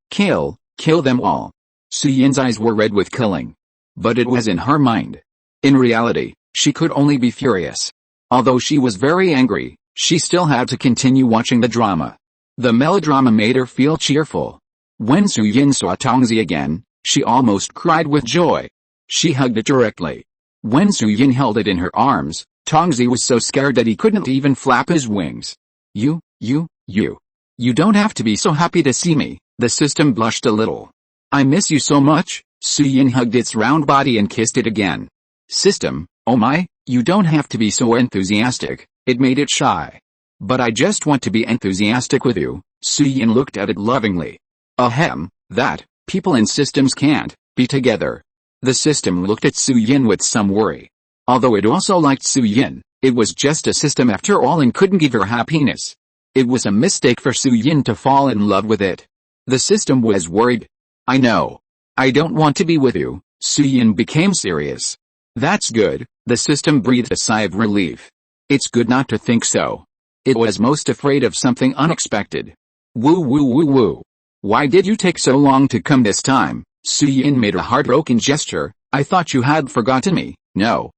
them all. Su Yinhe's eyes were red with killing. But it was in her mind. In reality, she could only be furious. Although she was very angry, she still had to continue watching the drama. The melodrama made her feel cheerful. When Su Yin saw Tongzi again, she almost cried with joy. She hugged it directly. When Su Yin held it in her arms, Tongzi was so scared that he couldn't even flap his wings. You don't have to be so happy to see me, the system blushed a little. I miss you so much. Su Yin hugged its round body and kissed it again. System, oh my, you don't have to be so enthusiastic, it made it shy. But I just want to be enthusiastic with you. Su Yin looked at it lovingly. Ahem, that, people and systems can't be together. The system looked at Su Yin with some worry. Although it also liked Su Yin, it was just a system after all and couldn't give her happiness. It was a mistake for Su Yin to fall in love with it. The system was worried. I know. I don't want to be with you. Su Yin became serious. That's good, the system breathed a sigh of relief. It's good not to think so. It was most afraid of something unexpected. Woo. Why did you take so long to come this time? Su Yin made a heartbroken gesture. I thought you had forgotten me. No.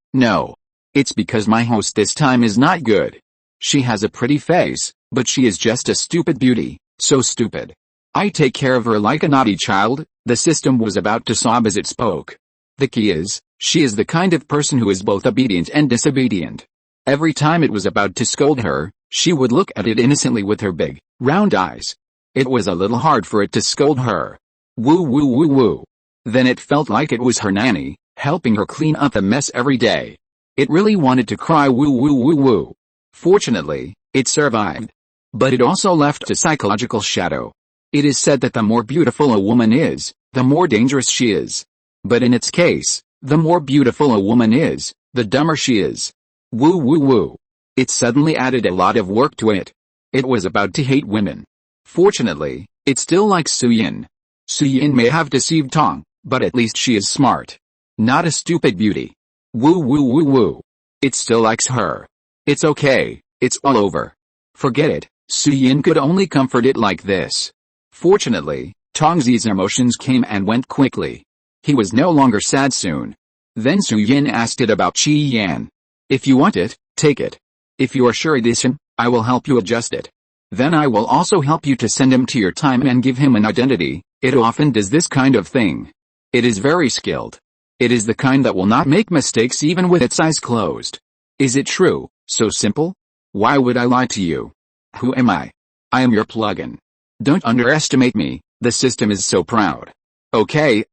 It's because my host this time is not good. She has a pretty face, but she is just a stupid beauty, so stupid. I take care of her like a naughty child. The system was about to sob as it spoke. The key is, she is the kind of person who is both obedient and disobedient. Every time it was about to scold her, she would look at it innocently with her big, round eyes. It was a little hard for it to scold her. Woo. Then it felt like it was her nanny, helping her clean up a mess every day. It really wanted to cry woo. Fortunately, it survived. But it also left a psychological shadow. It is said that the more beautiful a woman is, the more dangerous she is. But in its case, the more beautiful a woman is, the dumber she is. Woo. It suddenly added a lot of work to it. It was about to hate women. Fortunately, it still likes Su Yin. Su Yin may have deceived Tong, but at least she is smart. Not a stupid beauty. Woo. It still likes her. It's okay, it's all over. Forget it. Su Yin could only comfort it like this. Fortunately, Tongzi's emotions came and went quickly. He was no longer sad soon. Then Su Yin asked it about Qi Yan. If you want it, take it. If you are sure it is him, I will help you adjust it. Then I will also help you to send him to your time and give him an identity. It often does this kind of thing. It is very skilled. It is the kind that will not make mistakes even with its eyes closed. Is it true? So simple? Why would I lie to you? Who am I? I am your plugin. Don't underestimate me, the system is so proud. Okay,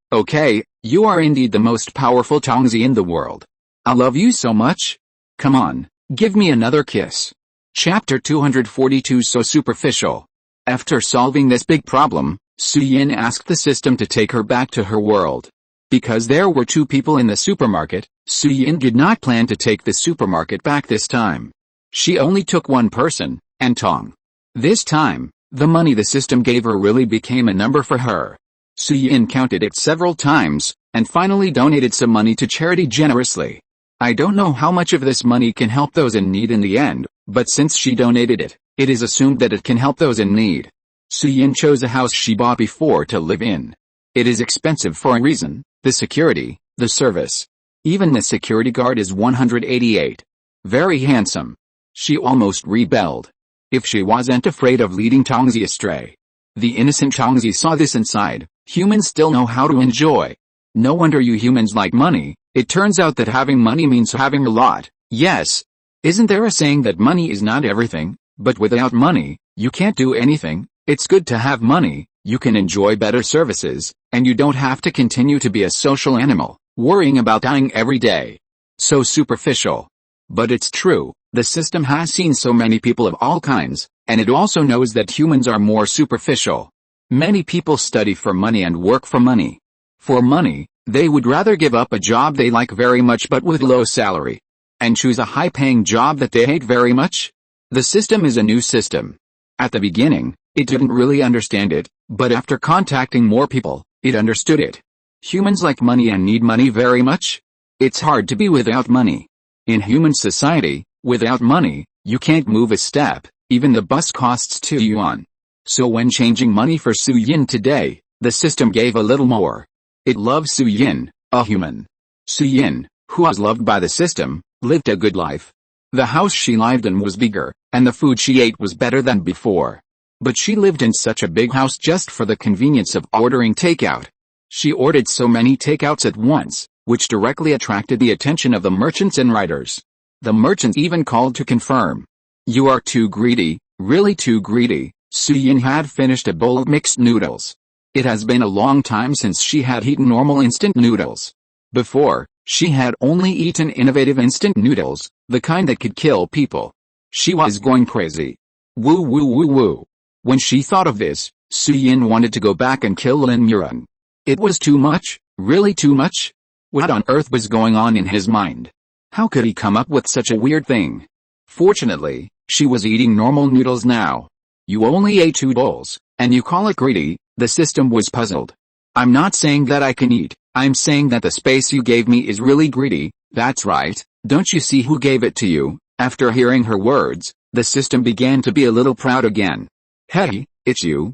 you are indeed the most powerful Tongzi in the world. I love you so much. Come on, give me another kiss. Chapter 242 So superficial. After solving this big problem, Su Yin asked the system to take her back to her world. Because there were two people in the supermarket, Su Yin did not plan to take the supermarket back this time. She only took one person, and Tong. This time, the money the system gave her really became a number for her. Su Yin counted it several times, and finally donated some money to charity generously. I don't know how much of this money can help those in need in the end, but since she donated it, it is assumed that it can help those in need. Su Yin chose a house she bought before to live in. It is expensive for a reason, the security, the service. Even the security guard is 188. Very handsome. She almost rebelled. If she wasn't afraid of leading Tongzi astray. The innocent Tongzi saw this inside. Humans still know how to enjoy. No wonder you humans like money. It turns out that having money means having a lot. Yes. Isn't there a saying that money is not everything, but without money, you can't do anything? It's good to have money, you can enjoy better services, and you don't have to continue to be a social animal, worrying about dying every day. So superficial. But it's true, the system has seen so many people of all kinds, and it also knows that humans are more superficial. Many people study for money and work for money. For money, they would rather give up a job they like very much but with low salary, and choose a high-paying job that they hate very much. The system is a new system. At the beginning, it didn't really understand it, but after contacting more people, it understood it. Humans like money and need money very much. It's hard to be without money. In human society, without money, you can't move a step, even the bus costs 2 yuan. So when changing money for Su Yin today, the system gave a little more. It loved Su Yin, a human. Su Yin, who was loved by the system, lived a good life. The house she lived in was bigger, and the food she ate was better than before. But she lived in such a big house just for the convenience of ordering takeout. She ordered so many takeouts at once, which directly attracted the attention of the merchants and writers. The merchants even called to confirm. "You are too greedy, really too greedy." Su Yinhe had finished a bowl of mixed noodles. It has been a long time since she had eaten normal instant noodles. Before, she had only eaten innovative instant noodles, the kind that could kill people. She was going crazy. Woo woo woo woo. When she thought of this, Su Yinhe wanted to go back and kill Lin Muxue. It was too much, really too much. What on earth was going on in his mind? How could he come up with such a weird thing? Fortunately, she was eating normal noodles now. "You only ate 2 bowls, and you call it greedy?" The system was puzzled. "I'm not saying that I can eat, I'm saying that the space you gave me is really greedy." "That's right, don't you see who gave it to you?" After hearing her words, the system began to be a little proud again. "Hey, it's you,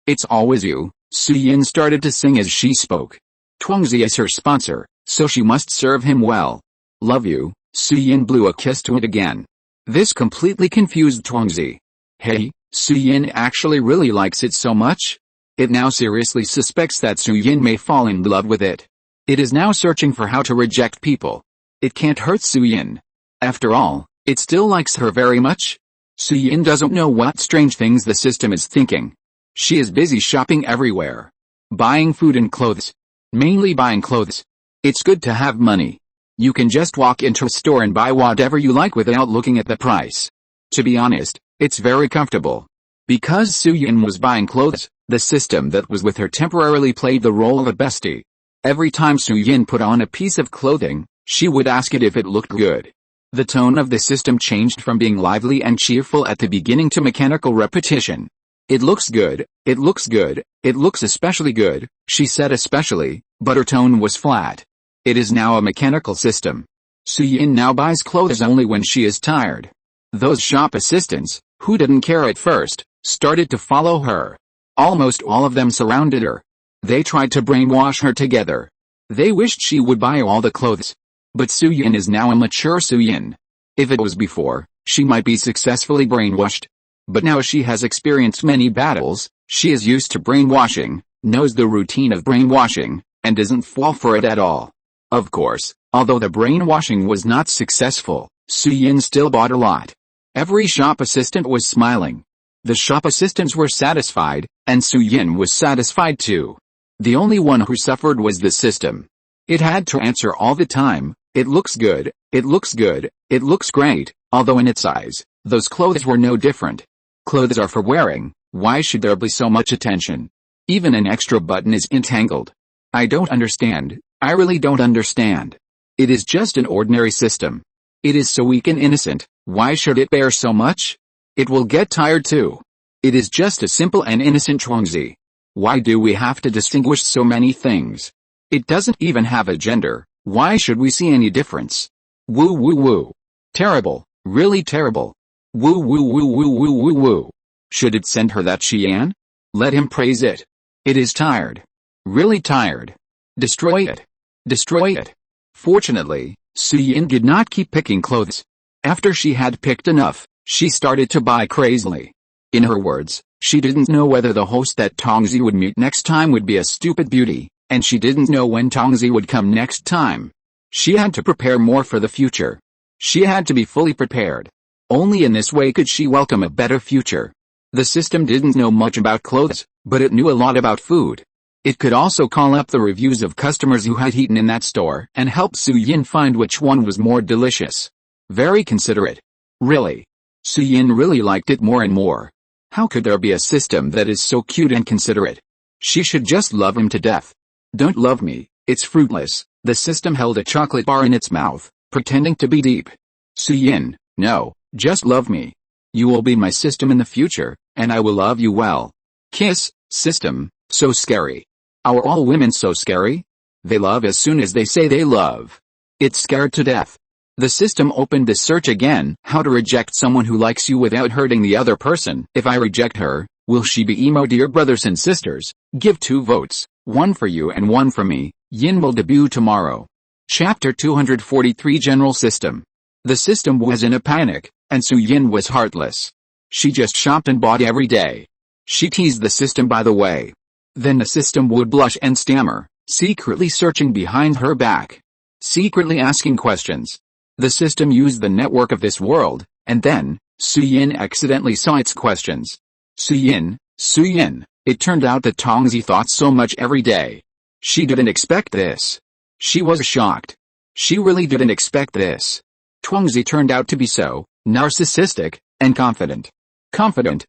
it's always you." Su Yinhe started to sing as she spoke. Chuangzi is her sponsor, so she must serve him well. "Love you." Su Yinhe blew a kiss to it again. This completely confused Chuangzi. Hey, Su Yinhe actually really likes it so much? It now seriously suspects that Su Yinhe may fall in love with it. It is now searching for how to reject people. It can't hurt Su Yinhe. After all, it still likes her very much. Su Yinhe doesn't know what strange things the system is thinking. She is busy shopping everywhere. Buying food and clothes. Mainly buying clothes. It's good to have money. You can just walk into a store and buy whatever you like without looking at the price. To be honest, it's very comfortable. Because Su Yinhe was buying clothes, the system that was with her temporarily played the role of a bestie. Every time Su Yinhe put on a piece of clothing, she would ask it if it looked good. The tone of the system changed from being lively and cheerful at the beginning to mechanical repetition. "It looks good, it looks good, it looks especially good," she said especially, but her tone was flat. It is now a mechanical system. Su Yinhe now buys clothes only when she is tired. Those shop assistants, who didn't care at first, started to follow her. Almost all of them surrounded her. They tried to brainwash her together. They wished she would buy all the clothes. But Su Yinhe is now a mature Su Yinhe. If it was before, she might be successfully brainwashed. But now she has experienced many battles, she is used to brainwashing, knows the routine of brainwashing, and doesn't fall for it at all. Of course, although the brainwashing was not successful, Su Yinhe still bought a lot. Every shop assistant was smiling. The shop assistants were satisfied, and Su Yinhe was satisfied too. The only one who suffered was the system. It had to answer all the time, "It looks good, it looks good, it looks great," although in its eyes, those clothes were no different. Clothes are for wearing, why should there be so much attention? Even an extra button is entangled. I don't understand, I really don't understand. It is just an ordinary system. It is so weak and innocent, why should it bear so much? It will get tired too. It is just a simple and innocent Chuangzi. Why do we have to distinguish so many things? It doesn't even have a gender, why should we see any difference? Woo woo woo. Terrible, really terrible. Woo woo woo woo woo woo woo. Should it send her that Xian? Let him praise it. It is tired. Really tired. Destroy it. Destroy it. Fortunately, Su Yinhe did not keep picking clothes. After she had picked enough, she started to buy crazily. In her words, she didn't know whether the host that Tongzi would meet next time would be a stupid beauty, and she didn't know when Tongzi would come next time. She had to prepare more for the future. She had to be fully prepared. Only in this way could she welcome a better future. The system didn't know much about clothes, but it knew a lot about food. It could also call up the reviews of customers who had eaten in that store and help Su Yinhe find which one was more delicious. Very considerate. Really. Su Yinhe really liked it more and more. How could there be a system that is so cute and considerate? She should just love him to death. Don't love me, it's fruitless. The system held a chocolate bar in its mouth, pretending to be deep. Su Yinhe, no, just love me. You will be my system in the future, and I will love you well. Kiss, system, so scary. Are all women so scary? They love as soon as they say they love. It's scared to death. The system opened the search again, how to reject someone who likes you without hurting the other person. If I reject her, will she be emo? Dear brothers and sisters, give 2 votes, one for you and one for me. Yin will debut tomorrow. Chapter 243 General System. The system was in a panic, and Su Yinhe was heartless. She just shopped and bought every day. She teased the system by the way. Then the system would blush and stammer, secretly searching behind her back. Secretly asking questions. The system used the network of this world, and then, Su Yinhe accidentally saw its questions. Su Yinhe, it turned out that Tongzi thought so much every day. She didn't expect this. She was shocked. She really didn't expect this. Tongzi turned out to be so narcissistic and confident. Confident.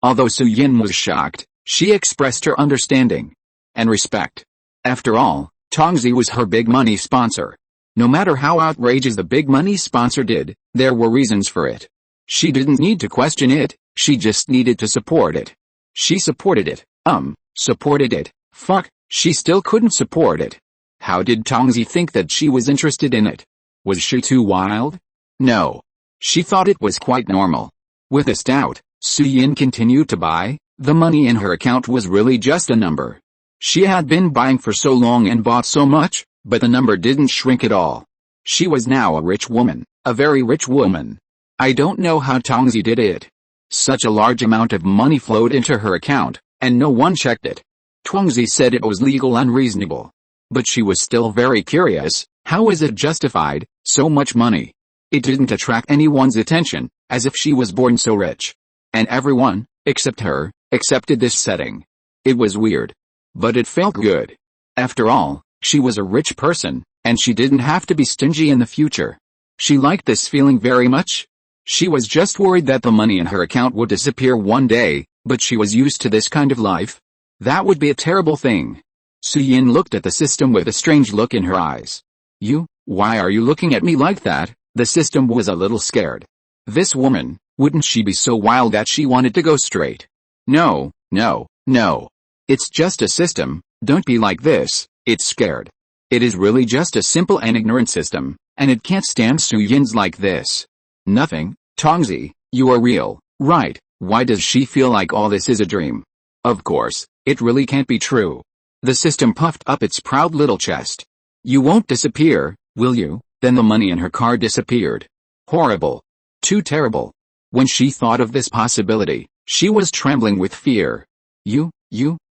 Although Su Yinhe was shocked, she expressed her understanding and respect. After all, Tongzi was her big money sponsor. No matter how outrageous the big money sponsor did, there were reasons for it. She didn't need to question it, she just needed to support it. She supported it. Supported it. She still couldn't support it. How did Tongzi think that she was interested in it? Was she too wild? No. She thought it was quite normal. With this doubt, Su Yinhe continued to buy. The money in her account was really just a number. She had been buying for so long and bought so much, but the number didn't shrink at all. She was now a rich woman, a very rich woman. I don't know how Tongzi did it. Such a large amount of money flowed into her account, and no one checked it. Tongzi said it was legal unreasonable. But she was still very curious, how was it justified, so much money? It didn't attract anyone's attention, as if she was born so rich. And everyone, except her, accepted this setting. It was weird. But it felt good. After all, she was a rich person, and she didn't have to be stingy in the future. She liked this feeling very much. She was just worried that the money in her account would disappear one day, but she was used to this kind of life. That would be a terrible thing. Su Yinhe looked at the system with a strange look in her eyes. Why are you looking at me like that? The system was a little scared. This woman, wouldn't she be so wild that she wanted to go straight? No. It's just a system, don't be like this, it's scared. It is really just a simple and ignorant system, and it can't stand Su Yinhe's like this. Nothing, Tongzi, you are real, right? Why does she feel like all this is a dream? Of course, it really can't be true. The system puffed up its proud little chest. You won't disappear, will you? Then the money in her car disappeared. Horrible. Too terrible. When she thought of this possibility, she was trembling with fear.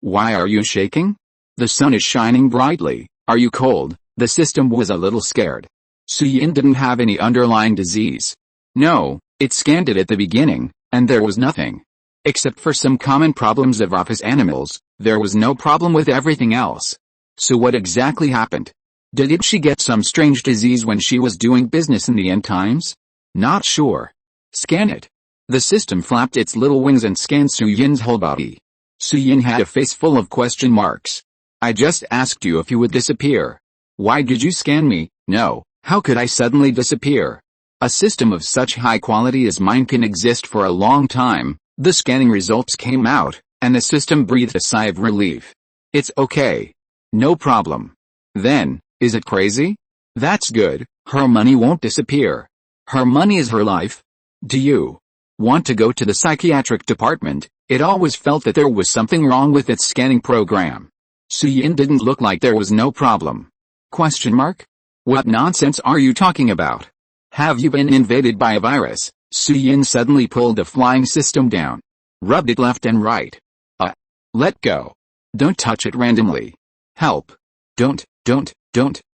Why are you shaking? The sun is shining brightly, are you cold? The system was a little scared. Su Yinhe didn't have any underlying disease. No, it scanned it at the beginning, and there was nothing. Except for some common problems of office animals, there was no problem with everything else. So what exactly happened? Did she get some strange disease when she was doing business in the end times? Not sure. Scan it. The system flapped its little wings and scanned Su Yinhe's whole body. Su Yinhe had a face full of question marks. I just asked you if you would disappear. Why did you scan me? No, how could I suddenly disappear? A system of such high quality as mine can exist for a long time. The scanning results came out, and the system breathed a sigh of relief. It's okay. No problem. Then, is it crazy? That's good, her money won't disappear. Her money is her life. Do you want to go to the psychiatric department? It always felt that there was something wrong with its scanning program. Su Yinhe didn't look like there was no problem. Question mark? What nonsense are you talking about? Have you been invaded by a virus? Su Yinhe suddenly pulled the flying system down. Rubbed it left and right. Let go. Don't touch it randomly. Help. Don't.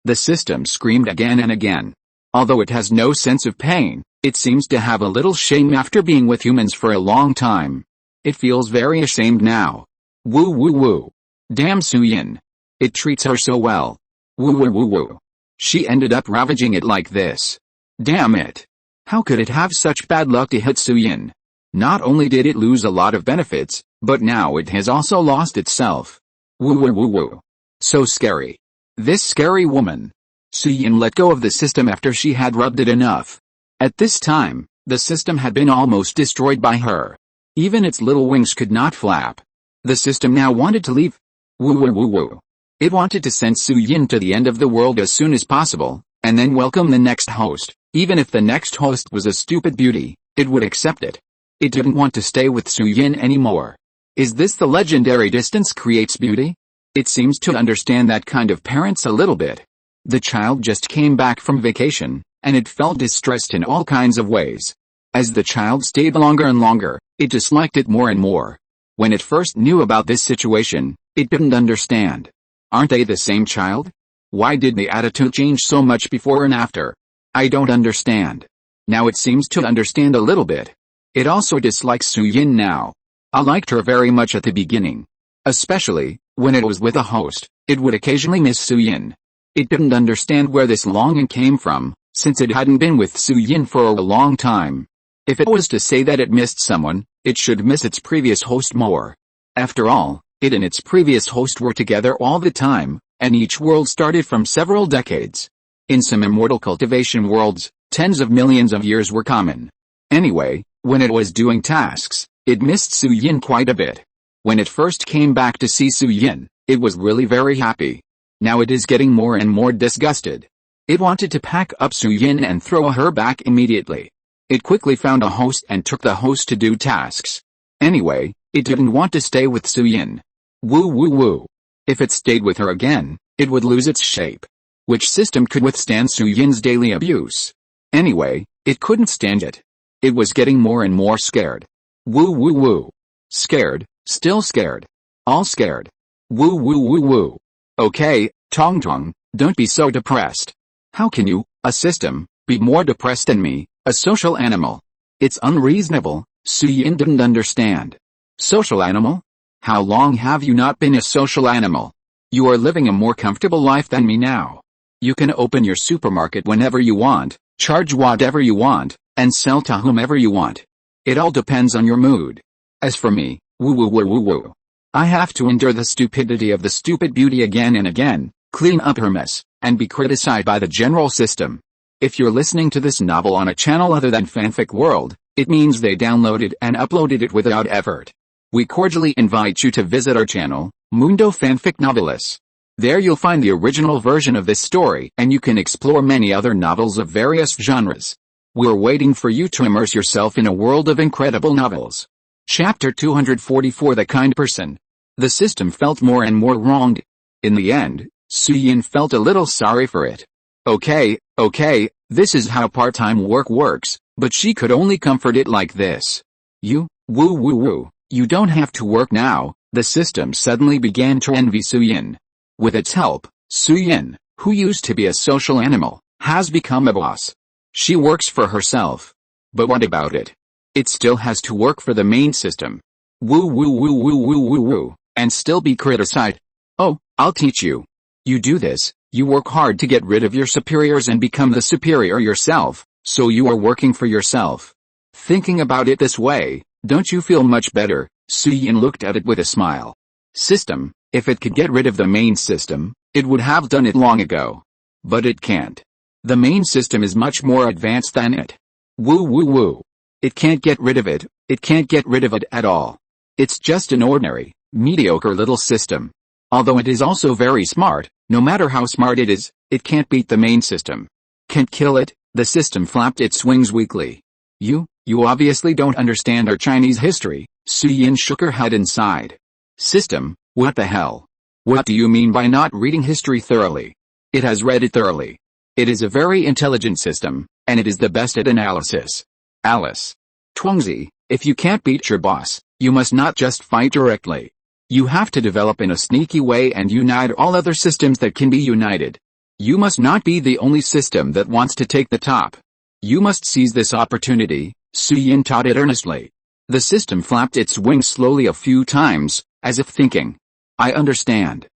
The system screamed again and again. Although it has no sense of pain, it seems to have a little shame after being with humans for a long time. It feels very ashamed now. Woo. Damn Su Yinhe. It treats her so well. Woo. She ended up ravaging it like this. Damn it. How could it have such bad luck to hit Su Yinhe? Not only did it lose a lot of benefits, but now it has also lost itself. Woo. So scary. This scary woman. Su Yinhe let go of the system after she had rubbed it enough. At this time, the system had been almost destroyed by her. Even its little wings could not flap. The system now wanted to leave. Woo. It wanted to send Su Yinhe to the end of the world as soon as possible, and then welcome the next host. Even if the next host was a stupid beauty, it would accept it. It didn't want to stay with Su Yinhe anymore. Is this the legendary distance creates beauty? It seems to understand that kind of parents a little bit. The child just came back from vacation, and it felt distressed in all kinds of ways. As the child stayed longer and longer, it disliked it more and more. When it first knew about this situation, it didn't understand. Aren't they the same child? Why did the attitude change so much before and after? I don't understand. Now it seems to understand a little bit. It also dislikes Su Yinhe now. I liked her very much at the beginning. Especially, when it was with a host, it would occasionally miss Su Yinhe. It didn't understand where this longing came from, since it hadn't been with Su Yinhe for a long time. If it was to say that it missed someone, it should miss its previous host more. After all, it and its previous host were together all the time, and each world started from several decades. In some immortal cultivation worlds, tens of millions of years were common. Anyway, when it was doing tasks, it missed Su Yinhe quite a bit. When it first came back to see Su Yinhe, it was really very happy. Now it is getting more and more disgusted. It wanted to pack up Su Yinhe and throw her back immediately. It quickly found a host and took the host to do tasks. Anyway, it didn't want to stay with Su Yinhe. Woo woo woo. If it stayed with her again, it would lose its shape. Which system could withstand Su Yinhe's daily abuse? Anyway, it couldn't stand it. It was getting more and more scared. Woo woo woo. Scared, still scared. All scared. Woo woo woo woo. Okay, Tong Tong, don't be so depressed. How can you, a system, be more depressed than me, a social animal? It's unreasonable. Su Yinhe didn't understand. Social animal? How long have you not been a social animal? You are living a more comfortable life than me now. You can open your supermarket whenever you want, charge whatever you want, and sell to whomever you want. It all depends on your mood. As for me, woo woo woo woo woo. I have to endure the stupidity of the stupid beauty again and again, clean up her mess, and be criticized by the general system. If you're listening to this novel on a channel other than Fanfic World, it means they downloaded and uploaded it without effort. We cordially invite you to visit our channel, Mundo Fanfic Novelis. There you'll find the original version of this story and you can explore many other novels of various genres. We're waiting for you to immerse yourself in a world of incredible novels. Chapter 244 The Kind Person. The system felt more and more wronged. In the end, Su Yinhe felt a little sorry for it. Okay, this is how part-time work works, but she could only comfort it like this. You, woo woo woo, you don't have to work now. The system suddenly began to envy Su Yinhe. With its help, Su Yinhe, who used to be a social animal, has become a boss. She works for herself. But what about it? It still has to work for the main system. Woo woo woo woo woo woo woo, and still be criticized. Oh, I'll teach you. You do this, you work hard to get rid of your superiors and become the superior yourself, so you are working for yourself. Thinking about it this way, don't you feel much better? Su Yinhe looked at it with a smile. System, if it could get rid of the main system, it would have done it long ago. But it can't. The main system is much more advanced than it. Woo woo woo. It can't get rid of it, it can't get rid of it at all. It's just an ordinary, mediocre little system. Although it is also very smart, no matter how smart it is, it can't beat the main system. Can't kill it. The system flapped its wings weakly. You obviously don't understand our Chinese history. Su Yinhe shook her head and sighed. System, what the hell? What do you mean by not reading history thoroughly? It has read it thoroughly. It is a very intelligent system, and it is the best at analysis. Alice. Twangzi, if you can't beat your boss, you must not just fight directly. You have to develop in a sneaky way and unite all other systems that can be united. You must not be the only system that wants to take the top. You must seize this opportunity. Su Yinhe taught it earnestly. The system flapped its wings slowly a few times, as if thinking. I understand.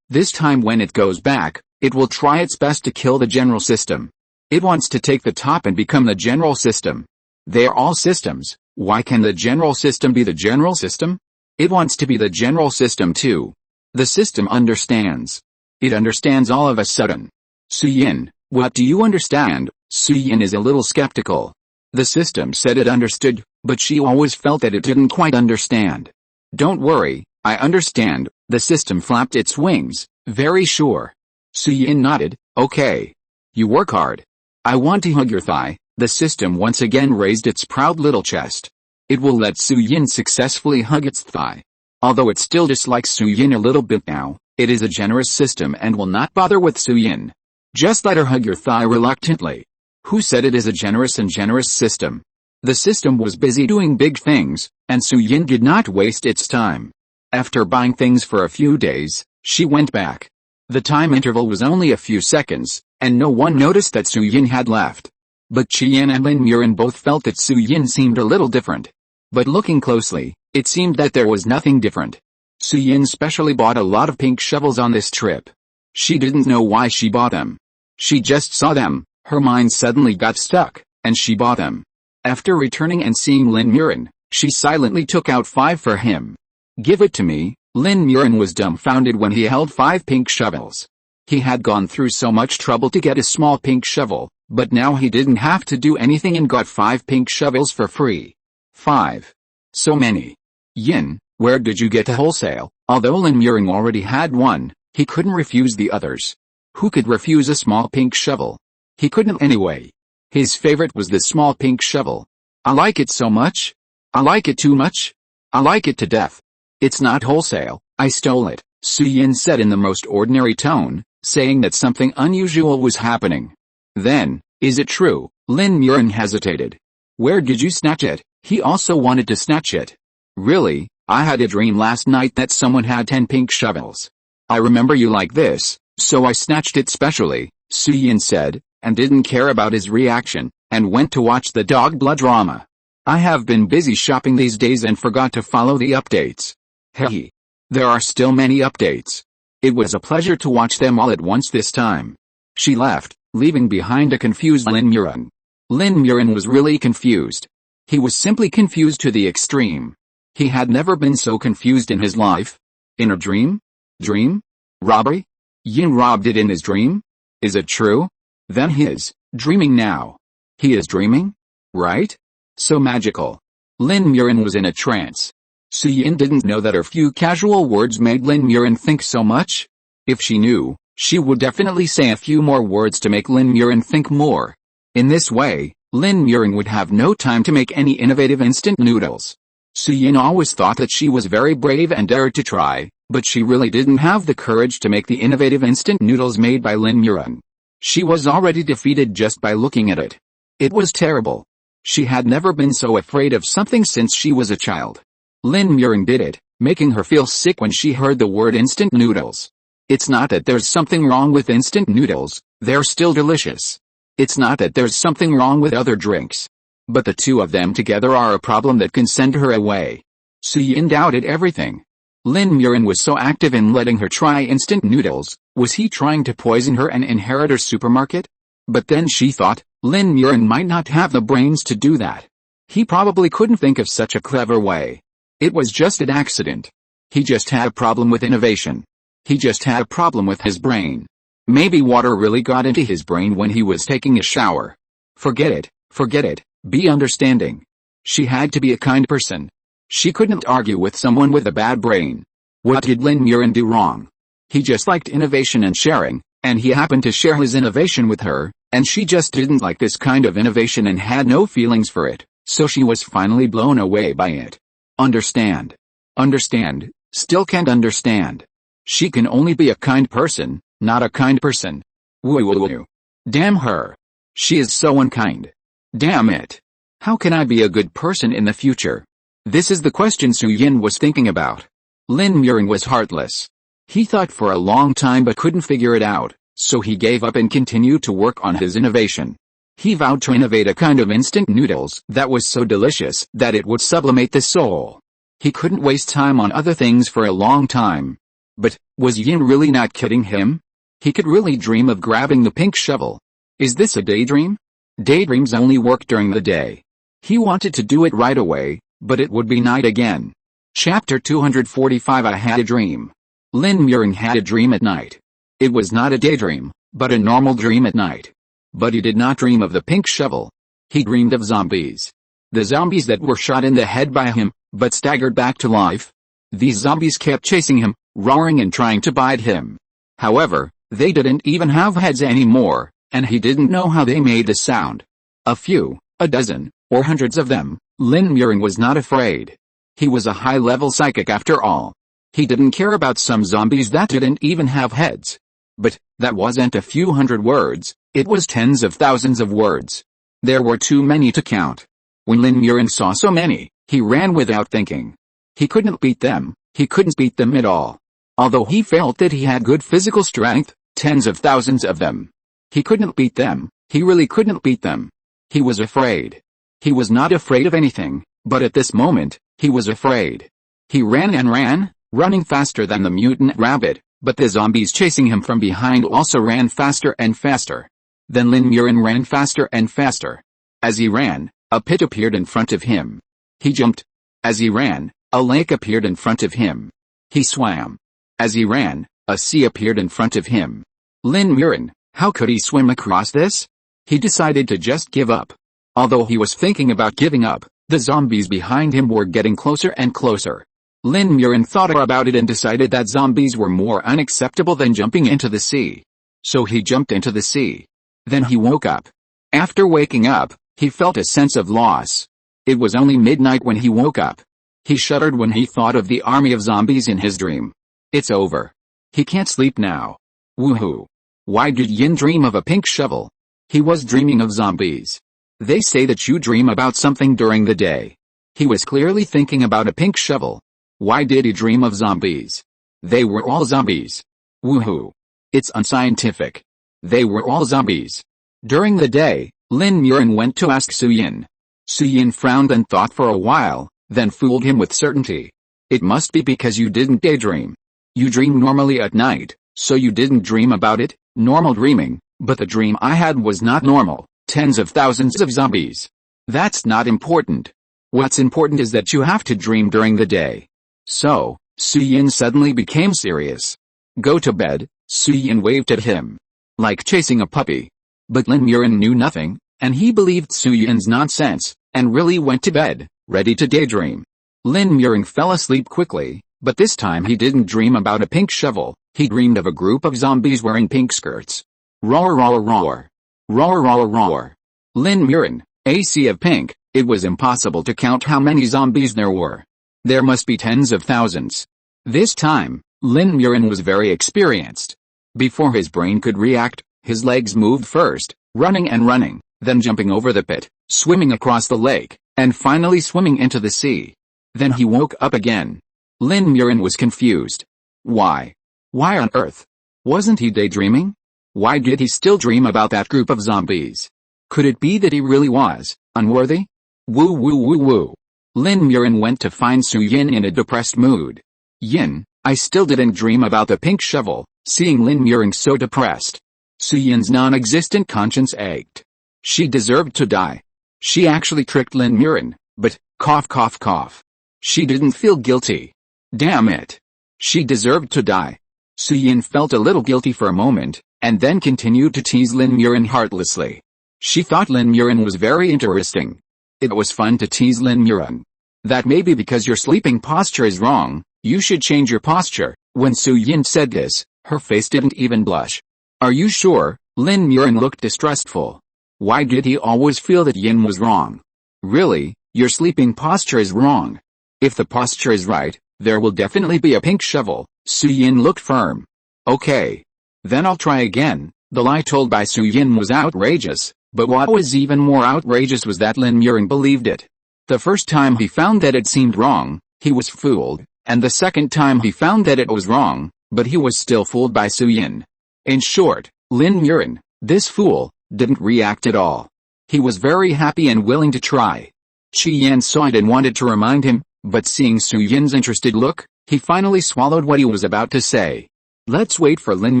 This time when it goes back, it will try its best to kill the general system. It wants to take the top and become the general system. They are all systems. Why can the general system be the general system? It wants to be the general system too. The system understands. It understands all of a sudden. Su Yinhe, what do you understand? Su Yinhe is a little skeptical. The system said it understood, but she always felt that it didn't quite understand. Don't worry, I understand. The system flapped its wings, very sure. Su Yinhe nodded, okay. You work hard. I want to hug your thigh. The system once again raised its proud little chest. It will let Su Yinhe successfully hug its thigh. Although it still dislikes Su Yinhe a little bit now, it is a generous system and will not bother with Su Yinhe. Just let her hug your thigh reluctantly. Who said it is a generous and generous system? The system was busy doing big things, and Su Yinhe did not waste its time. After buying things for a few days, she went back. The time interval was only a few seconds, and no one noticed that Su Yinhe had left. But Qian and Lin Muxue both felt that Su Yinhe seemed a little different. But looking closely, it seemed that there was nothing different. Su Yinhe specially bought a lot of pink shovels on this trip. She didn't know why she bought them. She just saw them, her mind suddenly got stuck, and she bought them. After returning and seeing Lin Muxue, she silently took out 5 for him. Give it to me. Lin Muxue was dumbfounded when he held 5 pink shovels. He had gone through so much trouble to get a small pink shovel, but now he didn't have to do anything and got 5 pink shovels for free. 5. So many. Yin, where did you get the wholesale? Although Lin Muxue already had one, he couldn't refuse the others. Who could refuse a small pink shovel? He couldn't anyway. His favorite was the small pink shovel. I like it so much. I like it too much. I like it to death. It's not wholesale, I stole it, Su Yinhe said in the most ordinary tone, saying that something unusual was happening. Then, is it true? Lin Muxue hesitated. Where did you snatch it? He also wanted to snatch it. Really, I had a dream last night that someone had 10 pink shovels. I remember you like this, so I snatched it specially, Su Yinhe said, and didn't care about his reaction, and went to watch the dog blood drama. I have been busy shopping these days and forgot to follow the updates. Hey. There are still many updates. It was a pleasure to watch them all at once this time. She left, leaving behind a confused Lin Muxue. Lin Muxue was really confused. He was simply confused to the extreme. He had never been so confused in his life. In a dream? Dream? Robbery? Yin robbed it in his dream? Is it true? Then he is dreaming now. He is dreaming? Right? So magical. Lin Muxue was in a trance. Su Yinhe didn't know that her few casual words made Lin Muxue think so much. If she knew, she would definitely say a few more words to make Lin Muxue think more. In this way, Lin Muxue would have no time to make any innovative instant noodles. Su Yinhe always thought that she was very brave and dared to try, but she really didn't have the courage to make the innovative instant noodles made by Lin Muxue. She was already defeated just by looking at it. It was terrible. She had never been so afraid of something since she was a child. Lin Muxue did it, making her feel sick when she heard the word instant noodles. It's not that there's something wrong with instant noodles, they're still delicious. It's not that there's something wrong with other drinks. But the two of them together are a problem that can send her away. Su Yinhe doubted everything. Lin Muxue was so active in letting her try instant noodles, was he trying to poison her and inherit her supermarket? But then she thought, Lin Muxue might not have the brains to do that. He probably couldn't think of such a clever way. It was just an accident. He just had a problem with innovation. He just had a problem with his brain. Maybe water really got into his brain when he was taking a shower. Forget it, forget it, be understanding. She had to be a kind person. She couldn't argue with someone with a bad brain. What did Lin Muxue do wrong? He just liked innovation and sharing, and he happened to share his innovation with her, and she just didn't like this kind of innovation and had no feelings for it, so she was finally blown away by it. Understand. Understand, still can't understand. She can only be a kind person, not a kind person. Woo woo woo. Damn her. She is so unkind. Damn it. How can I be a good person in the future? This is the question Su Yinhe was thinking about. Lin Muxue was heartless. He thought for a long time but couldn't figure it out, so he gave up and continued to work on his innovation. He vowed to innovate a kind of instant noodles that was so delicious that it would sublimate the soul. He couldn't waste time on other things for a long time. But, was Yin really not kidding him? He could really dream of grabbing the pink shovel. Is this a daydream? Daydreams only work during the day. He wanted to do it right away, but it would be night again. Chapter 245 I had a dream. Lin Muxue had a dream at night. It was not a daydream, but a normal dream at night. But he did not dream of the pink shovel. He dreamed of zombies. The zombies that were shot in the head by him, but staggered back to life. These zombies kept chasing him, roaring and trying to bite him. However, they didn't even have heads anymore, and he didn't know how they made a sound. A few, a dozen, or hundreds of them, Lin Muxue was not afraid. He was a high-level psychic after all. He didn't care about some zombies that didn't even have heads. But, that wasn't a few hundred words, It was tens of thousands of words. There were too many to count. When Lin Muren saw so many, he ran without thinking. He couldn't beat them, he couldn't beat them at all. Although he felt that he had good physical strength, tens of thousands of them. He couldn't beat them, he really couldn't beat them. He was afraid. He was not afraid of anything, but at this moment, he was afraid. He ran and ran, running faster than the mutant rabbit, but the zombies chasing him from behind also ran faster and faster. Then Lin Muren ran faster and faster. As he ran, a pit appeared in front of him. He jumped. As he ran, a lake appeared in front of him. He swam. As he ran, a sea appeared in front of him. Lin Muren, how could he swim across this? He decided to just give up. Although he was thinking about giving up, the zombies behind him were getting closer and closer. Lin Muren thought about it and decided that zombies were more unacceptable than jumping into the sea. So he jumped into the sea. Then he woke up. After waking up, he felt a sense of loss. It was only midnight when he woke up. He shuddered when he thought of the army of zombies in his dream. It's over. He can't sleep now. Woohoo. Why did Yin dream of a pink shovel? He was dreaming of zombies. They say that you dream about something during the day. He was clearly thinking about a pink shovel. Why did he dream of zombies? They were all zombies. Woohoo. It's unscientific. They were all zombies. During the day, Lin Muren went to ask Su Yinhe. Su Yinhe frowned and thought for a while, then fooled him with certainty. It must be because you didn't daydream. You dream normally at night, so you didn't dream about it, normal dreaming, but the dream I had was not normal, tens of thousands of zombies. That's not important. What's important is that you have to dream during the day. So, Su Yinhe suddenly became serious. Go to bed, Su Yinhe waved at him. Like chasing a puppy. But Lin Muren knew nothing, and he believed Su Yinhe's nonsense, and really went to bed, ready to daydream. Lin Muren fell asleep quickly, but this time he didn't dream about a pink shovel, he dreamed of a group of zombies wearing pink skirts. Roar roar roar. Roar roar roar. Lin Muren, a sea of pink, it was impossible to count how many zombies there were. There must be tens of thousands. This time, Lin Muren was very experienced. Before his brain could react, his legs moved first, running and running, then jumping over the pit, swimming across the lake, and finally swimming into the sea. Then he woke up again. Lin Muren was confused. Why? Why on earth? Wasn't he daydreaming? Why did he still dream about that group of zombies? Could it be that he really was unworthy? Woo woo woo woo. Lin Muren went to find Su Yinhe in a depressed mood. Yin, I still didn't dream about the pink shovel. Seeing Lin Muren so depressed, Su Yinhe's non-existent conscience ached. She deserved to die. She actually tricked Lin Muren, but, cough cough cough. She didn't feel guilty. Damn it. She deserved to die. Su Yinhe felt a little guilty for a moment, and then continued to tease Lin Muren heartlessly. She thought Lin Muren was very interesting. It was fun to tease Lin Muren. That may be because your sleeping posture is wrong, you should change your posture. When Su Yinhe said this, her face didn't even blush. Are you sure? Lin Muren looked distrustful. Why did he always feel that Yin was wrong? Really, your sleeping posture is wrong. If the posture is right, there will definitely be a pink shovel. Su Yinhe looked firm. Okay. Then I'll try again. The lie told by Su Yinhe was outrageous, but what was even more outrageous was that Lin Muren believed it. The first time he found that it seemed wrong, he was fooled, and the second time he found that it was wrong, but he was still fooled by Su Yinhe. In short, Lin Muren, this fool, didn't react at all. He was very happy and willing to try. Chi Yan saw it and wanted to remind him, but seeing Su Yinhe's interested look, he finally swallowed what he was about to say. Let's wait for Lin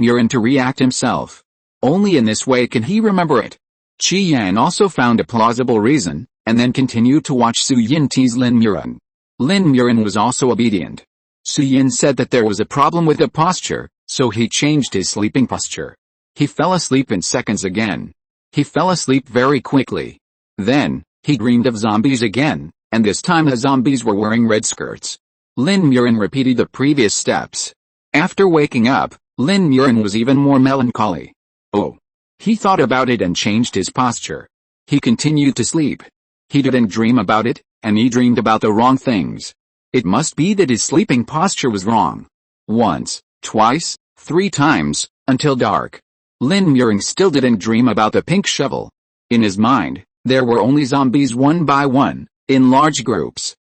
Muren to react himself. Only in this way can he remember it. Chi Yan also found a plausible reason, and then continued to watch Su Yinhe tease Lin Muren. Lin Muren was also obedient. Su Yinhe said that there was a problem with the posture, so he changed his sleeping posture. He fell asleep in seconds again. He fell asleep very quickly. Then, he dreamed of zombies again, and this time the zombies were wearing red skirts. Lin Muren repeated the previous steps. After waking up, Lin Muren was even more melancholy. Oh. He thought about it and changed his posture. He continued to sleep. He didn't dream about it, and he dreamed about the wrong things. It must be that his sleeping posture was wrong. Once, twice, 3 times, until dark. Lin Muxue still didn't dream about the pink shovel. In his mind, there were only zombies one by one, in large groups.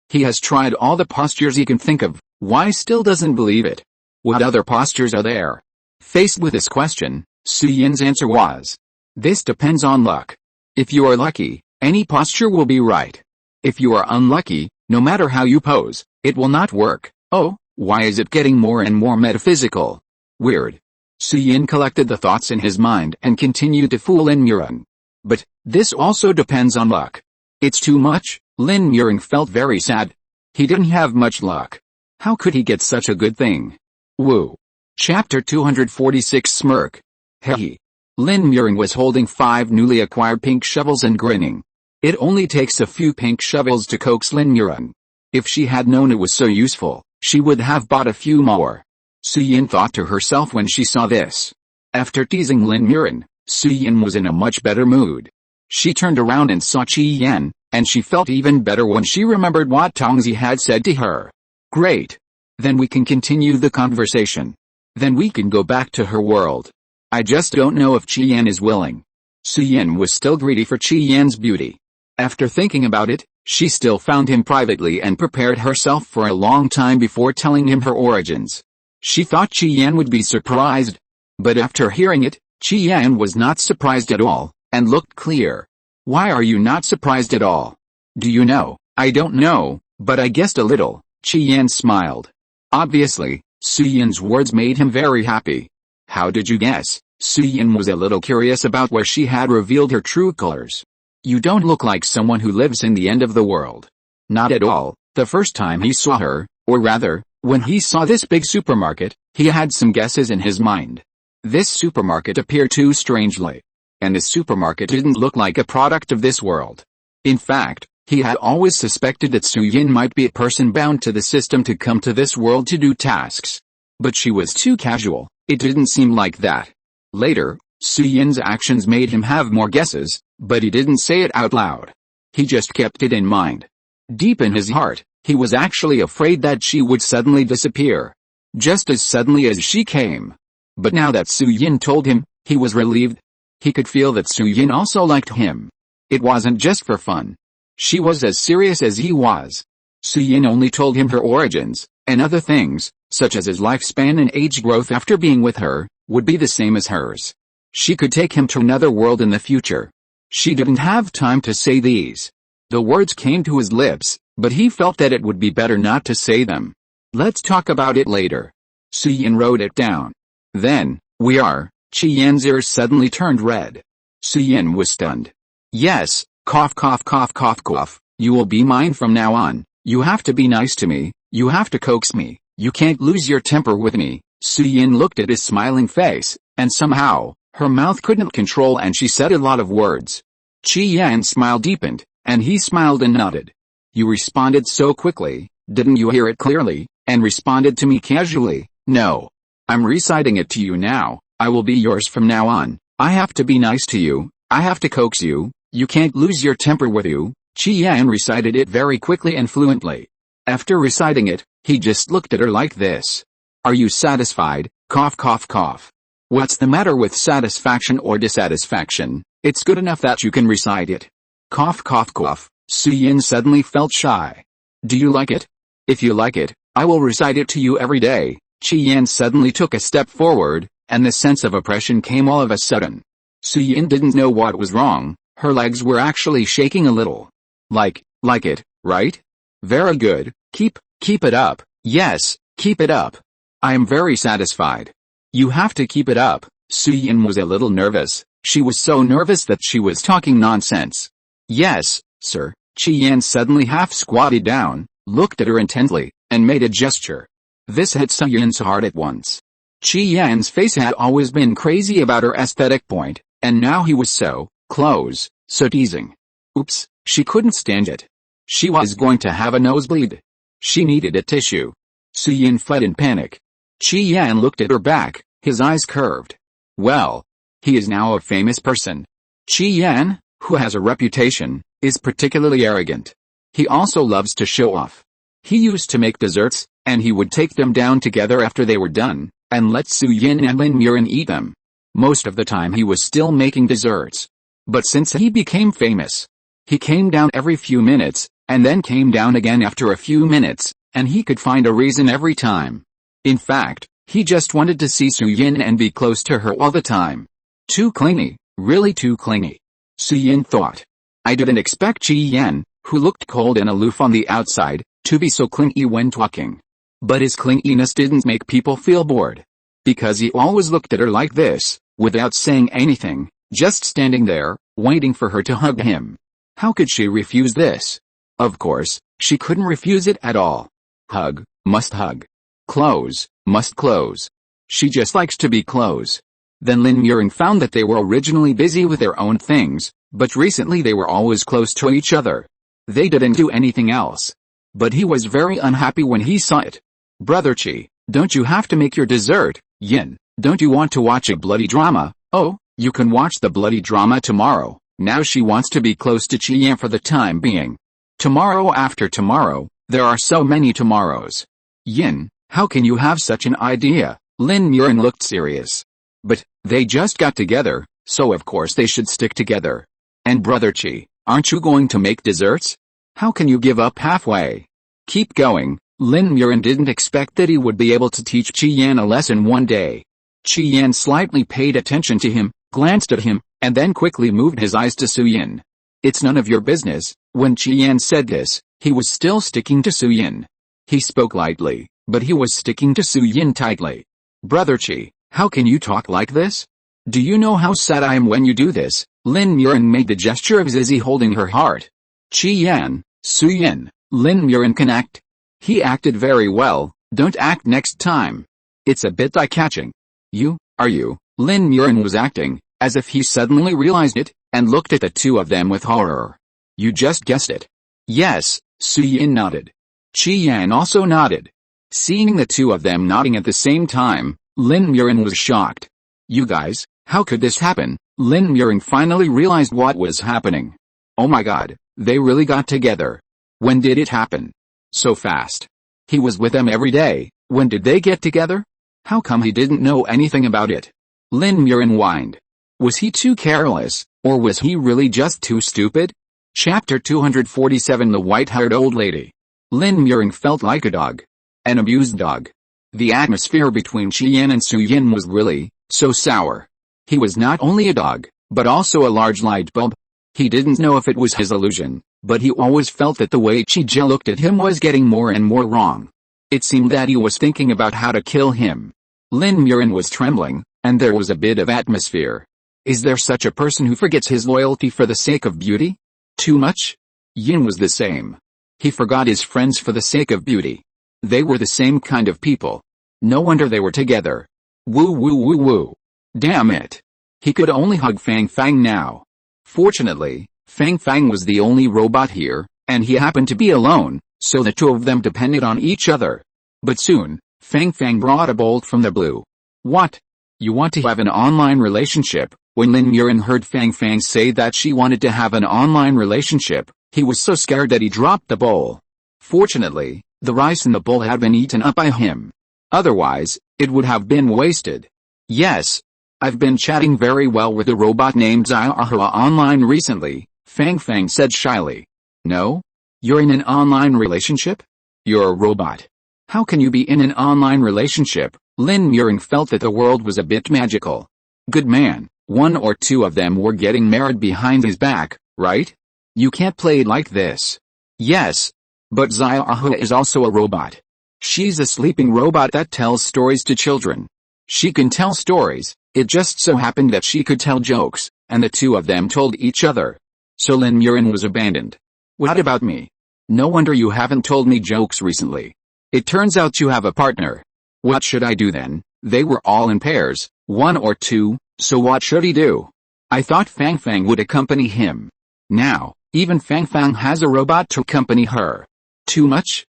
He has tried all the postures he can think of, why still doesn't believe it? What other postures are there? Faced with this question, Su Yin's answer was, this depends on luck. If you are lucky, any posture will be right. If you are unlucky, no matter how you pose, it will not work. Oh, why is it getting more and more metaphysical? Weird. Su Yin collected the thoughts in his mind and continued to fool Lin Muxue. But, this also depends on luck. It's too much. Lin Muxue felt very sad. He didn't have much luck. How could he get such a good thing? Woo. Chapter 246 Smirk. Hehe. Lin Muxue was holding 5 newly acquired pink shovels and grinning. It only takes a few pink shovels to coax Lin Muxue. If she had known it was so useful, she would have bought a few more. Su Yin thought to herself when she saw this. After teasing Lin Muxue, Su Yin was in a much better mood. She turned around and saw Qi Yan, and she felt even better when she remembered what Tongzi had said to her. Great. Then we can continue the conversation. Then we can go back to her world. I just don't know if Qi Yan is willing. Su Yin was still greedy for Qi Yan's beauty. After thinking about it, she still found him privately and prepared herself for a long time before telling him her origins. She thought Qi Yan would be surprised. But after hearing it, Qi Yan was not surprised at all, and looked clear. Why are you not surprised at all? Do you know? I don't know, but I guessed a little. Qi Yan smiled. Obviously, Su Yin's words made him very happy. How did you guess? Su Yin was a little curious about where she had revealed her true colors. You don't look like someone who lives in the end of the world. Not at all. The first time he saw her, or rather, when he saw this big supermarket, he had some guesses in his mind. This supermarket appeared too strangely. And this supermarket didn't look like a product of this world. In fact, he had always suspected that Su Yin might be a person bound to the system to come to this world to do tasks. But she was too casual, it didn't seem like that. Later, Su Yin's actions made him have more guesses, but he didn't say it out loud. He just kept it in mind. Deep in his heart, he was actually afraid that she would suddenly disappear. Just as suddenly as she came. But now that Su Yin told him, he was relieved. He could feel that Su Yin also liked him. It wasn't just for fun. She was as serious as he was. Su Yin only told him her origins, and other things, such as his lifespan and age growth after being with her, would be the same as hers. She could take him to another world in the future. She didn't have time to say these. The words came to his lips, but he felt that it would be better not to say them. Let's talk about it later. Su Yin wrote it down. Then, Qi Yan's ears suddenly turned red. Su Yin was stunned. Yes, cough cough cough cough cough, you will be mine from now on. You have to be nice to me, you have to coax me, you can't lose your temper with me. Su Yin looked at his smiling face, and somehow, her mouth couldn't control and she said a lot of words. Qi Yan's smile deepened, and he smiled and nodded. You responded so quickly, didn't you hear it clearly, and responded to me casually? No. I'm reciting it to you now, I will be yours from now on. I have to be nice to you, I have to coax you, you can't lose your temper with you. Qi Yan recited it very quickly and fluently. After reciting it, he just looked at her like this. Are you satisfied? Cough cough cough. What's the matter with satisfaction or dissatisfaction? It's good enough that you can recite it. Cough cough cough. Su Yin suddenly felt shy. Do you like it? If you like it, I will recite it to you every day. Qi Yan suddenly took a step forward, and the sense of oppression came all of a sudden. Su Yin didn't know what was wrong, her legs were actually shaking a little. Like it, right? Very good, keep it up, yes, keep it up. I am very satisfied. You have to keep it up. Su Yin was a little nervous, she was so nervous that she was talking nonsense. Yes, sir. Qi Yan suddenly half squatted down, looked at her intently, and made a gesture. This hit Su Yin's heart at once. Qi Yan's face had always been crazy about her aesthetic point, and now he was so close, so teasing. Oops, she couldn't stand it. She was going to have a nosebleed. She needed a tissue. Su Yin fled in panic. Qi Yan looked at her back, his eyes curved. Well, he is now a famous person. Qi Yan, who has a reputation, is particularly arrogant. He also loves to show off. He used to make desserts, and he would take them down together after they were done, and let Su Yinhe and Lin Muxue eat them. Most of the time he was still making desserts. But since he became famous, he came down every few minutes, and then came down again after a few minutes, and he could find a reason every time. In fact, he just wanted to see Su Yinhe and be close to her all the time. Too clingy, really too clingy. Su Yinhe thought. I didn't expect Qi Yan, who looked cold and aloof on the outside, to be so clingy when talking. But his clinginess didn't make people feel bored. Because he always looked at her like this, without saying anything, just standing there, waiting for her to hug him. How could she refuse this? Of course, she couldn't refuse it at all. Hug, must hug. Close, must close. She just likes to be close. Then Lin Muxue found that they were originally busy with their own things, but recently they were always close to each other. They didn't do anything else. But he was very unhappy when he saw it. Brother Qi, don't you have to make your dessert? Yin, don't you want to watch a bloody drama? Oh, you can watch the bloody drama tomorrow. Now she wants to be close to Qi Yan for the time being. Tomorrow after tomorrow, there are so many tomorrows. Yin, how can you have such an idea? Lin Muxue looked serious. But, they just got together, so of course they should stick together. And Brother Qi, aren't you going to make desserts? How can you give up halfway? Keep going. Lin Muxue didn't expect that he would be able to teach Qi Yan a lesson one day. Qi Yan slightly paid attention to him, glanced at him, and then quickly moved his eyes to Su Yinhe. It's none of your business. When Qi Yan said this, he was still sticking to Su Yinhe. He spoke lightly, but he was sticking to Su Yinhe tightly. Brother Qi, how can you talk like this? Do you know how sad I am when you do this? Lin Muxue made the gesture of Zizi holding her heart. Qi Yan, Su Yinhe, Lin Muxue can act. He acted very well, don't act next time. It's a bit eye-catching. You, are you? Lin Muxue was acting, as if he suddenly realized it, and looked at the two of them with horror. You just guessed it. Yes, Su Yinhe nodded. Qi Yan also nodded. Seeing the two of them nodding at the same time, Lin Muxue was shocked. You guys, how could this happen? Lin Muxue finally realized what was happening. Oh my god, they really got together. When did it happen? So fast. He was with them every day. When did they get together? How come he didn't know anything about it? Lin Muxue whined. Was he too careless, or was he really just too stupid? Chapter 247 The White-Haired Old Lady. Lin Muxue felt like a dog. An abused dog. The atmosphere between Qi Yan and Su Yinhe was really, so sour. He was not only a dog, but also a large light bulb. He didn't know if it was his illusion, but he always felt that the way Qi Jia looked at him was getting more and more wrong. It seemed that he was thinking about how to kill him. Lin Muxue was trembling, and there was a bit of atmosphere. Is there such a person who forgets his loyalty for the sake of beauty? Too much? Yin was the same. He forgot his friends for the sake of beauty. They were the same kind of people. No wonder they were together. Woo woo woo woo. Damn it. He could only hug Fang Fang now. Fortunately, Fang Fang was the only robot here, and he happened to be alone, so the two of them depended on each other. But soon, Fang Fang brought a bolt from the blue. What? You want to have an online relationship? When Lin Muxue heard Fang Fang say that she wanted to have an online relationship, he was so scared that he dropped the bowl. Fortunately, the rice in the bowl had been eaten up by him. Otherwise, it would have been wasted. Yes. I've been chatting very well with a robot named Xiaohua online recently, Fang Fang said shyly. No? You're in an online relationship? You're a robot. How can you be in an online relationship? Lin Muxue felt that the world was a bit magical. Good man, one or two of them were getting married behind his back, right? You can't play like this. Yes. But Xiaohua is also a robot. She's a sleeping robot that tells stories to children. She can tell stories, it just so happened that she could tell jokes, and the two of them told each other. So Lin Muxue was abandoned. What about me? No wonder you haven't told me jokes recently. It turns out you have a partner. What should I do then? They were all in pairs, one or two, so what should he do? I thought Fang Fang would accompany him. Now, even Fang Fang has a robot to accompany her. Too much?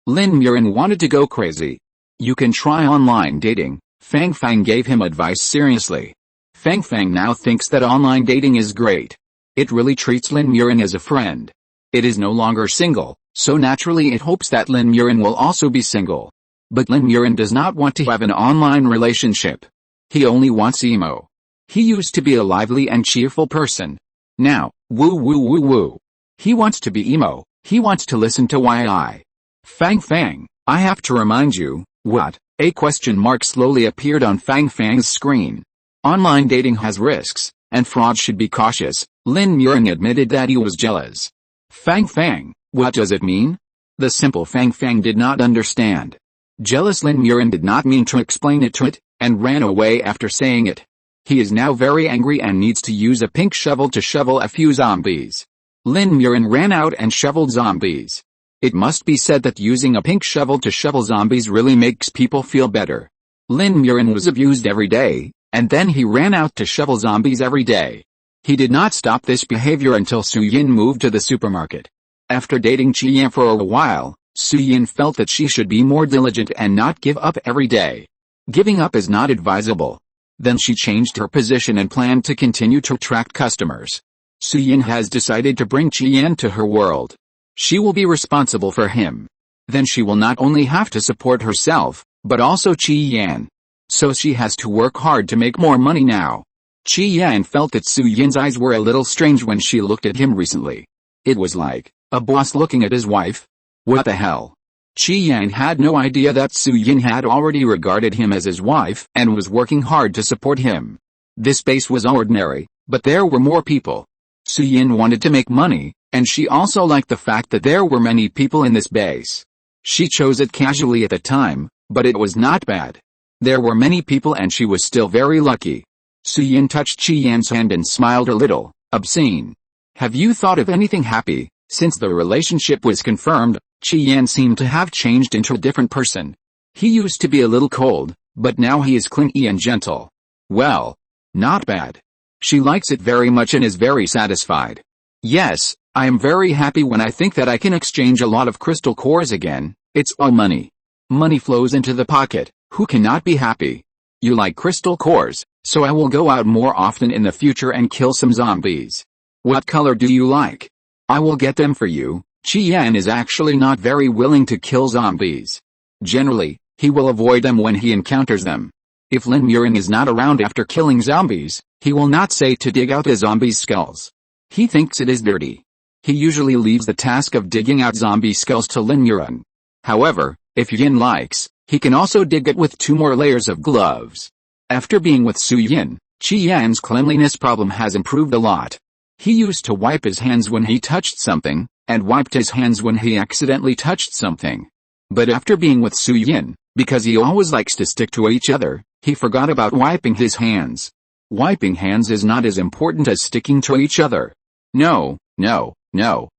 Lin Muxue wanted to go crazy. You can try online dating, Fang Fang gave him advice seriously. Fang Fang now thinks that online dating is great. It really treats Lin Muxue as a friend. It is no longer single, so naturally it hopes that Lin Muxue will also be single. But Lin Muxue does not want to have an online relationship. He only wants emo. He used to be a lively and cheerful person. Now, woo woo woo woo. He wants to be emo. He wants to listen to YI. Fang Fang, I have to remind you, what? A question mark slowly appeared on Fang Fang's screen. Online dating has risks, and fraud should be cautious. Lin Muxue admitted that he was jealous. Fang Fang, what does it mean? The simple Fang Fang did not understand. Jealous Lin Muxue did not mean to explain it to it, and ran away after saying it. He is now very angry and needs to use a pink shovel to shovel a few zombies. Lin Muxue ran out and shoveled zombies. It must be said that using a pink shovel to shovel zombies really makes people feel better. Lin Muxue was abused every day, and then he ran out to shovel zombies every day. He did not stop this behavior until Su Yinhe moved to the supermarket. After dating Cheetah for a while, Su Yinhe felt that she should be more diligent and not give up every day. Giving up is not advisable. Then she changed her position and planned to continue to attract customers. Su Yinhe has decided to bring Cheetah to her world. She will be responsible for him. Then she will not only have to support herself, but also Cheetah. So she has to work hard to make more money now. Cheetah felt that Su Yinhe's eyes were a little strange when she looked at him recently. It was like a boss looking at his wife. What the hell? Cheetah had no idea that Su Yinhe had already regarded him as his wife and was working hard to support him. This base was ordinary, but there were more people. Su Yinhe wanted to make money, and she also liked the fact that there were many people in this base. She chose it casually at the time, but it was not bad. There were many people and she was still very lucky. Su Yinhe touched Cheetah's hand and smiled a little. Obscene. Have you thought of anything happy? Since the relationship was confirmed, Cheetah seemed to have changed into a different person. He used to be a little cold, but now he is clingy and gentle. Well, not bad. She likes it very much and is very satisfied. Yes, I am very happy when I think that I can exchange a lot of crystal cores again. It's all money. Money flows into the pocket. Who cannot be happy? You like crystal cores, so I will go out more often in the future and kill some zombies. What color do you like? I will get them for you. Cheetah is actually not very willing to kill zombies. Generally, he will avoid them when he encounters them. If Lin Muxue is not around after killing zombies, he will not say to dig out the zombies' skulls. He thinks it is dirty. He usually leaves the task of digging out zombie skulls to Lin Muxue. However, if Yin likes, he can also dig it with 2 more layers of gloves. After being with Su Yinhe, Cheetah's cleanliness problem has improved a lot. He used to wipe his hands when he touched something, and wiped his hands when he accidentally touched something. But after being with Su Yinhe, because he always likes to stick to each other, he forgot about wiping his hands. Wiping hands is not as important as sticking to each other. No,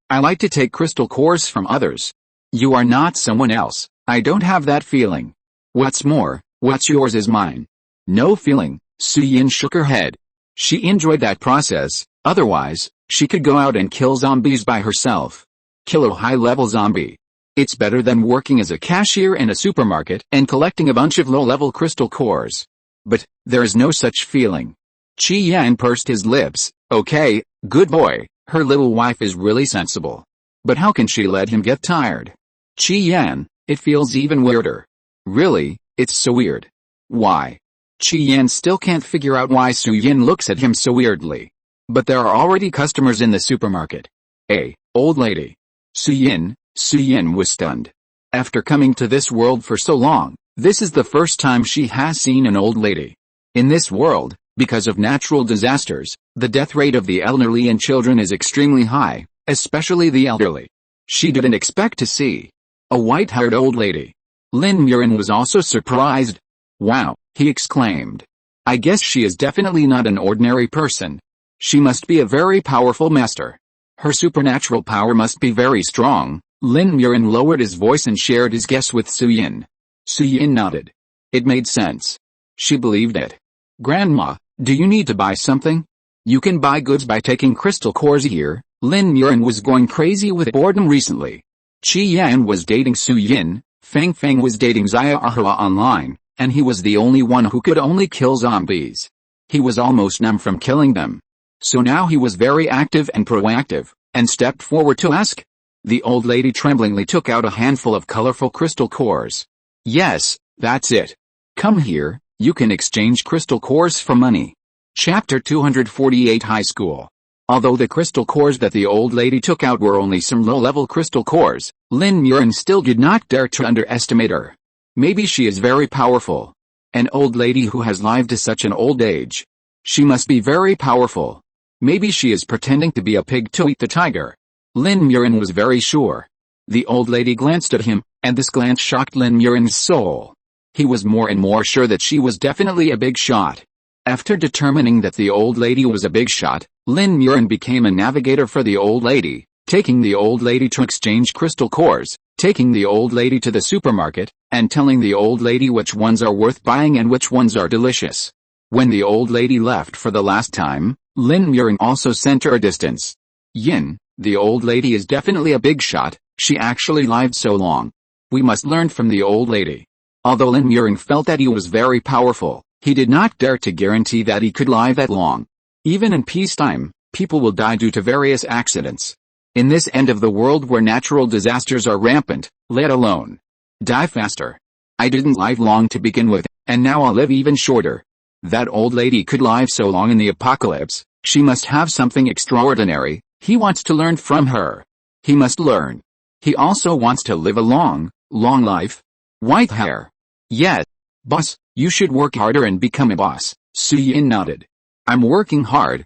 I like to take crystal cores from others. You are not someone else. I don't have that feeling. What's more, what's yours is mine. No feeling. Su Yinhe shook her head. She enjoyed that process, otherwise, she could go out and kill zombies by herself. Kill a high-level zombie. It's better than working as a cashier in a supermarket and collecting a bunch of low-level crystal cores. But, there is no such feeling. Cheetah pursed his lips. Okay, good boy, her little wife is really sensible. But how can she let him get tired? Cheetah, it feels even weirder. Really, it's so weird. Why? Cheetah still can't figure out why Su Yinhe looks at him so weirdly. But there are already customers in the supermarket. Hey, old lady. Su Yinhe was stunned. After coming to this world for so long, this is the first time she has seen an old lady. In this world, because of natural disasters, the death rate of the elderly and children is extremely high, especially the elderly. She didn't expect to see a white-haired old lady. Lin Muxue was also surprised. Wow, he exclaimed. I guess she is definitely not an ordinary person. She must be a very powerful master. Her supernatural power must be very strong. Lin Muxue lowered his voice and shared his guess with Su Yinhe. Su Yinhe nodded. It made sense. She believed it. Grandma, do you need to buy something? You can buy goods by taking crystal cores here. Lin Muxue was going crazy with boredom recently. Cheetah was dating Su Yinhe, Fang Fang was dating Xiaohua online, and he was the only one who could only kill zombies. He was almost numb from killing them. So now he was very active and proactive, and stepped forward to ask. The old lady tremblingly took out a handful of colorful crystal cores. Yes, that's it. Come here, you can exchange crystal cores for money. Chapter 248 High School. Although the crystal cores that the old lady took out were only some low-level crystal cores, Lin Muxue still did not dare to underestimate her. Maybe she is very powerful. An old lady who has lived to such an old age. She must be very powerful. Maybe she is pretending to be a pig to eat the tiger. Lin Muxue was very sure. The old lady glanced at him, and this glance shocked Lin Muxue's soul. He was more and more sure that she was definitely a big shot. After determining that the old lady was a big shot, Lin Muxue became a navigator for the old lady, taking the old lady to exchange crystal cores, taking the old lady to the supermarket, and telling the old lady which ones are worth buying and which ones are delicious. When the old lady left for the last time, Lin Muxue also sent her a distance. Yin, the old lady is definitely a big shot, she actually lived so long. We must learn from the old lady. Although Lin Muxue felt that he was very powerful, he did not dare to guarantee that he could live that long. Even in peacetime, people will die due to various accidents. In this end of the world where natural disasters are rampant, let alone die faster. I didn't live long to begin with, and now I'll live even shorter. That old lady could live so long in the apocalypse, she must have something extraordinary. He wants to learn from her. He must learn. He also wants to live a long life. White hair. Yes, boss, you should work harder and become a boss. Su Yinhe nodded. I'm working hard,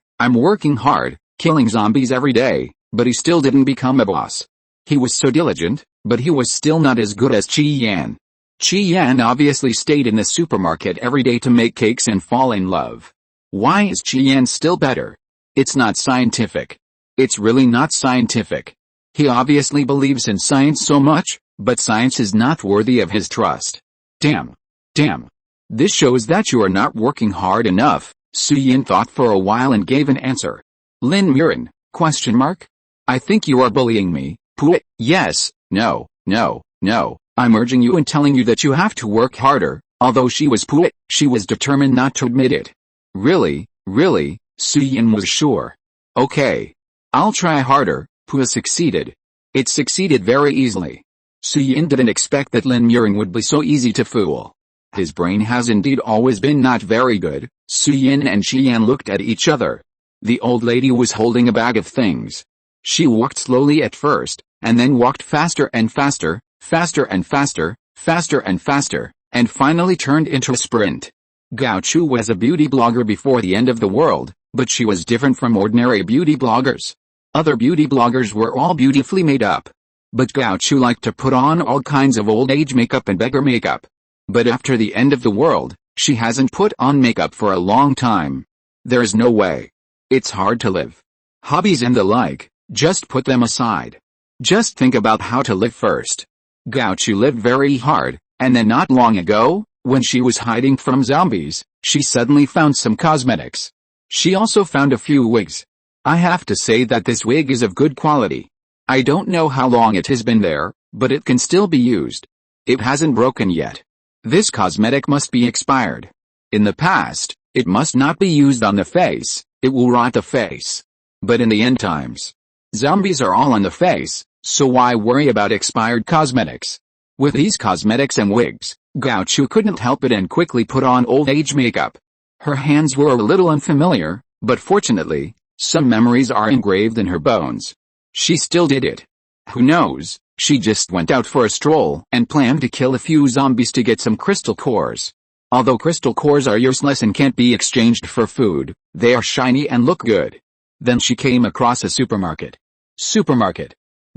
killing zombies every day, but he still didn't become a boss. He was so diligent, but he was still not as good as Qi Yan. Qi Yan obviously stayed in the supermarket every day to make cakes and fall in love. Why is Qi Yan still better? It's not scientific. It's really not scientific. He obviously believes in science so much, but science is not worthy of his trust. Damn. This shows that you are not working hard enough. Su Yinhe thought for a while and gave an answer. Lin Muxue? I think you are bullying me. Puh. Yes, no, I'm urging you and telling you that you have to work harder. Although she was determined not to admit it. Really, Su Yinhe was sure. Okay. I'll try harder. Puh succeeded. It succeeded very easily. Su Yinhe didn't expect that Lin Muxue would be so easy to fool. His brain has indeed always been not very good. Su Yinhe and Qi Yan looked at each other. The old lady was holding a bag of things. She walked slowly at first, and then walked faster and faster, and finally turned into a sprint. Gao Chu was a beauty blogger before the end of the world, but she was different from ordinary beauty bloggers. Other beauty bloggers were all beautifully made up. But Gao Chu liked to put on all kinds of old age makeup and beggar makeup. But after the end of the world, she hasn't put on makeup for a long time. There's no way. It's hard to live. Hobbies and the like, just put them aside. Just think about how to live first. Gao Chu lived very hard, and then not long ago, when she was hiding from zombies, she suddenly found some cosmetics. She also found a few wigs. I have to say that this wig is of good quality. I don't know how long it has been there, but it can still be used. It hasn't broken yet. This cosmetic must be expired. In the past, it must not be used on the face, it will rot the face. But in the end times, zombies are all on the face, so why worry about expired cosmetics? With these cosmetics and wigs, Gao Chu couldn't help it and quickly put on old age makeup. Her hands were a little unfamiliar, but fortunately, some memories are engraved in her bones. She still did it. Who knows? She just went out for a stroll and planned to kill a few zombies to get some crystal cores. Although crystal cores are useless and can't be exchanged for food, they are shiny and look good. Then she came across a supermarket.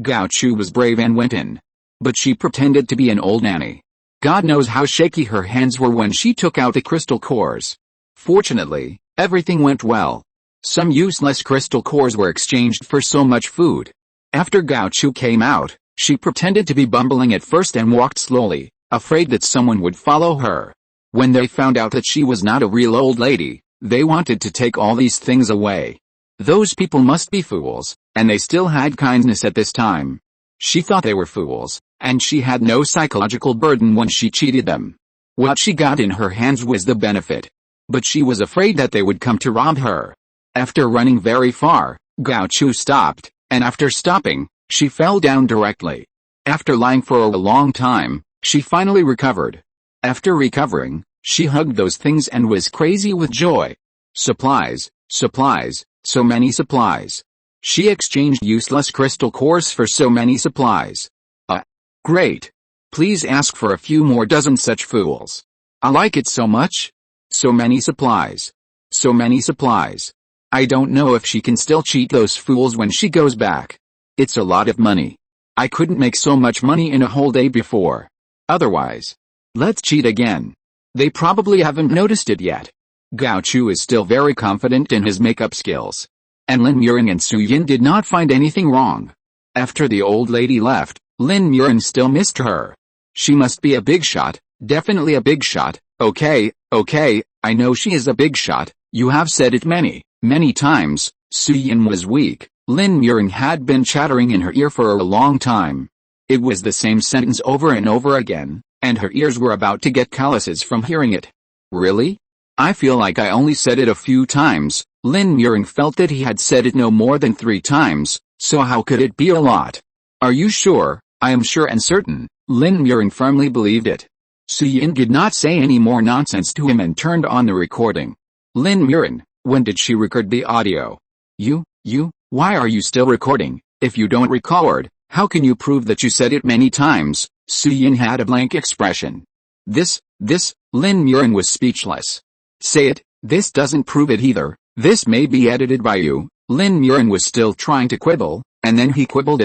Gao Chu was brave and went in. But she pretended to be an old nanny. God knows how shaky her hands were when she took out the crystal cores. Fortunately, everything went well. Some useless crystal cores were exchanged for so much food. After Gao Chu came out, she pretended to be bumbling at first and walked slowly, afraid that someone would follow her. When they found out that she was not a real old lady, they wanted to take all these things away. Those people must be fools, and they still had kindness at this time. She thought they were fools, and she had no psychological burden when she cheated them. What she got in her hands was the benefit. But she was afraid that they would come to rob her. After running very far, Gao Chu stopped, and after stopping, she fell down directly. After lying for a long time, She finally recovered. After recovering, she hugged those things and was crazy with joy. Supplies, supplies, so many supplies. She exchanged useless crystal cores for so many supplies. Great. Please ask for a few more dozen such fools. I like it so much. So many supplies. So many supplies. I don't know if she can still cheat those fools when she goes back. It's a lot of money. I couldn't make so much money in a whole day before. Otherwise. Let's cheat again. They probably haven't noticed it yet. Gao Chu is still very confident in his makeup skills. And Lin Muxue and Su Yinhe did not find anything wrong. After the old lady left, Lin Muxue still missed her. She must be a big shot, definitely a big shot. Okay, I know she is a big shot, you have said it many times. Su Yinhe was weak. Lin Muxue had been chattering in her ear for a long time. It was the same sentence over and over again, and her ears were about to get calluses from hearing it. Really? I feel like I only said it a few times. Lin Muxue felt that he had said it no more than 3 times, so how could it be a lot? Are you sure? I am sure and certain. Lin Muxue firmly believed it. Su Yinhe did not say any more nonsense to him and turned on the recording. Lin Muxue, when did she record the audio? Why are you still recording? If you don't record, how can you prove that you said it many times? Su Yinhe had a blank expression. Lin Muxue was speechless. Say it, this doesn't prove it either. This may be edited by you. Lin Muxue was still trying to quibble, and then he quibbled,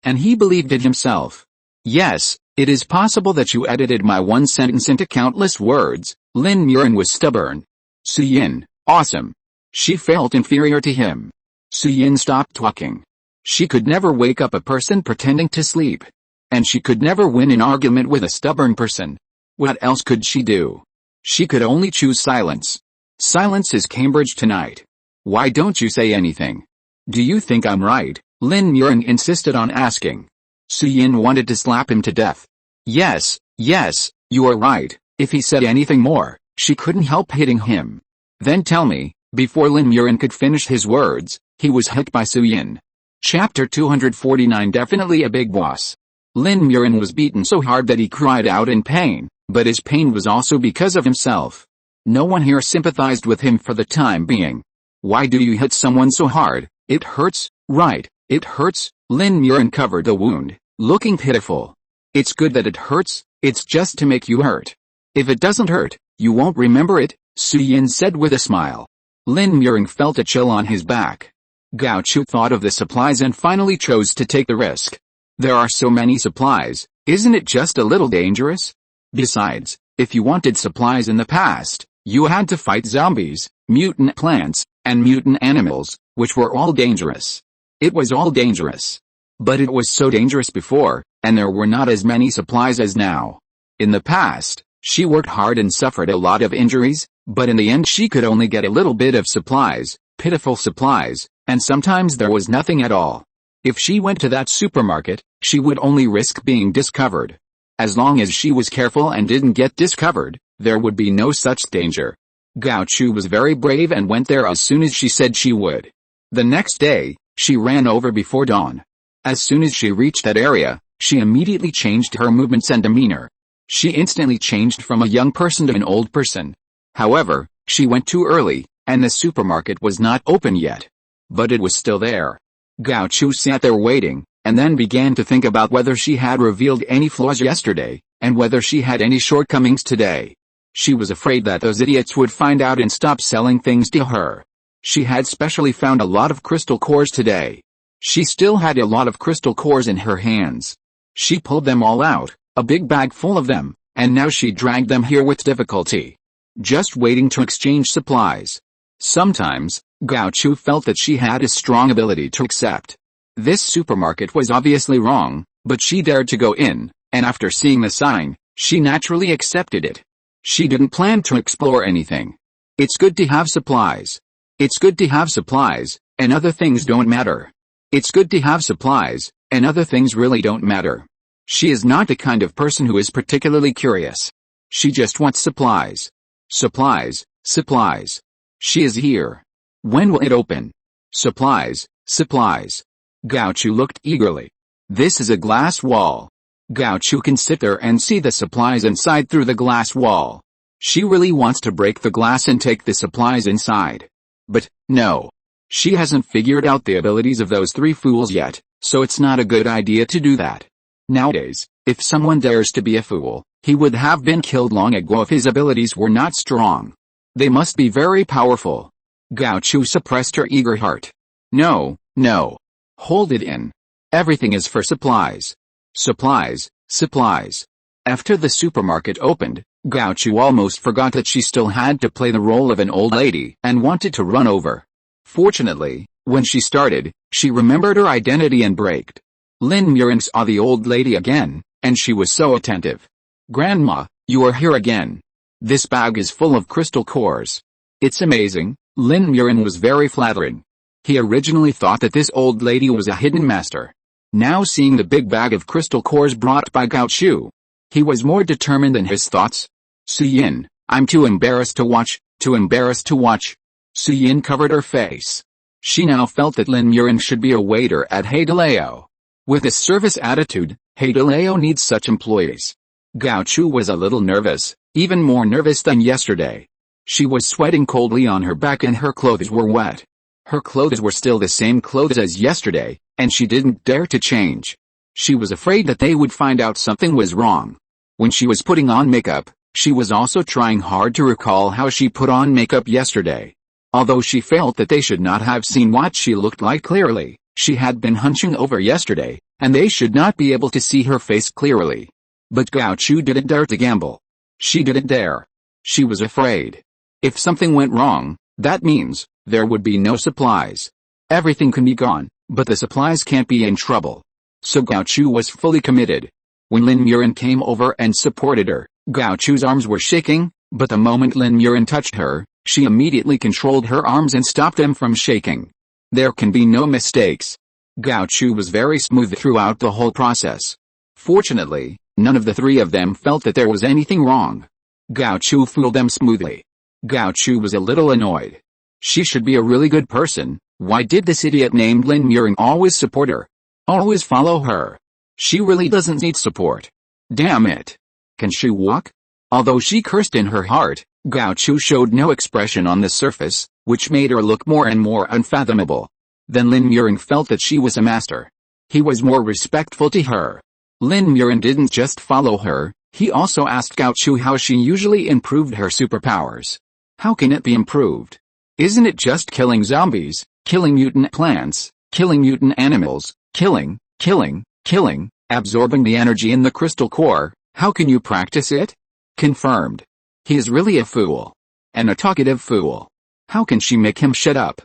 and he believed it himself. Yes, it is possible that you edited my one sentence into countless words. Lin Muxue was stubborn. Su Yinhe, awesome. She felt inferior to him. Su Yinhe stopped talking. She could never wake up a person pretending to sleep. And she could never win an argument with a stubborn person. What else could she do? She could only choose silence. Silence is Cambridge tonight. Why don't you say anything? Do you think I'm right? Lin Muxue insisted on asking. Su Yinhe wanted to slap him to death. Yes, you are right. If he said anything more, she couldn't help hitting him. Then tell me. Before Lin Muxue could finish his words, he was hit by Su Yinhe. Chapter 249. Definitely a big boss. Lin Muxue was beaten so hard that he cried out in pain, but his pain was also because of himself. No one here sympathized with him for the time being. Why do you hit someone so hard? It hurts, right? It hurts. Lin Muxue covered the wound, looking pitiful. It's good that it hurts, it's just to make you hurt. If it doesn't hurt, you won't remember it, Su Yinhe said with a smile. Lin Muxue felt a chill on his back. Gao Chu thought of the supplies and finally chose to take the risk. There are so many supplies, isn't it just a little dangerous? Besides, if you wanted supplies in the past, you had to fight zombies, mutant plants, and mutant animals, which were all dangerous. It was all dangerous. But it was so dangerous before, and there were not as many supplies as now. In the past, she worked hard and suffered a lot of injuries, but in the end she could only get a little bit of supplies, pitiful supplies, and sometimes there was nothing at all. If she went to that supermarket, she would only risk being discovered. As long as she was careful and didn't get discovered, there would be no such danger. Gao Chu was very brave and went there as soon as she said she would. The next day, she ran over before dawn. As soon as she reached that area, she immediately changed her movements and demeanor. She instantly changed from a young person to an old person. However, she went too early, and the supermarket was not open yet. But it was still there. Gao Chu sat there waiting, and then began to think about whether she had revealed any flaws yesterday, and whether she had any shortcomings today. She was afraid that those idiots would find out and stop selling things to her. She had specially found a lot of crystal cores today. She still had a lot of crystal cores in her hands. She pulled them all out, a big bag full of them, and now she dragged them here with difficulty. Just waiting to exchange supplies. Sometimes, Gao Chu felt that she had a strong ability to accept. This supermarket was obviously wrong, but she dared to go in, and after seeing the sign, she naturally accepted it. She didn't plan to explore anything. It's good to have supplies. It's good to have supplies, and other things don't matter. It's good to have supplies, and other things really don't matter. She is not the kind of person who is particularly curious. She just wants supplies. Supplies. She is here. When will it open? Supplies. Gao Chu looked eagerly. This is a glass wall. Gao Chu can sit there and see the supplies inside through the glass wall. She really wants to break the glass and take the supplies inside. But, no. She hasn't figured out the abilities of those three fools yet, so it's not a good idea to do that. Nowadays, if someone dares to be a fool, he would have been killed long ago if his abilities were not strong. They must be very powerful. Gao Chu suppressed her eager heart. No, no. Hold it in. Everything is for supplies. Supplies, supplies. After the supermarket opened, Gao Chu almost forgot that she still had to play the role of an old lady and wanted to run over. Fortunately, when she started, she remembered her identity and braked. Lin Muxue saw the old lady again, and she was so attentive. Grandma, you are here again. This bag is full of crystal cores. It's amazing. Lin Muxue was very flattering. He originally thought that this old lady was a hidden master. Now seeing the big bag of crystal cores brought by Gao Chu, he was more determined than his thoughts. Su Yinhe, I'm too embarrassed to watch, too embarrassed to watch. Su Yinhe covered her face. She now felt that Lin Muxue should be a waiter at Haidaleo. With his service attitude, Haidaleo needs such employees. Gao Chu was a little nervous, even more nervous than yesterday. She was sweating coldly on her back and her clothes were wet. Her clothes were still the same clothes as yesterday, and she didn't dare to change. She was afraid that they would find out something was wrong. When she was putting on makeup, she was also trying hard to recall how she put on makeup yesterday. Although she felt that they should not have seen what she looked like clearly, she had been hunching over yesterday, and they should not be able to see her face clearly. But Gao Chu didn't dare to gamble. She didn't dare. She was afraid. If something went wrong, that means there would be no supplies. Everything can be gone, but the supplies can't be in trouble. So Gao Chu was fully committed. When Lin Muxue came over and supported her, Gao Chu's arms were shaking, but the moment Lin Muxue touched her, she immediately controlled her arms and stopped them from shaking. There can be no mistakes. Gao Chu was very smooth throughout the whole process. Fortunately, none of the three of them felt that there was anything wrong. Gao Chu fooled them smoothly. Gao Chu was a little annoyed. She should be a really good person. Why did this idiot named Lin Muxue always support her? Always follow her? She really doesn't need support. Damn it. Can she walk? Although she cursed in her heart, Gao Chu showed no expression on the surface, which made her look more and more unfathomable. Then Lin Muxue felt that she was a master. He was more respectful to her. Lin Muxue didn't just follow her, he also asked Gao Chu how she usually improved her superpowers. How can it be improved? Isn't it just killing zombies, killing mutant plants, killing mutant animals, killing, absorbing the energy in the crystal core? How can you practice it? Confirmed. He is really a fool. And a talkative fool. How can she make him shut up?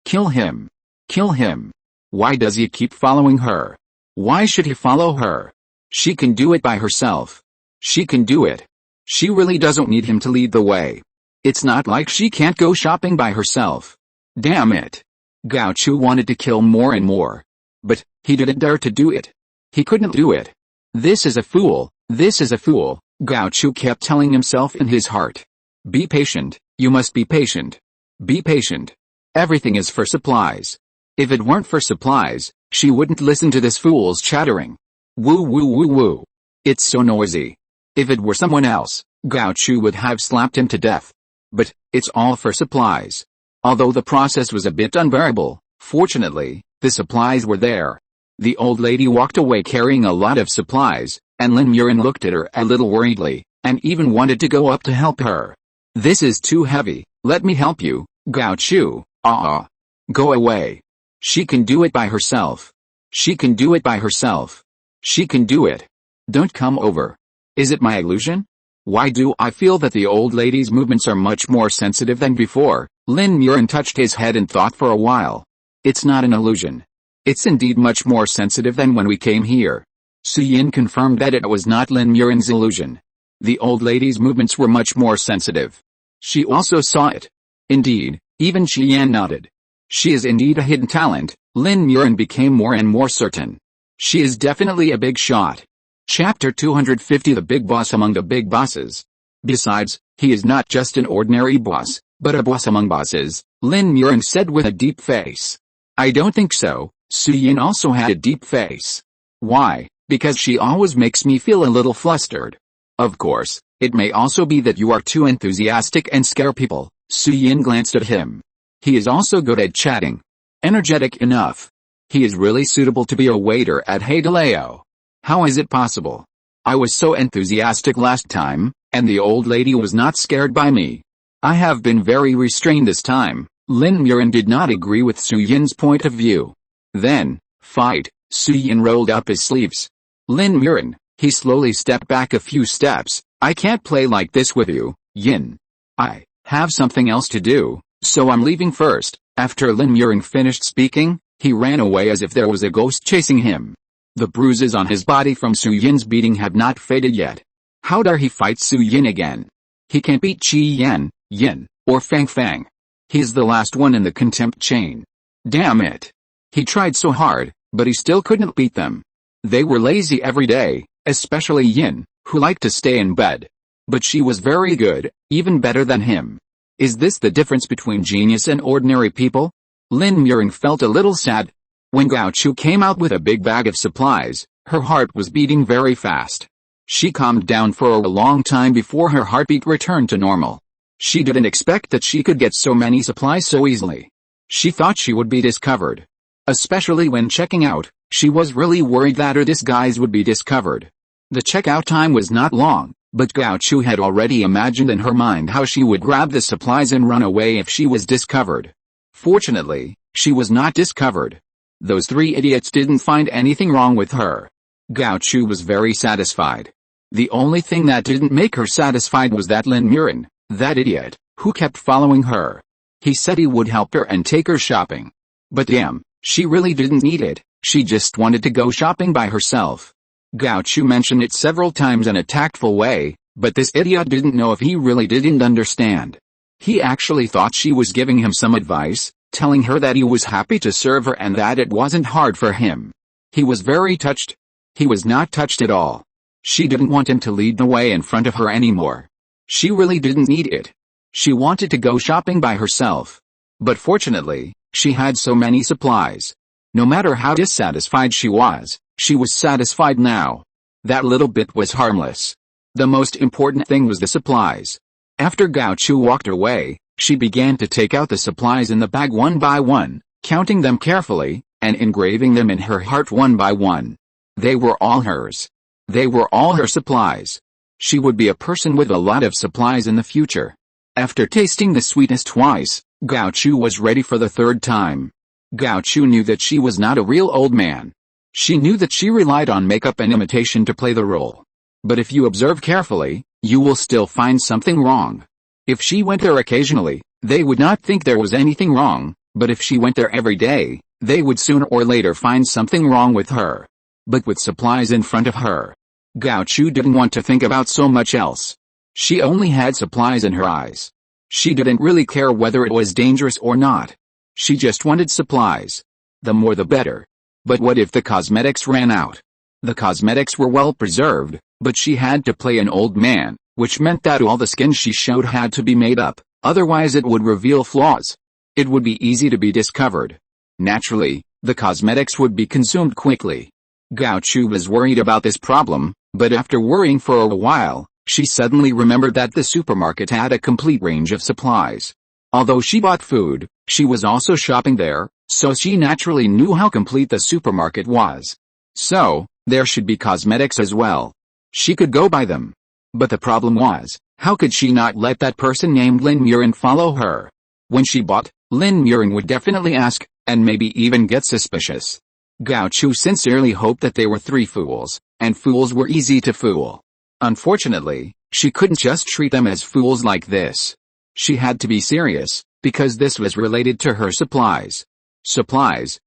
Kill him. Kill him. Why does he keep following her? Why should he follow her? She can do it by herself. She can do it. She really doesn't need him to lead the way. It's not like she can't go shopping by herself. Damn it. Gao Chu wanted to kill more and more. But he didn't dare to do it. He couldn't do it. This is a fool. This is a fool, Gao Chu kept telling himself in his heart. Be patient, you must be patient. Be patient. Everything is for supplies. If it weren't for supplies, she wouldn't listen to this fool's chattering. Woo woo woo woo. It's so noisy. If it were someone else, Gao Chu would have slapped him to death. But it's all for supplies. Although the process was a bit unbearable, fortunately, the supplies were there. The old lady walked away carrying a lot of supplies, and Lin Muxue looked at her a little worriedly, and even wanted to go up to help her. This is too heavy, let me help you, Gao Chu. Go away. She can do it by herself. She can do it by herself. She can do it. Don't come over. Is it my illusion? Why do I feel that the old lady's movements are much more sensitive than before? Lin Muxue touched his head and thought for a while. It's not an illusion. It's indeed much more sensitive than when we came here. Su Yinhe confirmed that it was not Lin Muxue's illusion. The old lady's movements were much more sensitive. She also saw it. Indeed, even Qian nodded. She is indeed a hidden talent, Lin Muxue became more and more certain. She is definitely a big shot. Chapter 250 The Big Boss Among the Big Bosses. Besides, he is not just an ordinary boss, but a boss among bosses, Lin Muxue said with a deep face. I don't think so. Su Yinhe also had a deep face. Why? because she always makes me feel a little flustered. Of course, it may also be that you are too enthusiastic and scare people." Su Yinhe glanced at him. "He is also good at chatting. Energetic enough. He is really suitable to be a waiter at Haidaleo. How is it possible? I was so enthusiastic last time, and the old lady was not scared by me. I have been very restrained this time." Lin Muxue did not agree with Su Yinhe's point of view. "Then, fight." Su Yinhe rolled up his sleeves. "Lin Muxue," he slowly stepped back a few steps, "I can't play like this with you, Yin. I have something else to do, so I'm leaving first." After Lin Muxue finished speaking, he ran away as if there was a ghost chasing him. The bruises on his body from Su Yinhe's beating had not faded yet. How dare he fight Su Yinhe again? He can't beat Yin, or Fang. He is the last one in the contempt chain. Damn it. He tried so hard, but he still couldn't beat them. They were lazy every day, especially Yin, who liked to stay in bed. But she was very good, even better than him. Is this the difference between genius and ordinary people? Lin Muxue felt a little sad. When Gao Chu came out with a big bag of supplies, her heart was beating very fast. She calmed down for a long time before her heartbeat returned to normal. She didn't expect that she could get so many supplies so easily. She thought she would be discovered. Especially when checking out, she was really worried that her disguise would be discovered. The checkout time was not long, but Gao Chu had already imagined in her mind how she would grab the supplies and run away if she was discovered. Fortunately, she was not discovered. Those three idiots didn't find anything wrong with her. Gao Chu was very satisfied. The only thing that didn't make her satisfied was that Lin Muxue, that idiot, who kept following her. He said he would help her and take her shopping. But damn, she really didn't need it, she just wanted to go shopping by herself. Gao Chu mentioned it several times in a tactful way, but this idiot didn't know if he really didn't understand. He actually thought she was giving him some advice, telling her that he was happy to serve her and that it wasn't hard for him. He was very touched. He was not touched at all. She didn't want him to lead the way in front of her anymore. She really didn't need it. She wanted to go shopping by herself. But fortunately, she had so many supplies. No matter how dissatisfied she was satisfied now. That little bit was harmless. The most important thing was the supplies. After Gao Chu walked away, she began to take out the supplies in the bag one by one, counting them carefully, and engraving them in her heart one by one. They were all hers. They were all her supplies. She would be a person with a lot of supplies in the future. After tasting the sweetness twice, Gao Chu was ready for the third time. Gao Chu knew that she was not a real old man. She knew that she relied on makeup and imitation to play the role. But if you observe carefully, you will still find something wrong. If she went there occasionally, they would not think there was anything wrong, but if she went there every day, they would sooner or later find something wrong with her. But with supplies in front of her, Gao Chu didn't want to think about so much else. She only had supplies in her eyes. She didn't really care whether it was dangerous or not. She just wanted supplies. The more the better. But what if the cosmetics ran out? The cosmetics were well preserved, but she had to play an old man, which meant that all the skin she showed had to be made up, otherwise it would reveal flaws. It would be easy to be discovered. Naturally, the cosmetics would be consumed quickly. Gao Chu was worried about this problem, but after worrying for a while, she suddenly remembered that the supermarket had a complete range of supplies. Although she bought food, she was also shopping there, so she naturally knew how complete the supermarket was. So, there should be cosmetics as well. She could go buy them. But the problem was, how could she not let that person named Lin Muxue follow her? When she bought, Lin Muxue would definitely ask, and maybe even get suspicious. Gao Chu sincerely hoped that they were three fools, and fools were easy to fool. Unfortunately, she couldn't just treat them as fools like this. She had to be serious, because this was related to her supplies. Supplies,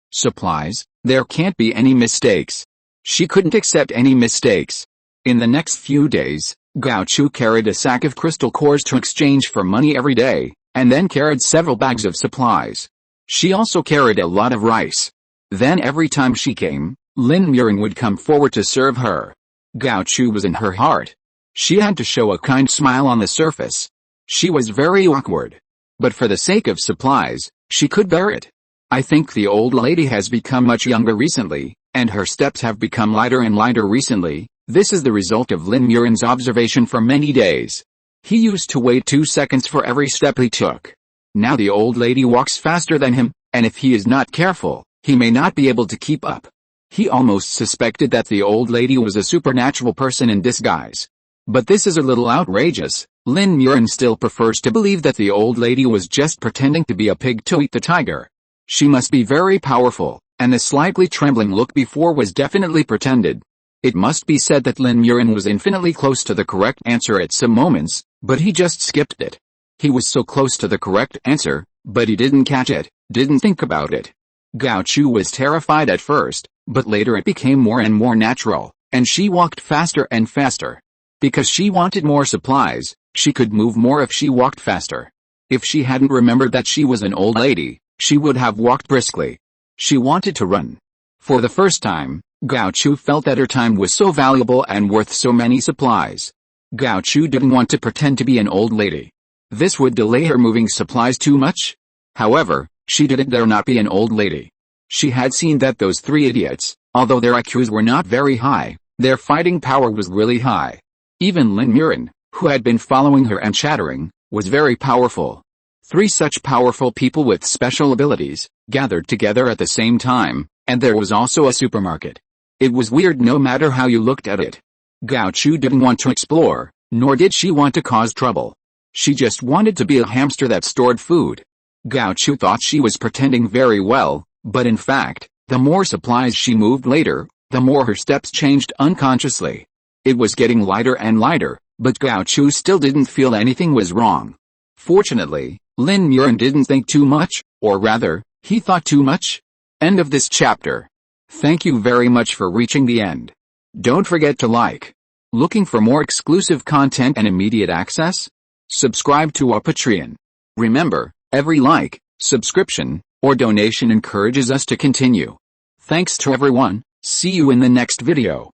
there can't be any mistakes. She couldn't accept any mistakes. In the next few days, Gao Chu carried a sack of crystal cores to exchange for money every day, and then carried several bags of supplies. She also carried a lot of rice. Then every time she came, Lin Muxue would come forward to serve her. Gao Chu was in her heart. She had to show a kind smile on the surface. She was very awkward. But for the sake of supplies, she could bear it. I think the old lady has become much younger recently, and her steps have become lighter and lighter recently. This is the result of Lin Muxue's observation for many days. He used to wait 2 seconds for every step he took. Now the old lady walks faster than him, and if he is not careful, he may not be able to keep up. He almost suspected that the old lady was a supernatural person in disguise. But this is a little outrageous. Lin Muxue still prefers to believe that the old lady was just pretending to be a pig to eat the tiger. She must be very powerful, and the slightly trembling look before was definitely pretended. It must be said that Lin Muxue was infinitely close to the correct answer at some moments, but he just skipped it. He was so close to the correct answer, but he didn't catch it, didn't think about it. Gao Chu was terrified at first, but later it became more and more natural, and she walked faster and faster. Because she wanted more supplies, she could move more if she walked faster. If she hadn't remembered that she was an old lady, she would have walked briskly. She wanted to run. For the first time, Gao Chu felt that her time was so valuable and worth so many supplies. Gao Chu didn't want to pretend to be an old lady. This would delay her moving supplies too much. However, she didn't dare not be an old lady. She had seen that those 3 idiots, although their IQs were not very high, their fighting power was really high. Even Lin Muxue, who had been following her and chattering, was very powerful. 3 such powerful people with special abilities, gathered together at the same time, and there was also a supermarket. It was weird no matter how you looked at it. Gao Chu didn't want to explore, nor did she want to cause trouble. She just wanted to be a hamster that stored food. Gao Chu thought she was pretending very well, but in fact, the more supplies she moved later, the more her steps changed unconsciously. It was getting lighter and lighter, but Gao Chu still didn't feel anything was wrong. Fortunately, Lin Muxue didn't think too much, or rather, he thought too much. End of this chapter. Thank you very much for reaching the end. Don't forget to like. Looking for more exclusive content and immediate access? Subscribe to our Patreon. Remember, every like, subscription, or donation encourages us to continue. Thanks to everyone. See you in the next video.